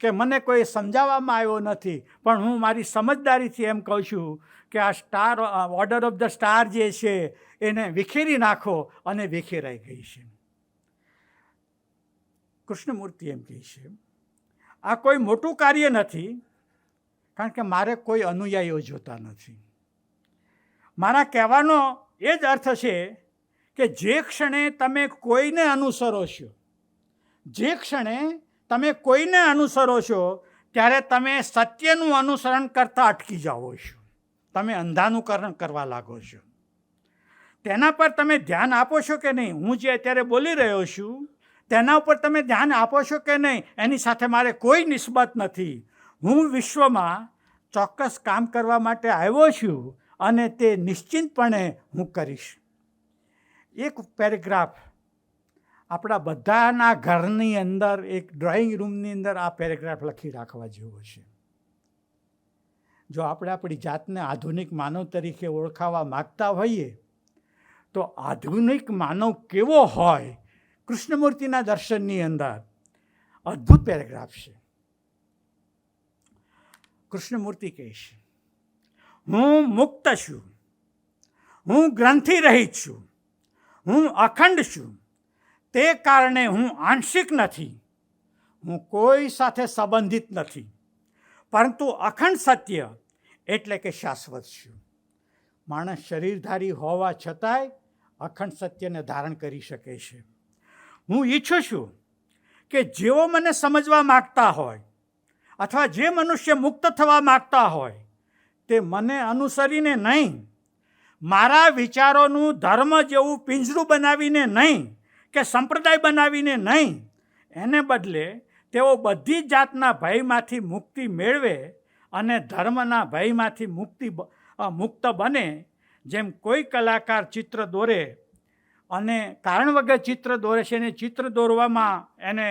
કે મને કોઈ સમજાવવામાં આવ્યો નથી. પણ હું મારી સમજદારીથી એમ કહું છું કે આ star, order of the star જે છે એને વિખેરી નાખો, અને વિખેરાઈ ગઈ છે. કૃષ્ણમૂર્તિ એમ કહે છે આ કોઈ મોટું કાર્ય નથી, કારણ કે મારે કોઈ અનુયાયીઓ જોતા નથી. મારા કહેવાનો એ જ અર્થ છે કે જે ક્ષણે તમે કોઈને અનુસરો છો, જે ક્ષણે તમે કોઈને અનુસરો છો ત્યારે તમે સત્યનું અનુસરણ કરતાં અટકી જાઓ છો. તમે અંધાનુકરણ કરવા લાગો છો. તેના પર તમે ધ્યાન આપો છો કે નહીં? હું જે અત્યારે બોલી રહ્યો છું તેના ઉપર તમે ધ્યાન આપો છો કે નહીં એની સાથે મારે કોઈ નિસ્બત નથી. હું વિશ્વમાં ચોક્કસ કામ કરવા માટે આવ્યો છું અને તે નિશ્ચિતપણે હું કરીશ. એક પેરેગ્રાફ આપણા બધાના ઘરની અંદર, એક ડ્રોઈંગ રૂમની અંદર આ પેરેગ્રાફ લખી રાખવા જેવો છે. જો આપણે આપણી જાતને આધુનિક માનવ તરીકે ઓળખાવા માગતા હોઈએ તો આધુનિક માનવ કેવો હોય, કૃષ્ણમૂર્તિના દર્શનની અંદર અદ્ભુત પેરેગ્રાફ છે. કૃષ્ણમૂર્તિ કહે છે હું મુક્ત છું, હું ગ્રંથિ રહિત છું, હું અખંડ છું. તે કારણે હું આંશિક નથી, હું કોઈ સાથે સંબંધિત નથી, પરંતુ અખંડ સત્ય એટલે કે શાશ્વત છું. માણસ શરીરધારી હોવા છતાંય અખંડ સત્યને ધારણ કરી શકે છે. હું ઈચ્છું છું કે જેઓ મને સમજવા માગતા હોય અથવા જે મનુષ્ય મુક્ત થવા માગતા હોય તે મને અનુસરીને નહીં, મારા વિચારોનું ધર્મ જેવું પિંજરું બનાવીને નહીં કે સંપ્રદાય બનાવીને નહીં, એને બદલે તેઓ બધી જાતના ભયમાંથી મુક્તિ મેળવે અને ધર્મના ભયમાંથી મુક્ત બને. જેમ કોઈ કલાકાર ચિત્ર દોરે અને કારણ વગર ચિત્ર દોરે છે અને ચિત્ર દોરવામાં એને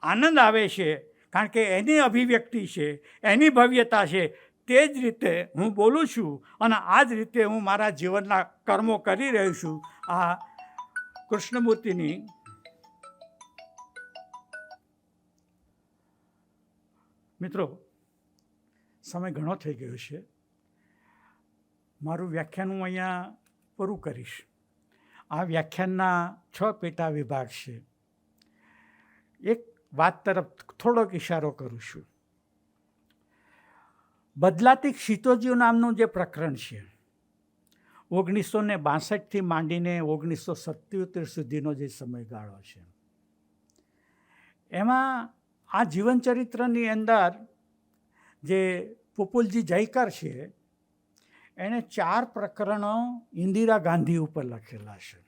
આનંદ આવે છે કારણ કે એની અભિવ્યક્તિ છે, એની ભવ્યતા છે. તે જ રીતે હું બોલું છું અને આ જ રીતે હું મારા જીવનના કર્મો કરી રહ્યો છું. આ કૃષ્ણમૂર્તિની મિત્રો, સમય ઘણો થઈ ગયો છે. મારું વ્યાખ્યાન હું અહીંયા પૂરું કરીશ. આ વ્યાખ્યાનના 6 પેટા વિભાગ છે. એક વાત તરફ થોડોક ઇશારો કરું છું. બદલાતી ક્ષિતિજો નામનું જે પ્રકરણ છે, 1962થી માંડીને 1977 સુધીનો જે સમયગાળો છે, એમાં આ જીવનચરિત્રની અંદર જે પુપુલજી જયકર છે એણે 4 પ્રકરણો ઇન્દિરા ગાંધી ઉપર લખેલા છે.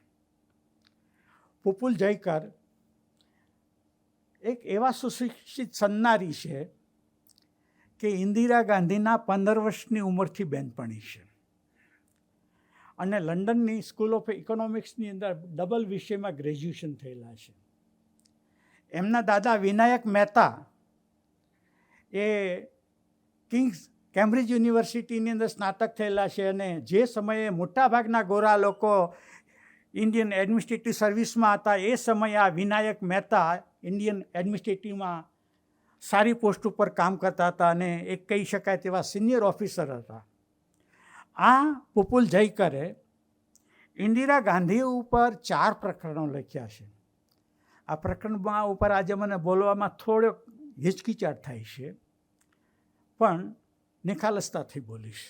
પુપુલ જયકર એક એવા સુશિક્ષિત સન્નારી છે કે ઇન્દિરા ગાંધીના 15 વર્ષની ઉંમરથી બેનપણી છે અને લંડનની સ્કૂલ ઓફ ઇકોનોમિક્સની અંદર ડબલ વિષયમાં ગ્રેજ્યુએશન થયેલા છે. એમના દાદા વિનાયક મહેતા એ કેમ્બ્રિજ યુનિવર્સિટીની અંદર સ્નાતક થયેલા છે અને જે સમયે મોટાભાગના ગોરા લોકો ઇન્ડિયન એડમિનિસ્ટ્રેટિવ સર્વિસમાં હતા એ સમયે આ વિનાયક મહેતા ઇન્ડિયન એડમિનિસ્ટ્રેટિવમાં સારી પોસ્ટ ઉપર કામ કરતા હતા અને એક કહી શકાય તેવા સિનિયર ઓફિસર હતા. આ પુપુલ જયકરે ઇન્દિરા ગાંધી ઉપર 4 પ્રકરણો લખ્યા છે. આ પ્રકરણમાં ઉપર આજે મને બોલવામાં થોડોક હિચકિચાટ થાય છે, પણ નિખાલસતાથી બોલીશ.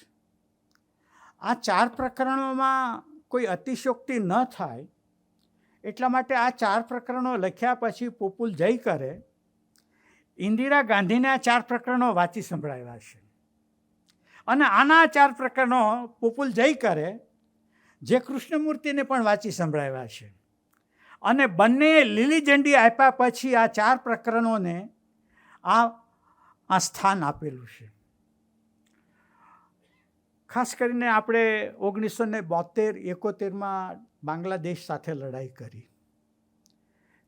આ 4 પ્રકરણોમાં કોઈ અતિશયોક્તિ ન થાય એટલા માટે આ 4 પ્રકરણો લખ્યા પછી પોપુલ જયકરે ઇન્દિરા ગાંધીને આ 4 પ્રકરણો વાંચી સંભળાવ્યા છે. અને આના 4 પ્રકરણો પોપુલ જયકરે જે કૃષ્ણમૂર્તિને પણ વાંચી સંભળાવ્યા છે. અને બંને લીલી ઝંડી આપ્યા પછી આ 4 પ્રકરણોને આ સ્થાન આપેલું છે. ખાસ કરીને આપણે 1972-71 બાંગ્લાદેશ સાથે લડાઈ કરી.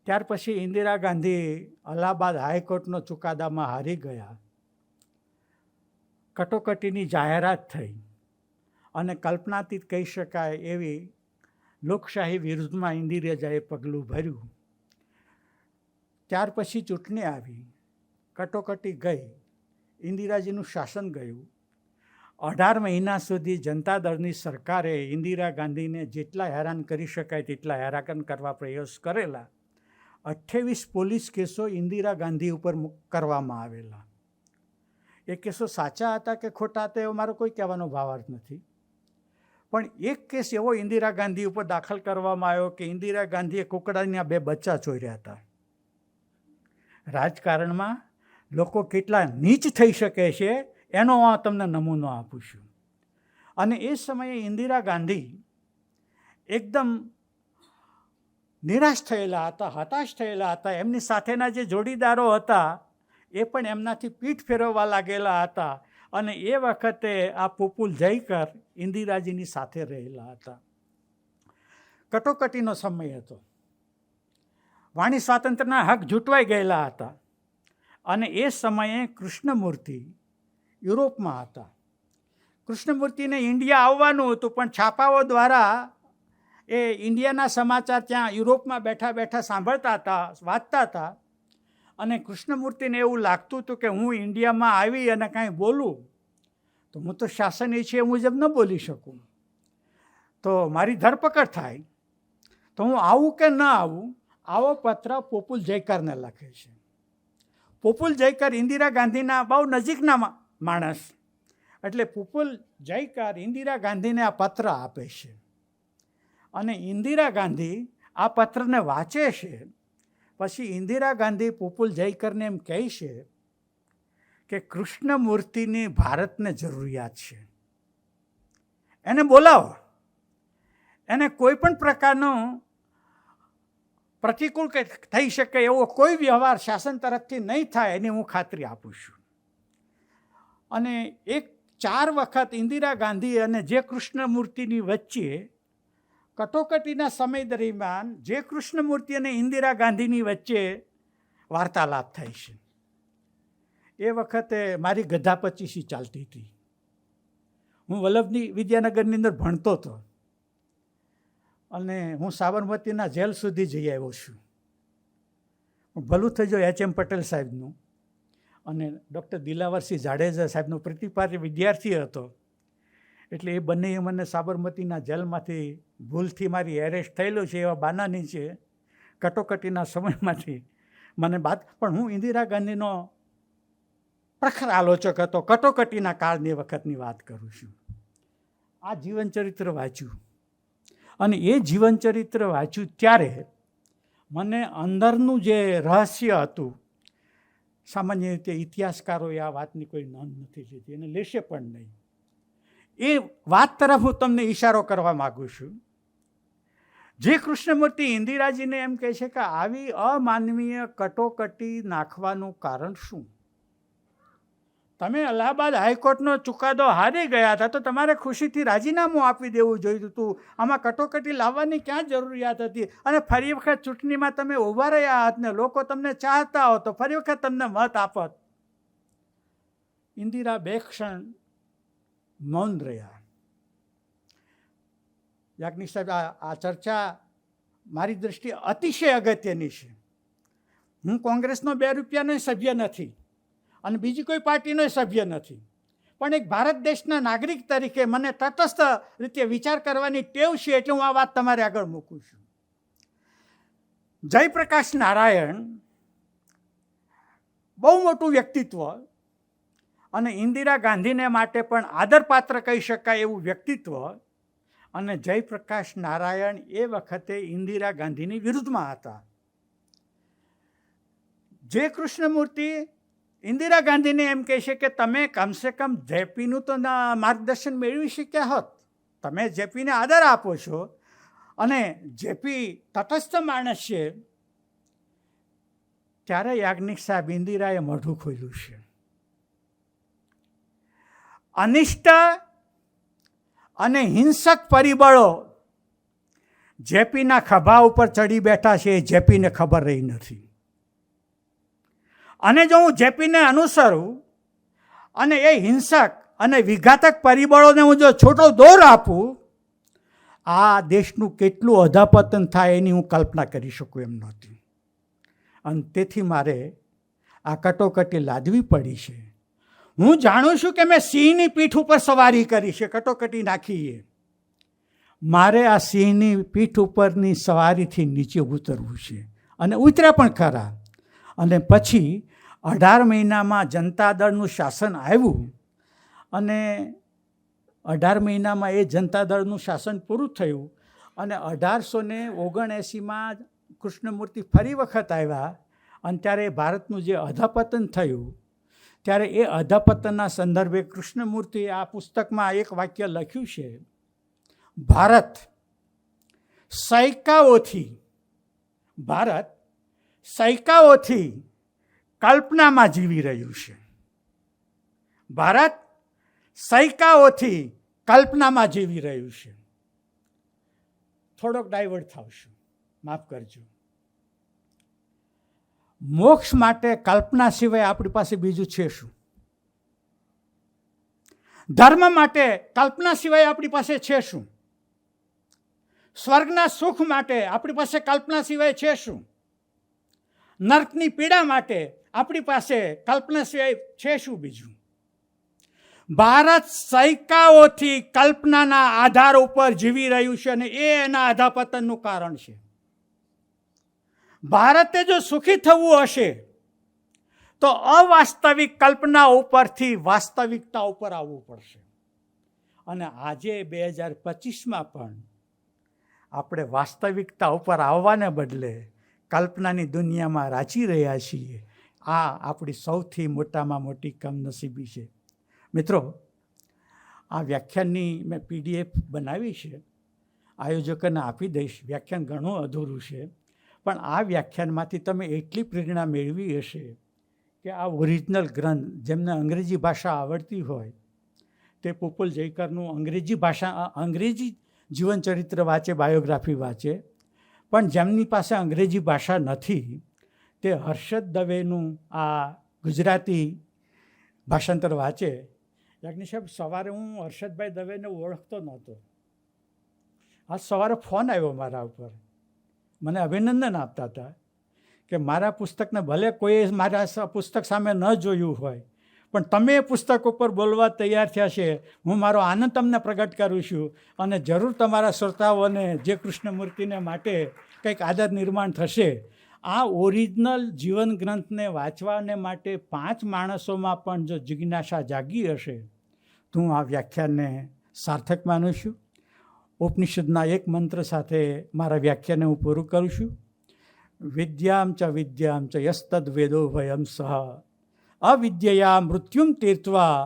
ત્યાર પછી ઇન્દિરા ગાંધી અલ્હાબાદ હાઈકોર્ટનો ચુકાદામાં હારી ગયા. કટોકટીની જાહેરાત થઈ અને કલ્પનાતીત કહી શકાય એવી લોકશાહી વિરુદ્ધમાં ઇન્દિરાજાએ પગલું ભર્યું. ત્યાર પછી ચૂંટણી આવી, કટોકટી ગઈ, ઇન્દિરાજીનું શાસન ગયું. 18 મહિના સુધી જનતા દળની સરકારે ઇન્દિરા ગાંધીને જેટલા હેરાન કરી શકાય તેટલા હેરાન કરવા પ્રયાસ કરેલા. 28 પોલીસ કેસો ઇન્દિરા ગાંધી ઉપર કરવામાં આવેલા. એ કેસો સાચા હતા કે ખોટા હતા એવો મારો કોઈ કહેવાનો ભાવાર્થ નથી, પણ એક કેસ એવો ઇન્દિરા ગાંધી ઉપર દાખલ કરવામાં આવ્યો કે ઇન્દિરા ગાંધીએ કુકડાના 2 બચ્ચા ચોર્યા હતા. રાજકારણમાં લોકો કેટલા નીચ થઈ શકે છે એનો તમને નમૂનો આપું છું. અને એ સમયે ઇન્દિરા ગાંધી એકદમ નિરાશ થયેલા હતા, હતાશ થયેલા હતા. એમની સાથેના જે જોડીદારો હતા એ પણ એમનાથી પીઠ ફેરવવા લાગેલા હતા. અને એ વખતે આ પોપુલ જયકર ઇન્દિરાજીની સાથે રહેલા હતા. કટોકટીનો સમય હતો, વાણી સ્વાતંત્ર્યના હક ઝૂંટવાઈ ગયેલા હતા. અને એ સમયે કૃષ્ણમૂર્તિ યુરોપમાં હતા. કૃષ્ણમૂર્તિને ઇન્ડિયા આવવાનું હતું, પણ છાપાઓ દ્વારા એ ઇન્ડિયાના સમાચાર ત્યાં યુરોપમાં બેઠા બેઠા સાંભળતા હતા, વાંચતા હતા. અને કૃષ્ણમૂર્તિને એવું લાગતું હતું કે હું ઇન્ડિયામાં આવી અને કાંઈ બોલું તો હું તો શાસન ઈચ્છે મુજબ ન બોલી શકું, તો મારી ધરપકડ થાય. તો હું આવું કે ન આવું, આવો પત્ર પોપુલ જયકરને લખે છે. પોપુલ જયકર ઇન્દિરા ગાંધીના બહુ નજીકના માણસ, એટલે પોપુલ જયકર ઇન્દિરા ગાંધીને આ પત્ર આપે છે. અને ઇન્દિરા ગાંધી આ પત્રને વાંચે છે. પછી ઇન્દિરા ગાંધી પોપુલ જયકરને એમ કહે છે કે કૃષ્ણમૂર્તિની ભારતને જરૂરિયાત છે, એને બોલાવો. એને કોઈ પણ પ્રકારનો પ્રતિકૂળ થઈ શકે એવો કોઈ વ્યવહાર શાસન તરફથી નહીં થાય એની હું ખાતરી આપું છું. અને 4 વખત ઇન્દિરા ગાંધી અને જે કૃષ્ણમૂર્તિની વચ્ચે કટોકટીના સમય દરમિયાન જે કૃષ્ણમૂર્તિ અને ઇન્દિરા ગાંધીની વચ્ચે વાર્તાલાપ થાય છે. એ વખતે મારી ગધા-પચીસી ચાલતી હતી. હું વલ્લભની વિદ્યાનગરની અંદર ભણતો હતો અને હું સાબરમતીના જેલ સુધી જઈ આવ્યો છું. ભલું થઈ ગયું HM પટેલ સાહેબનું અને ડૉક્ટર દિલાવરસિંહ જાડેજા સાહેબનો પ્રતિપાર્ય વિદ્યાર્થી હતો. એટલે એ બંનેએ મને સાબરમતીના જેલમાંથી ભૂલથી મારી એરેસ્ટ થયેલો છે એવા બાના નીચે કટોકટીના સમયમાંથી મને બાદ. પણ હું ઇન્દિરા ગાંધીનો પ્રખર આલોચક હતો. કટોકટીના કાળની વખતની વાત કરું છું. આ જીવનચરિત્ર વાંચ્યું અને એ જીવનચરિત્ર વાંચ્યું ત્યારે મને અંદરનું જે રહસ્ય હતું, સામાન્ય રીતે ઇતિહાસકારોએ આ વાતની કોઈ નોંધ નથી લીધી અને લેશે પણ નહીં. એ વાત તરફ હું તમને ઈશારો કરવા માગું છું. જે કૃષ્ણમૂર્તિ ઇન્દિરાજીને એમ કહે છે કે આવી અમાનવીય કટોકટી નાખવાનું કારણ શું? તમે અલ્હાબાદ હાઈકોર્ટનો ચુકાદો હારી ગયા હતા તો તમારે ખુશીથી રાજીનામું આપી દેવું જોઈતું હતું. આમાં કટોકટી લાવવાની ક્યાં જરૂરિયાત હતી? અને ફરી વખત ચૂંટણીમાં તમે ઊભા રહ્યા હોત ને લોકો તમને ચાહતા હોત તો ફરી વખત તમને મત આપત. ઇન્દિરા 2 ક્ષણ મૌન રહ્યા. યાજ્ઞિક સાહેબ, આ ચર્ચા મારી દૃષ્ટિએ અતિશય અગત્યની છે. હું કોંગ્રેસનો 2 રૂપિયાનો સભ્ય નથી અને બીજી કોઈ પાર્ટીનો સભ્ય નથી, પણ એક ભારત દેશના નાગરિક તરીકે મને તટસ્થ રીતે વિચાર કરવાની ટેવ છે, એટલે હું આ વાત તમારે આગળ મૂકું છું. જયપ્રકાશ નારાયણ બહુ મોટું વ્યક્તિત્વ અને ઇન્દિરા ગાંધીને માટે પણ આદરપાત્ર કહી શકાય એવું વ્યક્તિત્વ. અને જયપ્રકાશ નારાયણ એ વખતે ઇન્દિરા ગાંધીની વિરુદ્ધમાં હતા. જે કૃષ્ણમૂર્તિ ઇન્દિરા ગાંધીને એમ કહે છે કે તમે કમસે કમ જેપીનું તો માર્ગદર્શન મેળવી શક્યા હોત. તમે જેપીને આદર આપો છો અને જેપી તટસ્થ માણસ છે. ત્યારે યાજ્ઞિક સાહેબ ઇન્દિરાએ મોઢું ખોલ્યું છે. અનિષ્ટ અને હિંસક પરિબળો જેપીના ખભા ઉપર ચડી બેઠા છે, એ જેપીને ખબર રહી નથી. અને જો હું જેપીને અનુસરું અને એ હિંસક અને વિઘાતક પરિબળોને હું જો છોટો દોર આપું, આ દેશનું કેટલું અધપતન થાય એની હું કલ્પના કરી શકું એમ નહોતી. અને તેથી મારે આ કટોકટી લાદવી પડી છે. હું જાણું છું કે મેં સિંહની પીઠ ઉપર સવારી કરી છે, કટોકટી નાખીએ. મારે આ સિંહની પીઠ ઉપરની સવારીથી નીચે ઉતરવું છે, અને ઉતર્યા પણ ખરા. અને પછી 18 મહિનામાં જનતા દળનું શાસન આવ્યું, અને 18 મહિનામાં એ જનતા દળનું શાસન પૂરું થયું, અને 1879માં કૃષ્ણમૂર્તિ ફરી વખત આવ્યા. અને ત્યારે ભારતનું જે અધપતન થયું, ત્યારે એ અધપતનના સંદર્ભે કૃષ્ણમૂર્તિએ આ પુસ્તકમાં એક વાક્ય લખ્યું છે, ભારત સૈકાઓથી કલ્પનામાં જીવી રહ્યું છે. ભારત સૈકાઓથી કલ્પનામાં જીવી રહ્યું છે. થોડોક ડાયવર્ટ થાવશું, માફ કરજો. મોક્ષ માટે કલ્પના સિવાય આપણી પાસે બીજું છે શું? ધર્મ માટે કલ્પના સિવાય આપણી પાસે છે શું? સ્વર્ગના સુખ માટે આપણી પાસે કલ્પના સિવાય છે શું? નર્કની પીડા માટે આપણી પાસે કલ્પના સિવાય છે શું બીજું? ભારત સૈકાઓથી કલ્પનાના આધાર ઉપર જીવી રહ્યું છે, અને એ એના અધપતનનું કારણ છે. ભારતે જો સુખી થવું હશે તો અવાસ્તવિક કલ્પના ઉપરથી વાસ્તવિકતા ઉપર આવવું પડશે. અને આજે 2025માં પણ આપણે વાસ્તવિકતા ઉપર આવવાને બદલે કલ્પનાની દુનિયામાં રાચી રહ્યા છીએ. આ આપણી સૌથી મોટામાં મોટી કમનસીબી છે. મિત્રો, આ વ્યાખ્યાનની મેં PDF બનાવી છે, આયોજકોને આપી દઈશ. વ્યાખ્યાન ઘણું અધૂરું છે, પણ આ વ્યાખ્યાનમાંથી તમે એટલી પ્રેરણા મેળવી હશે કે આ ઓરિજિનલ ગ્રંથ, જેમને અંગ્રેજી ભાષા આવડતી હોય તે પોપલ જયકરનું અંગ્રેજી જીવનચરિત્ર વાંચે, બાયોગ્રાફી વાંચે. પણ જેમની પાસે અંગ્રેજી ભાષા નથી તે હર્ષદ દવેનું આ ગુજરાતી ભાષાંતર વાંચે. યાજ્ઞિક સાહેબ, સવારે હું હર્ષદભાઈ દવેને ઓળખતો નહોતો. આજ સવારે ફોન આવ્યો મારા ઉપર, મને અભિનંદન આપતા હતા કે મારા પુસ્તકને ભલે કોઈએ મારા પુસ્તક સામે ન જોયું હોય, પણ તમે એ પુસ્તક ઉપર બોલવા તૈયાર થયા છે. હું મારો આનંદ તમને પ્રગટ કરું છું, અને જરૂર તમારા શ્રોતાઓને જે કૃષ્ણમૂર્તિને માટે કંઈક આદર નિર્માણ થશે. આ ઓરિજિનલ જીવન ગ્રંથને વાંચવાને માટે 5 માણસોમાં પણ જો જિજ્ઞાસા જાગી હશે તો હું આ વ્યાખ્યાનને સાર્થક માનું છું. ઉપનિષદના એક મંત્ર સાથે મારા વ્યાખ્યાનને હું પૂરું કરું છું. વિદ્યામ ચ યસ્તદ વેદો ભયમ સહ અવિદ્યયા મૃત્યુમ તીર્થવા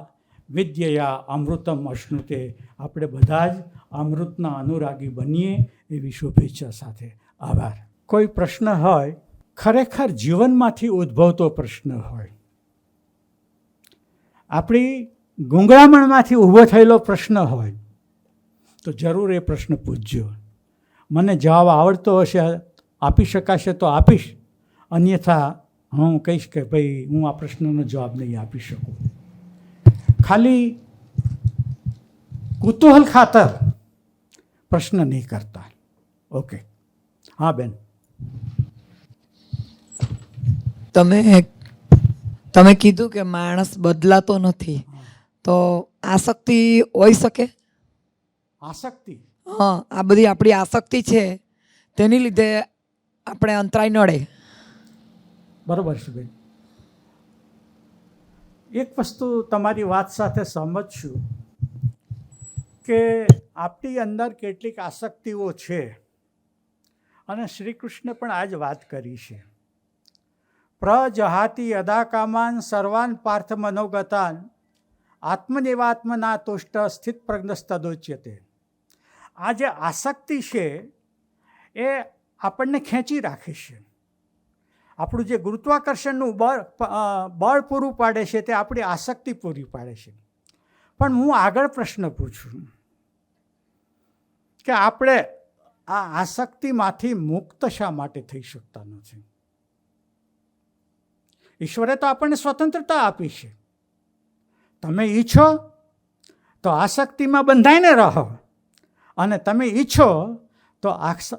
વિદ્યયા અમૃતમ અશ્નુતે. આપણે બધા જ અમૃતના અનુરાગી બનીએ એવી શુભેચ્છા સાથે. આભાર. કોઈ પ્રશ્ન હોય, ખરેખર જીવનમાંથી ઉદ્ભવતો પ્રશ્ન હોય, આપણી ગૂંગળામણમાંથી ઊભો થયેલો પ્રશ્ન હોય, તો જરૂર એ પ્રશ્ન પૂછજો. મને જવાબ આવડતો હશે, આપી શકાશે તો આપીશ, અન્યથા હું કહીશ કે ભાઈ હું આ પ્રશ્નનો જવાબ નહીં આપી શકું. ખાલી કુતૂહલ ખાતર પ્રશ્ન નહીં કરતા. ઓકે. હા બેન, તમે કીધું કે માણસ બદલાતો નથી, તો આસક્તિ હોઈ શકે. આસક્તિ હા, આ બધી આપણી આસક્તિ છે તેની લીધે આપણે અંતરાય નડે. બરોબર છે બેન. એક વસ્તુ તમારી વાત સાથે સહમત છું કે આપણી અંદર કેટલીક આસક્તિઓ છે અને શ્રી કૃષ્ણે પણ આ જ વાત કરી છે. પ્રજહાતિ અદા કામાન સર્વાન પાર્થ મનોગતાન આત્મનિવાત્મના તુષ્ટ સ્થિત પ્રજ્ઞસ્તદોચ્યતે. આ જે આસક્તિ છે એ આપણને ખેંચી રાખે છે. આપણું જે ગુરુત્વાકર્ષણનું બળ પૂરું પાડે છે તે આપણી આસક્તિ પૂરી પાડે છે. પણ હું આગળ પ્રશ્ન પૂછું કે આપણે આ આસક્તિમાંથી મુક્ત શા માટે થઈ શકતા નથી? ઈશ્વરે તો આપણને સ્વતંત્રતા આપી છે. તમે ઈચ્છો તો આસક્તિમાં બંધાઈને રહો અને તમે ઈચ્છો તો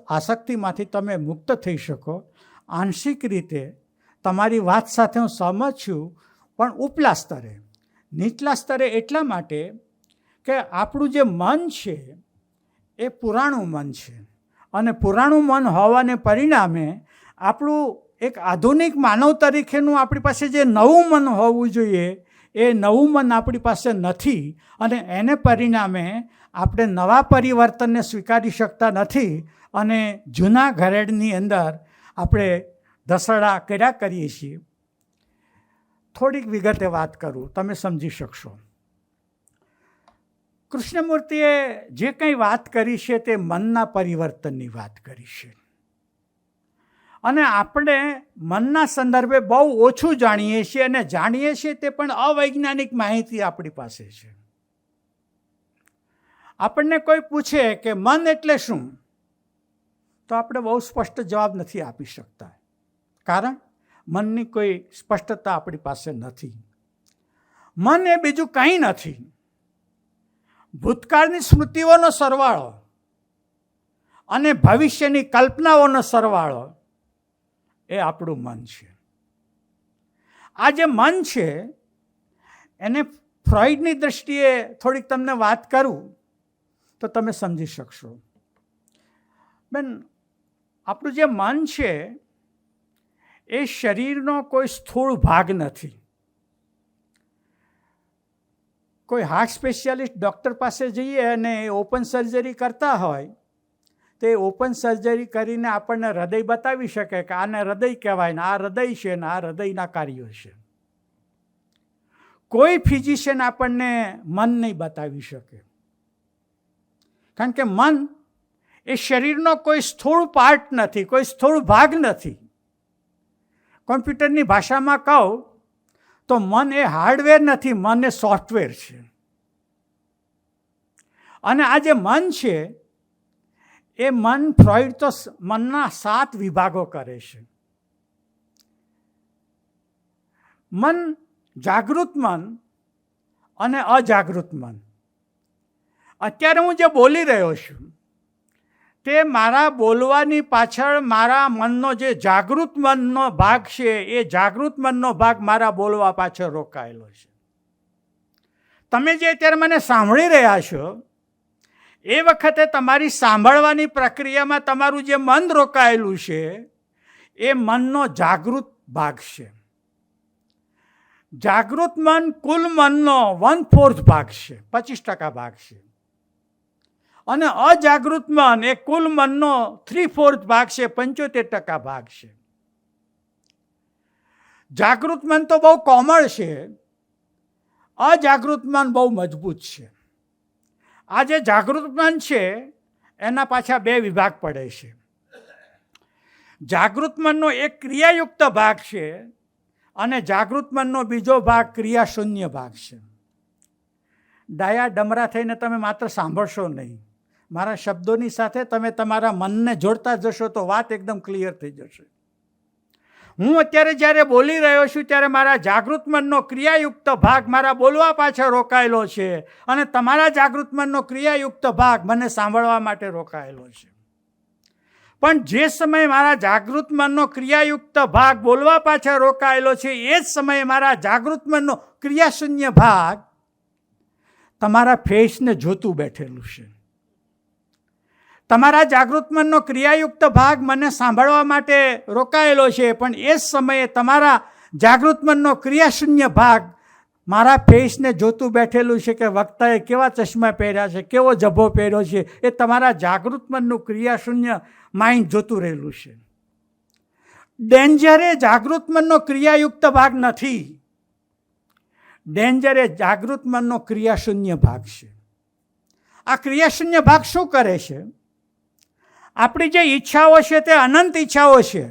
આસક્તિમાંથી તમે મુક્ત થઈ શકો. આંશિક રીતે તમારી વાત સાથે હું સહમત છું, પણ ઉપલા સ્તરે, નીચલા સ્તરે એટલા માટે કે આપણું જે મન છે એ પુરાણું મન છે અને પુરાણું મન હોવાને પરિણામે આપણું એક આધુનિક માનવ તરીકેનું આપણી પાસે જે નવું મન હોવું જોઈએ એ નવું મન આપણી પાસે નથી અને એને પરિણામે આપણે નવા પરિવર્તનને સ્વીકારી શકતા નથી અને જૂના ઘરેડની અંદર આપણે ધસડા કર્યા કરીએ છીએ. થોડીક વિગતે વાત કરું, તમે સમજી શકશો. કૃષ્ણમૂર્તિએ જે કંઈ વાત કરી છે તે મનના પરિવર્તનની વાત કરી છે અને આપણે મનના સંદર્ભે બહુ ઓછું જાણીએ છીએ અને જાણીએ છીએ તે પણ અવૈજ્ઞાનિક માહિતી આપણી પાસે છે. આપણને કોઈ પૂછે કે મન એટલે શું, તો આપણે બહુ સ્પષ્ટ જવાબ નથી આપી શકતા, કારણ મનની કોઈ સ્પષ્ટતા આપણી પાસે નથી. મન એ બીજું કંઈ નથી, ભૂતકાળની સ્મૃતિઓનો સરવાળો અને ભવિષ્યની કલ્પનાઓનો સરવાળો એ આપણું મન છે. આ જે મન છે એને ફ્રોઈડની દૃષ્ટિએ થોડીક તમને વાત કરું તો તમે સમજી શકશો. બેન, આપણું જે મન છે એ શરીરનો કોઈ સ્થૂળ ભાગ નથી. કોઈ હાર્ટ સ્પેશિયાલિસ્ટ ડૉક્ટર પાસે જઈએ અને ઓપન સર્જરી કરતા હોય તે ઓપન સર્જરી કરીને આપણને હૃદય બતાવી શકે કે આને હૃદય કહેવાય ને આ હૃદય છે ને આ હૃદયના કાર્યો છે. કોઈ ફિઝિશિયન આપણને મન નહીં બતાવી શકે, કારણ કે મન એ શરીરનો કોઈ સ્થૂળ પાર્ટ નથી, કોઈ સ્થૂળ ભાગ નથી. કોમ્પ્યુટરની ભાષામાં કહું તો મન એ હાર્ડવેર નથી, મન એ સોફ્ટવેર છે. અને આ જે મન છે એ મન, ફ્રોઈડ તો મનના 7 વિભાગો કરે છે. મન, જાગૃત મન અને અજાગૃત મન. અત્યારે હું જે બોલી રહ્યો છું તે મારા બોલવાની પાછળ મારા મનનો જે જાગૃત મનનો ભાગ છે એ જાગૃત મનનો ભાગ મારા બોલવા પાછળ રોકાયેલો છે. તમે જે અત્યારે મને સાંભળી રહ્યા છો એ વખતે તમારી સાંભળવાની પ્રક્રિયામાં તમારું જે મન રોકાયેલું છે એ મનનો જાગૃત ભાગ છે. જાગૃત મન કુલ મનનો 1/4 ભાગ છે, 25% ભાગ છે. અને અજાગૃત મન એ કુલ મનનો 3/4 ભાગ છે, 75% ભાગ છે. જાગૃત મન તો બહુ કોમળ છે, અજાગૃત મન બહુ મજબૂત છે. આ જે જાગૃત મન છે એના પાછા 2 વિભાગ પડે છે. જાગૃત મનનો એક ક્રિયાયુક્ત ભાગ છે અને જાગૃત મનનો બીજો ભાગ ક્રિયાશૂન્ય ભાગ છે. ડાયા ડમરા થઈને તમે માત્ર સાંભળશો નહીં, મારા શબ્દોની સાથે તમે તમારા મનને જોડતા જશો તો વાત એકદમ ક્લિયર થઈ જશે. હું અત્યારે જ્યારે બોલી રહ્યો છું ત્યારે મારા જાગૃત મનનો ક્રિયાયુક્ત ભાગ મારા બોલવા પાછળ રોકાયેલો છે અને તમારા જાગૃત મનનો ક્રિયાયુક્ત ભાગ મને સાંભળવા માટે રોકાયેલો છે. પણ જે સમયે મારા જાગૃત મનનો ક્રિયાયુક્ત ભાગ બોલવા પાછળ રોકાયેલો છે એ જ સમયે મારા જાગૃત મનનો ક્રિયાશૂન્ય ભાગ તમારા ફેસને જોતું બેઠેલું છે. તમારા જાગૃત મનનો ક્રિયાયુક્ત ભાગ મને સાંભળવા માટે રોકાયેલો છે, પણ એ જ સમયે તમારા જાગૃત મનનો ક્રિયાશૂન્ય ભાગ મારા ફેસને જોતું બેઠેલું છે કે વક્તાએ કેવા ચશ્મા પહેર્યા છે, કેવો જભ્ભો પહેર્યો છે, એ તમારા જાગૃત મનનું ક્રિયાશૂન્ય માઇન્ડ જોતું રહેલું છે. ડેન્જર એ જાગૃત મનનો ક્રિયાયુક્ત ભાગ નથી, ડેન્જર એ જાગૃત મનનો ક્રિયાશૂન્ય ભાગ છે. આ ક્રિયાશૂન્ય ભાગ શું કરે છે? આપણી જે ઈચ્છાઓ છે તે અનંત ઈચ્છાઓ છે.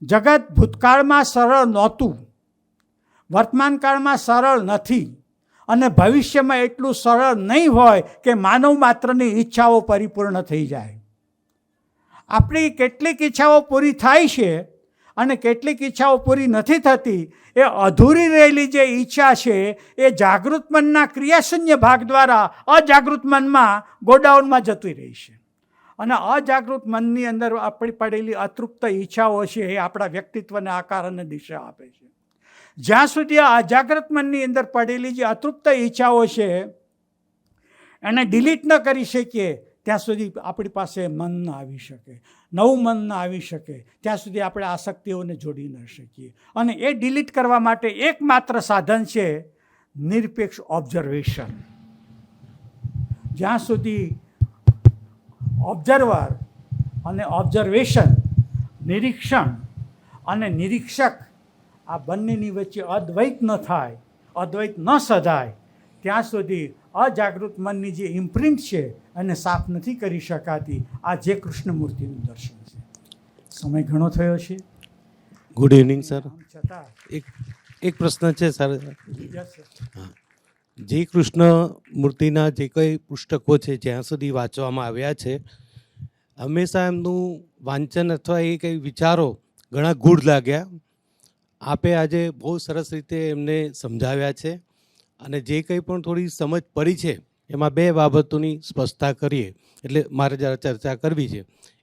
જગત ભૂતકાળમાં સરળ નહોતું, વર્તમાન કાળમાં સરળ નથી, અને ભવિષ્યમાં એટલું સરળ નહીં હોય કે માનવ માત્રની ઈચ્છાઓ પરિપૂર્ણ થઈ જાય. આપણી કેટલીક ઈચ્છાઓ પૂરી થાય છે અને કેટલીક ઈચ્છાઓ પૂરી નથી થતી. એ અધૂરી રહેલી જે ઈચ્છા છે એ જાગૃત મનના ક્રિયાશૂન્ય ભાગ દ્વારા અજાગૃત મનમાં ગોડાઉનમાં જતી રહી છે, અને અજાગૃત મનની અંદર આપણી પડેલી અતૃપ્ત ઈચ્છાઓ છે એ આપણા વ્યક્તિત્વને આકાર અને દિશા આપે છે. જ્યાં સુધી આ અજાગ્રત મનની અંદર પડેલી જે અતૃપ્ત ઈચ્છાઓ છે એને ડિલીટ ન કરી શકીએ ત્યાં સુધી આપણી પાસે મન ન આવી શકે, નવું મન ન આવી શકે, ત્યાં સુધી આપણે આસક્તિઓને જોડી ન શકીએ. અને એ ડિલીટ કરવા માટે એકમાત્ર સાધન છે નિરપેક્ષ ઓબ્ઝર્વેશન. જ્યાં સુધી ઓબ્ઝર્વર અને ઓબ્ઝર્વેશન, નિરીક્ષણ અને નિરીક્ષક, આ બંનેની વચ્ચે અદ્વૈત ન થાય, અદ્વૈત ન સધાય, ત્યાં સુધી અજાગૃત મનની જે ઇમ્પ્રિન્ટ છે એને સાફ નથી કરી શકાતી. આ જે કૃષ્ણમૂર્તિનું દર્શન છે. સમય ઘણો થયો છે. Good evening sir. છતાં એક પ્રશ્ન છે સર. હા, જે કૃષ્ણ મૂર્તિના જે કંઈ પુસ્તકો છે જ્યાં સુધી વાંચવામાં આવ્યા છે, હંમેશા એમનું વાંચન અથવા એ કંઈ વિચારો ઘણા ગૂઢ લાગ્યા. આપે આજે બહુ સરસ રીતે એમને સમજાવ્યા છે, અને જે કંઈ પણ થોડી સમજ પડી છે એમાં બે બાબતોની સ્પષ્ટતા કરીએ, એટલે મારે જરા ચર્ચા કરવી છે.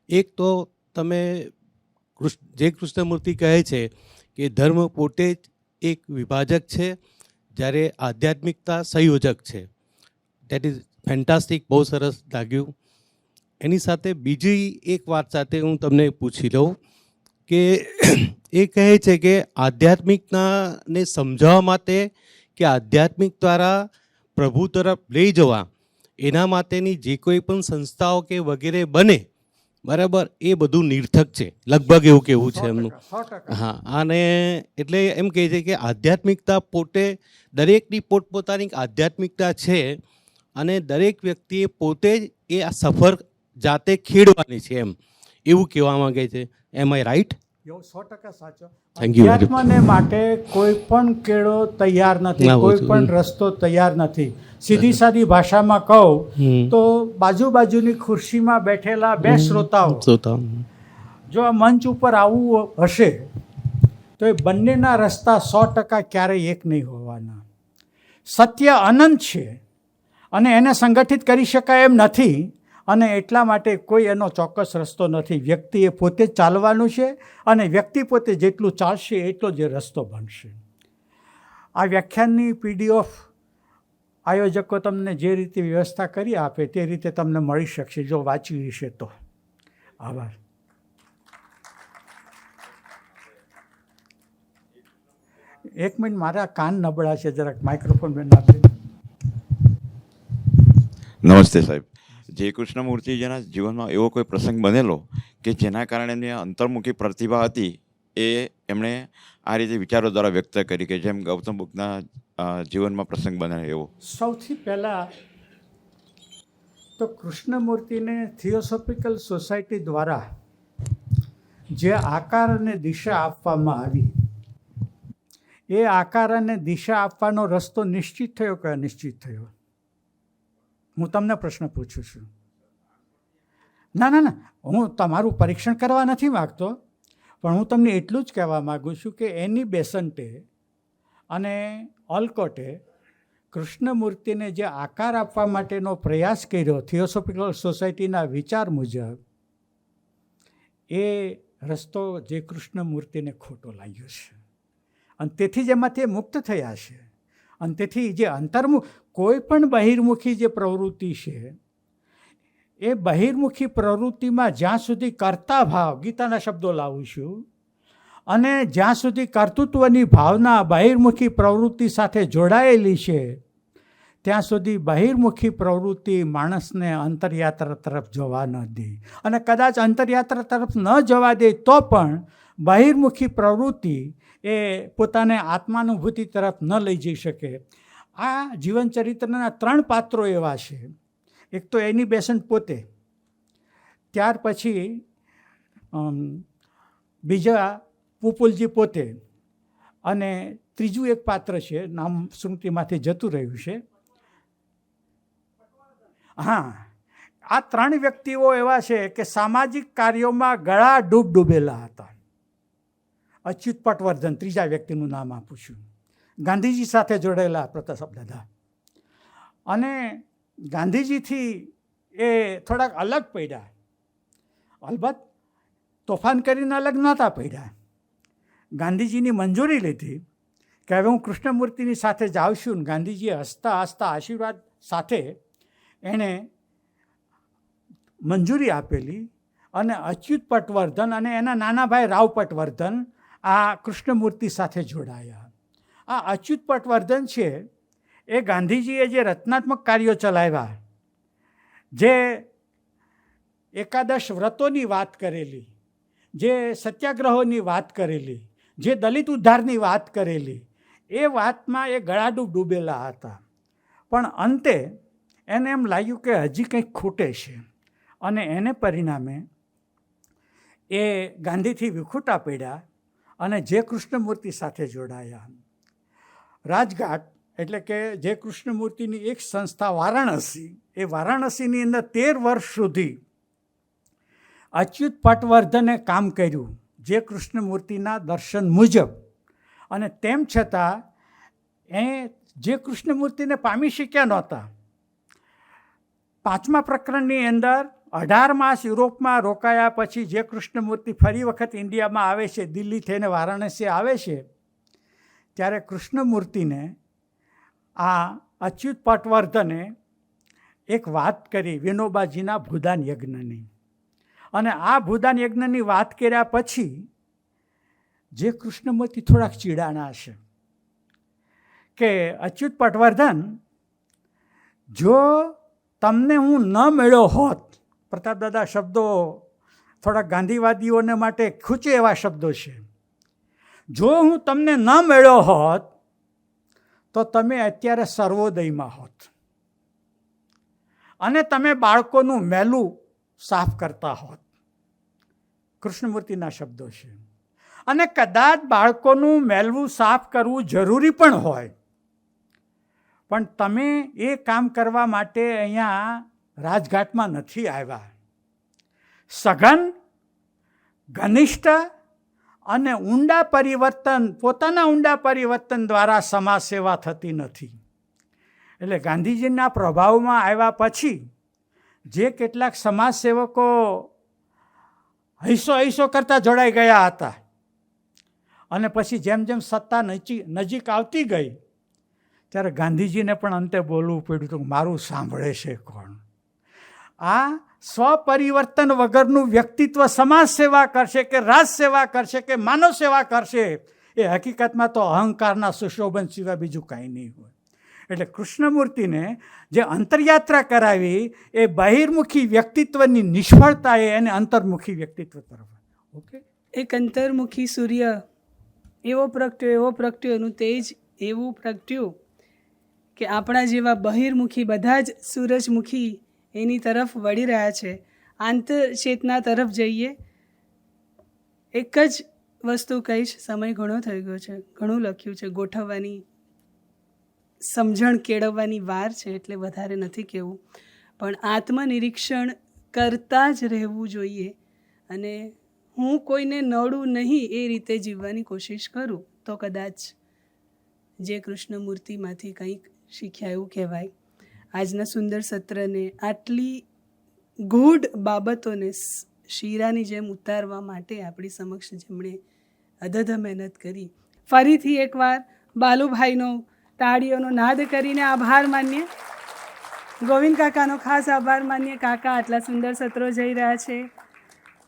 એક તો તમે જે કૃષ્ણમૂર્તિ કહે છે કે ધર્મ પોતે જ એક વિભાજક છે, જ્યારે આધ્યાત્મિકતા સંયોજક છે. દેટ ઇઝ ફેન્ટાસ્ટિક, બહુ સરસ લાગ્યું. એની સાથે બીજી એક વાત સાથે હું તમને પૂછી લઉં કે એ કહે છે કે આધ્યાત્મિકતાને સમજાવવા માટે કે આધ્યાત્મિક દ્વારા પ્રભુ તરફ લઈ જવા, એના માટેની જે કોઈ પણ સંસ્થાઓ કે વગેરે બને, બરાબર, એ બધું નિર્થક છે, લગભગ એવું કહેવું છે એમનું. 100%. હા, અને એટલે એમ કહે છે કે આધ્યાત્મિકતા પોતે દરેકની પોતપોતાની આધ્યાત્મિકતા છે, અને દરેક વ્યક્તિએ પોતે જ એ આ સફર જાતે ખેડવાની છે, એમ એવું કહેવા માંગે છે. એમ આઈ રાઈટ? 100% સાચો. Thank you. અધ્યાત્મને માટે કોઈ પણ કેળો તૈયાર નથી, ના, કોઈ બધું. પણ રસ્તો તૈયાર નથી. સીધી સાદી ભાષામાં કહું તો બાજુની ખુરશીમાં બેઠેલા બે શ્રોતાઓ જો આ મંચ ઉપર આવવું હશે તો એ બંનેના રસ્તા 100% ક્યારેય એક નહીં હોવાના. સત્ય અનંત છે અને એને સંગઠિત કરી શકાય એમ નથી, અને એટલા માટે કોઈ એનો ચોક્કસ રસ્તો નથી. વ્યક્તિએ પોતે જ ચાલવાનું છે, અને વ્યક્તિ પોતે જેટલું ચાલશે એટલો જ રસ્તો બનશે. આ વ્યાખ્યાનની PDF આયોજકો તમને જે રીતે વ્યવસ્થા કરી આપે તે રીતે તમને મળી શકશે જો વાંચવી હશે તો. આભાર. એક મિનિટ, મારા કાન નબળા છે, જરાક માઇક્રોફોન બેન આપી. નમસ્તે સાહેબ. જે કૃષ્ણમૂર્તિજીના જીવનમાં એવો કોઈ પ્રસંગ બનેલો કે જેના કારણે એમની અંતર્મુખી પ્રતિભા હતી એ એમણે આ રીતે વિચારો દ્વારા વ્યક્ત કરી, કે જેમ ગૌતમ બુદ્ધના જીવનમાં પ્રસંગ બને એવો? સૌથી પહેલાં તો કૃષ્ણમૂર્તિને થિયોસોફિકલ સોસાયટી દ્વારા જે આકાર અને દિશા આપવામાં આવી, એ આકાર અને દિશા આપવાનો રસ્તો નિશ્ચિત થયો કે અનિશ્ચિત થયો? હું તમને પ્રશ્ન પૂછું છું. ના, હું તમારું પરીક્ષણ કરવા નથી માગતો, પણ હું તમને એટલું જ કહેવા માગું છું કે એની બેસન્ટે અને ઓલકોટે કૃષ્ણમૂર્તિને જે આકાર આપવા માટેનો પ્રયાસ કર્યો થિયોસોફિકલ સોસાયટીના વિચાર મુજબ, એ રસ્તો જે કૃષ્ણમૂર્તિને ખોટો લાગ્યો છે, અને તેથી જ એમાંથી મુક્ત થયા છે. અને તેથી જે અંતર્મુખ કોઈ પણ બહિર્મુખી જે પ્રવૃત્તિ છે એ બહિર્મુખી પ્રવૃત્તિમાં જ્યાં સુધી કર્તા ભાવ, ગીતાના શબ્દો લાવું છું, અને જ્યાં સુધી કર્તૃત્વની ભાવના બહિર્મુખી પ્રવૃત્તિ સાથે જોડાયેલી છે ત્યાં સુધી બહિર્મુખી પ્રવૃત્તિ માણસને અંતરયાત્રા તરફ જવા ન દે. અને કદાચ અંતરયાત્રા તરફ ન જવા દે તો પણ બહિર્મુખી પ્રવૃત્તિ એ પોતાને આત્માનુભૂતિ તરફ ન લઈ જઈ શકે. આ જીવનચરિત્રના 3 પાત્રો એવા છે. એક તો એની બેસન્ટ પોતે, ત્યાર પછી બીજા પુપુલજી પોતે, અને ત્રીજું એક પાત્ર છે, નામ સ્મૃતિમાંથી જતું રહ્યું છે. હા, આ 3 વ્યક્તિઓ એવા છે કે સામાજિક કાર્યોમાં ગળા ડૂબેલા હતા. અચ્યુત પટવર્ધન ત્રીજા વ્યક્તિનું નામ આપું છું, ગાંધીજી સાથે જોડાયેલા પ્રતાપ દાદા. અને ગાંધીજીથી એ થોડાક અલગ પડ્યા, અલબત્ત તોફાન કરીને અલગ નહોતા પડ્યા. ગાંધીજીની મંજૂરી લીધી કે હવે હું કૃષ્ણમૂર્તિની સાથે જાઉં છું. ને ગાંધીજીએ હસતા હસતા આશીર્વાદ સાથે એણે મંજૂરી આપેલી, અને અચ્યુત પટવર્ધન અને એના નાના ભાઈ રાવ પટવર્ધન આ કૃષ્ણમૂર્તિ સાથે જોડાયા. આ અચ્યુત પટવર્ધન છે એ ગાંધીજીએ જે રચનાત્મક કાર્યો ચલાવ્યા, જે એકાદશ વ્રતોની વાત કરેલી, જે સત્યાગ્રહોની વાત કરેલી, જે દલિત ઉદ્ધારની વાત કરેલી, એ વાતમાં એ ગળાડૂબ ડૂબેલા હતા. પણ અંતે એને એમ લાગ્યું કે હજી કંઈક ખૂટે છે, અને એને પરિણામે એ ગાંધીથી વિખૂટા પડ્યા અને જે કૃષ્ણમૂર્તિ સાથે જોડાયા. રાજઘાટ એટલે કે જે કૃષ્ણમૂર્તિની એક સંસ્થા વારાણસી, એ વારાણસીની અંદર 13 વર્ષ સુધી અચ્યુત પટવર્ધને કામ કર્યું જે કૃષ્ણમૂર્તિના દર્શન મુજબ. અને તેમ છતાં એ જે કૃષ્ણમૂર્તિને પામી શક્યા નહોતા. 5મા પ્રકરણની અંદર 18 માસ યુરોપમાં રોકાયા પછી જે કૃષ્ણમૂર્તિ ફરી વખત ઇન્ડિયામાં આવે છે, દિલ્હી થઈને વારાણસી આવે છે, ત્યારે કૃષ્ણમૂર્તિને આ અચ્યુત પટવર્ધને એક વાત કરી વિનોબાજીના ભૂદાન યજ્ઞની. અને આ ભૂદાન યજ્ઞની વાત કર્યા પછી જે કૃષ્ણમૂર્તિ થોડાક ચીડાણા છે કે અચ્યુત પટવર્ધન, જો તમને હું ન મળ્યો હોત, પ્રતાપ દાદા શબ્દો થોડાક ગાંધીવાદીઓને માટે ખૂચે એવા શબ્દો છે, જો હું તમને ન મળ્યો હોત તો તમે અત્યારે સર્વોદયમાં હોત અને તમે બાળકોનું મેલું સાફ કરતા હોત. કૃષ્ણમૂર્તિના શબ્દો છે. અને કદાચ બાળકોનું મેલવું સાફ કરવું જરૂરી પણ હોય, પણ તમે એ કામ કરવા માટે અહીંયા રાજઘાટમાં નથી આવ્યા. સઘન, ઘનિષ્ઠ અને ઊંડા પરિવર્તન, પોતાના ઊંડા પરિવર્તન દ્વારા સમાજ સેવા થતી નથી. એટલે ગાંધીજીના પ્રભાવમાં આવ્યા પછી જે કેટલાક સમાજ સેવકો હૈસો કરતા જોડાઈ ગયા હતા, અને પછી જેમ જેમ સત્તા નજીક આવતી ગઈ ત્યારે ગાંધીજીને પણ અંતે બોલવું પડ્યું હતું, મારું સાંભળે છે કોણ? આ સ્વપરિવર્તન વગરનું વ્યક્તિત્વ સમાજ સેવા કરશે કે રાજ સેવા કરશે કે માનવ સેવા કરશે, એ હકીકતમાં તો અહંકારના સુશોભન સિવાય બીજું કાંઈ નહીં હોય. એટલે કૃષ્ણમૂર્તિને જે અંતરયાત્રા કરાવી એ બહિર્મુખી વ્યક્તિત્વની નિષ્ફળતાએ એને અંતર્મુખી વ્યક્તિત્વ તરફ. ઓકે, એક અંતર્મુખી સૂર્ય એવો પ્રગટ્યો, એનું તેજ એવું પ્રગટ્યું કે આપણા જેવા બહિર્મુખી બધા જ સૂરજમુખી એની તરફ વળી રહ્યા છે. આંતરચેતના તરફ જઈએ. એક જ વસ્તુ કહીશ, સમય ઘણો થઈ ગયો છે, ઘણું લખ્યું છે, ગોઠવવાની સમજણ કેળવવાની વાર છે, એટલે વધારે નથી કહેવું. પણ આત્મનિરીક્ષણ કરતા જ રહેવું જોઈએ, અને હું કોઈને નડું નહીં એ રીતે જીવવાની કોશિશ કરું તો કદાચ જે કૃષ્ણમૂર્તિમાંથી કંઈક શીખ્યા એવું કહેવાય. આજના સુંદર સત્રને આટલી ગૂઢ બાબતોને શીરાની જેમ ઉતારવા માટે આપણી સમક્ષ જેમણે અધધ મહેનત કરી, ફરીથી એકવાર બાલુભાઈનો તાળીઓનો નાદ કરીને આભાર માનીએ. ગોવિંદ કાકાનો ખાસ આભાર માનીએ. કાકા આટલા સુંદર સત્રો જઈ રહ્યા છે,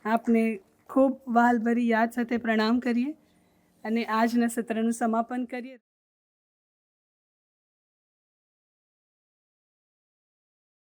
આપને ખૂબ વાલભરી યાદ સાથે પ્રણામ કરીએ અને આજના સત્રનું સમાપન કરીએ.